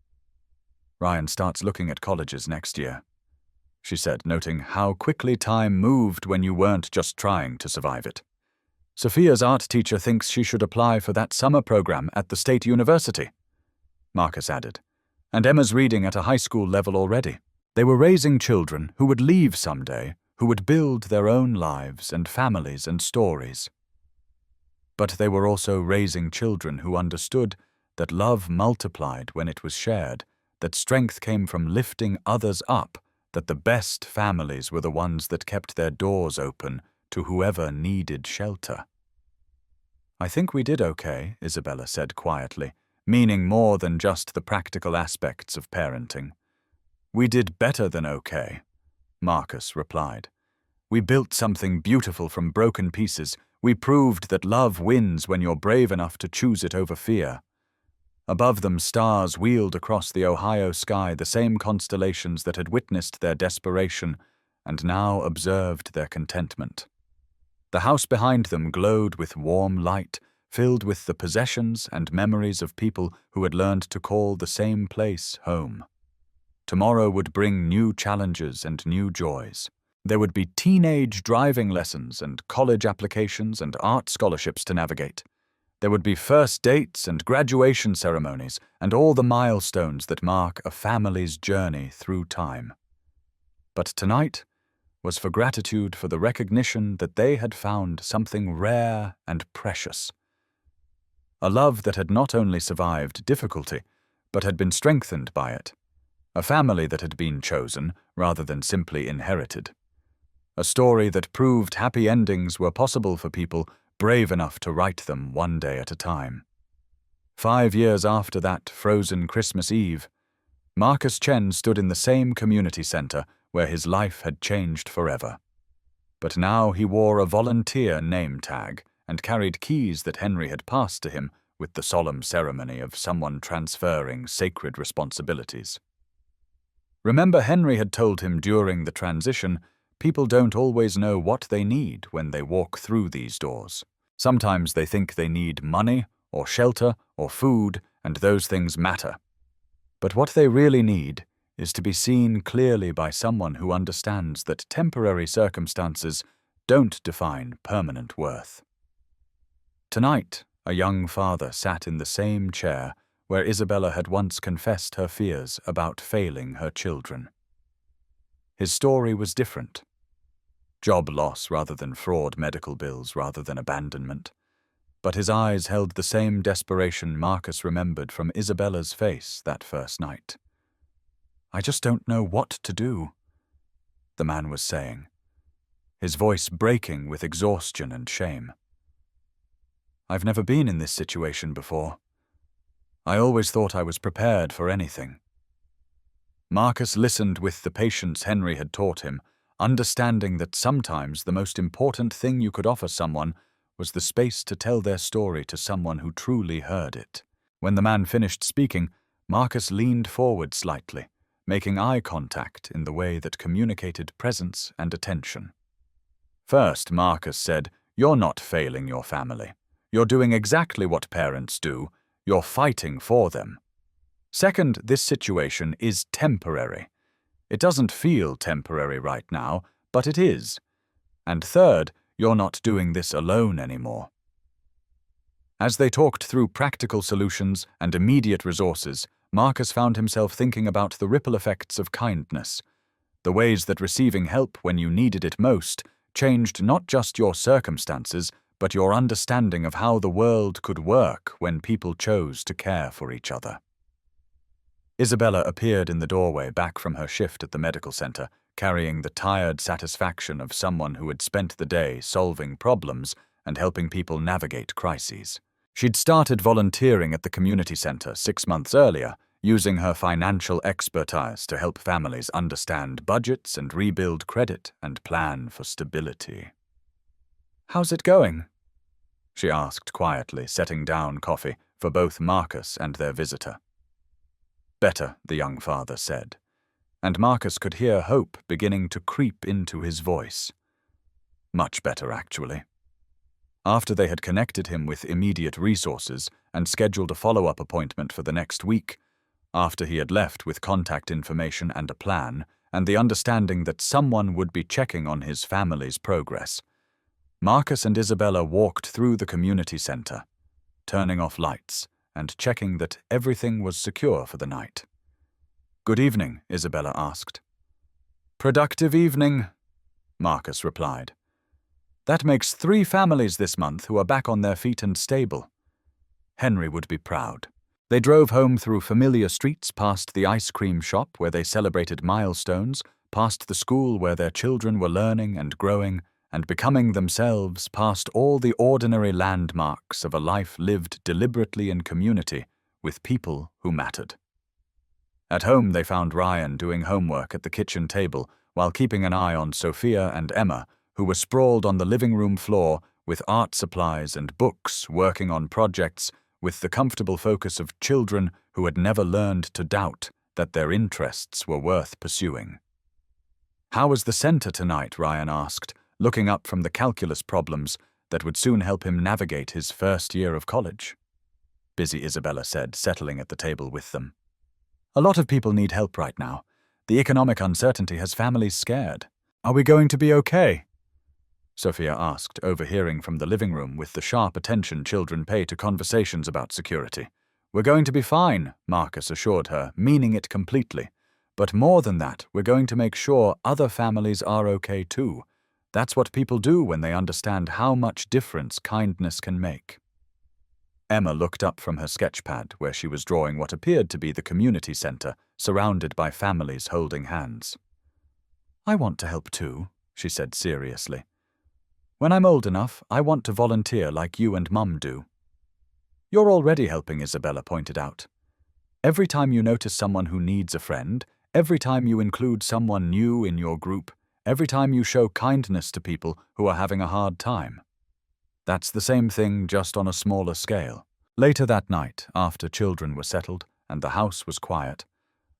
"Ryan starts looking at colleges next year," she said, noting how quickly time moved when you weren't just trying to survive it. Sophia's art teacher thinks she should apply for that summer program at the state university, Marcus added, and Emma's reading at a high school level already. They were raising children who would leave someday, who would build their own lives and families and stories. But they were also raising children who understood that love multiplied when it was shared, that strength came from lifting others up, that the best families were the ones that kept their doors open to whoever needed shelter. I think we did okay, Isabella said quietly, meaning more than just the practical aspects of parenting. We did better than okay, Marcus replied. We built something beautiful from broken pieces. We proved that love wins when you're brave enough to choose it over fear. Above them, stars wheeled across the Ohio sky, the same constellations that had witnessed their desperation and now observed their contentment. The house behind them glowed with warm light, filled with the possessions and memories of people who had learned to call the same place home. Tomorrow would bring new challenges and new joys. There would be teenage driving lessons and college applications and art scholarships to navigate. There would be first dates and graduation ceremonies and all the milestones that mark a family's journey through time. But tonight was for gratitude for the recognition that they had found something rare and precious. A love that had not only survived difficulty, but had been strengthened by it. A family that had been chosen rather than simply inherited. A story that proved happy endings were possible for people brave enough to write them one day at a time. 5 years after that frozen Christmas Eve, Marcus Chen stood in the same community center where his life had changed forever. But now he wore a volunteer name tag and carried keys that Henry had passed to him with the solemn ceremony of someone transferring sacred responsibilities. Remember, Henry had told him during the transition, people don't always know what they need when they walk through these doors. Sometimes they think they need money or shelter or food, and those things matter. But what they really need is to be seen clearly by someone who understands that temporary circumstances don't define permanent worth. Tonight, a young father sat in the same chair where Isabella had once confessed her fears about failing her children. His story was different. Job loss rather than fraud, medical bills rather than abandonment. But his eyes held the same desperation Marcus remembered from Isabella's face that first night. I just don't know what to do, the man was saying, his voice breaking with exhaustion and shame. I've never been in this situation before. I always thought I was prepared for anything. Marcus listened with the patience Henry had taught him, understanding that sometimes the most important thing you could offer someone was the space to tell their story to someone who truly heard it. When the man finished speaking, Marcus leaned forward slightly, making eye contact in the way that communicated presence and attention. First, Marcus said, "You're not failing your family. You're doing exactly what parents do. You're fighting for them. Second, this situation is temporary. It doesn't feel temporary right now, but it is. And third, you're not doing this alone anymore." As they talked through practical solutions and immediate resources, Marcus found himself thinking about the ripple effects of kindness, the ways that receiving help when you needed it most changed not just your circumstances, but your understanding of how the world could work when people chose to care for each other. Isabella appeared in the doorway back from her shift at the medical center, carrying the tired satisfaction of someone who had spent the day solving problems and helping people navigate crises. She'd started volunteering at the community center 6 months earlier, using her financial expertise to help families understand budgets and rebuild credit and plan for stability. "How's it going?" she asked quietly, setting down coffee for both Marcus and their visitor. "Better," the young father said, and Marcus could hear hope beginning to creep into his voice. Much better, actually. After they had connected him with immediate resources and scheduled a follow-up appointment for the next week, after he had left with contact information and a plan, and the understanding that someone would be checking on his family's progress. Marcus and Isabella walked through the community center, turning off lights and checking that everything was secure for the night. "Good evening," Isabella asked. "Productive evening," Marcus replied. "That makes 3 families this month who are back on their feet and stable." Henry would be proud. They drove home through familiar streets, past the ice cream shop where they celebrated milestones, past the school where their children were learning and growing and becoming themselves, past all the ordinary landmarks of a life lived deliberately in community with people who mattered. At home they found Ryan doing homework at the kitchen table while keeping an eye on Sophia and Emma, who were sprawled on the living room floor with art supplies and books, working on projects with the comfortable focus of children who had never learned to doubt that their interests were worth pursuing. "How was the center tonight?" Ryan asked, looking up from the calculus problems that would soon help him navigate his first year of college. "Busy," Isabella said, settling at the table with them. "A lot of people need help right now. The economic uncertainty has families scared. Are we going to be okay?" Sophia asked, overhearing from the living room with the sharp attention children pay to conversations about security. "We're going to be fine," Marcus assured her, meaning it completely. "But more than that, we're going to make sure other families are okay too. That's what people do when they understand how much difference kindness can make." Emma looked up from her sketchpad, where she was drawing what appeared to be the community center, surrounded by families holding hands. "I want to help too," she said seriously. "When I'm old enough, I want to volunteer like you and Mum do." "You're already helping," Isabella pointed out. "Every time you notice someone who needs a friend, every time you include someone new in your group, every time you show kindness to people who are having a hard time. That's the same thing, just on a smaller scale." Later that night, after children were settled and the house was quiet,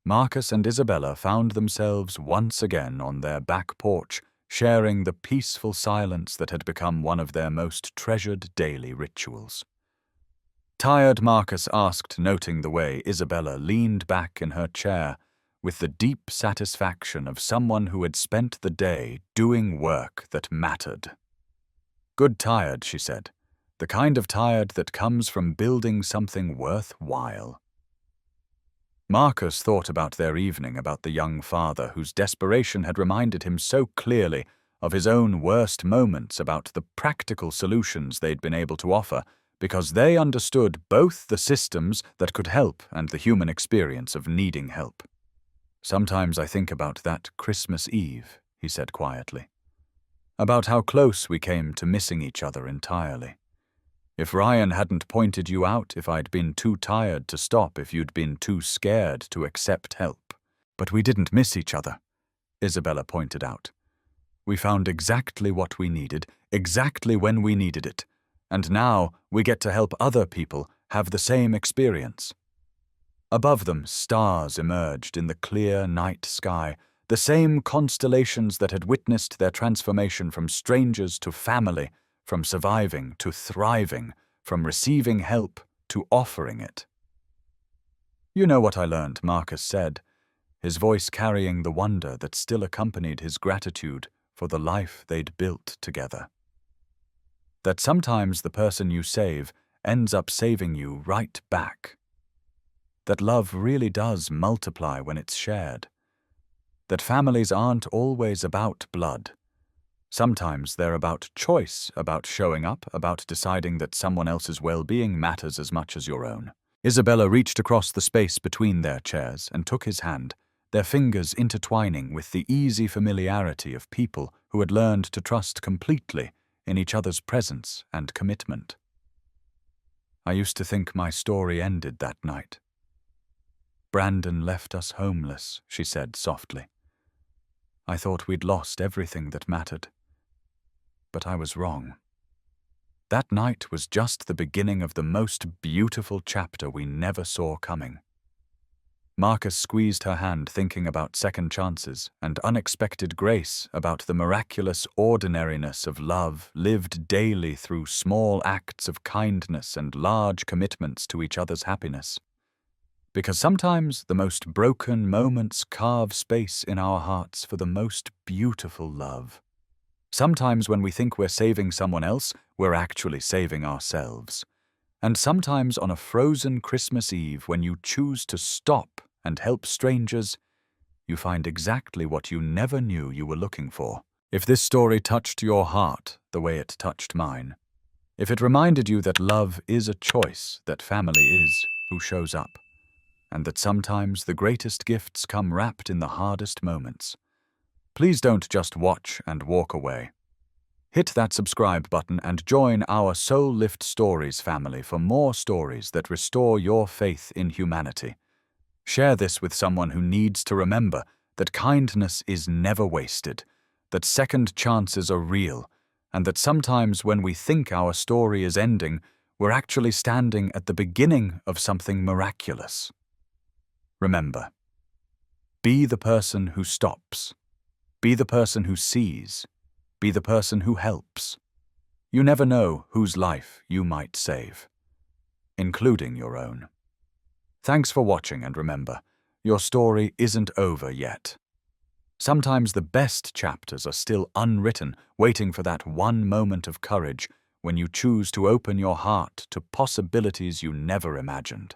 Marcus and Isabella found themselves once again on their back porch, sharing the peaceful silence that had become one of their most treasured daily rituals. Tired, Marcus asked, noting the way Isabella leaned back in her chair with the deep satisfaction of someone who had spent the day doing work that mattered. "Good tired," she said. "The kind of tired that comes from building something worthwhile." Marcus thought about their evening, about the young father whose desperation had reminded him so clearly of his own worst moments, about the practical solutions they'd been able to offer, because they understood both the systems that could help and the human experience of needing help. "Sometimes I think about that Christmas Eve," he said quietly. "About how close we came to missing each other entirely. If Ryan hadn't pointed you out, if I'd been too tired to stop, if you'd been too scared to accept help. But we didn't miss each other," Isabella pointed out. "We found exactly what we needed, exactly when we needed it, and now we get to help other people have the same experience." Above them, stars emerged in the clear night sky, the same constellations that had witnessed their transformation from strangers to family, from surviving to thriving, from receiving help to offering it. "You know what I learned," Marcus said, his voice carrying the wonder that still accompanied his gratitude for the life they'd built together. "That sometimes the person you save ends up saving you right back. That love really does multiply when it's shared. That families aren't always about blood. Sometimes they're about choice, about showing up, about deciding that someone else's well-being matters as much as your own." Isabella reached across the space between their chairs and took his hand, their fingers intertwining with the easy familiarity of people who had learned to trust completely in each other's presence and commitment. "I used to think my story ended that night. Brandon left us homeless," she said softly. "I thought we'd lost everything that mattered. But I was wrong. That night was just the beginning of the most beautiful chapter we never saw coming." Marcus squeezed her hand, thinking about second chances and unexpected grace, about the miraculous ordinariness of love lived daily through small acts of kindness and large commitments to each other's happiness. Because sometimes the most broken moments carve space in our hearts for the most beautiful love. Sometimes when we think we're saving someone else, we're actually saving ourselves. And sometimes on a frozen Christmas Eve, when you choose to stop and help strangers, you find exactly what you never knew you were looking for. If this story touched your heart the way it touched mine, if it reminded you that love is a choice, that family is who shows up, and that sometimes the greatest gifts come wrapped in the hardest moments, please don't just watch and walk away. Hit that subscribe button and join our Soul Lift Stories family for more stories that restore your faith in humanity. Share this with someone who needs to remember that kindness is never wasted, that second chances are real, and that sometimes when we think our story is ending, we're actually standing at the beginning of something miraculous. Remember, be the person who stops. Be the person who sees. Be the person who helps. You never know whose life you might save, including your own. Thanks for watching, and remember, your story isn't over yet. Sometimes the best chapters are still unwritten, waiting for that one moment of courage when you choose to open your heart to possibilities you never imagined.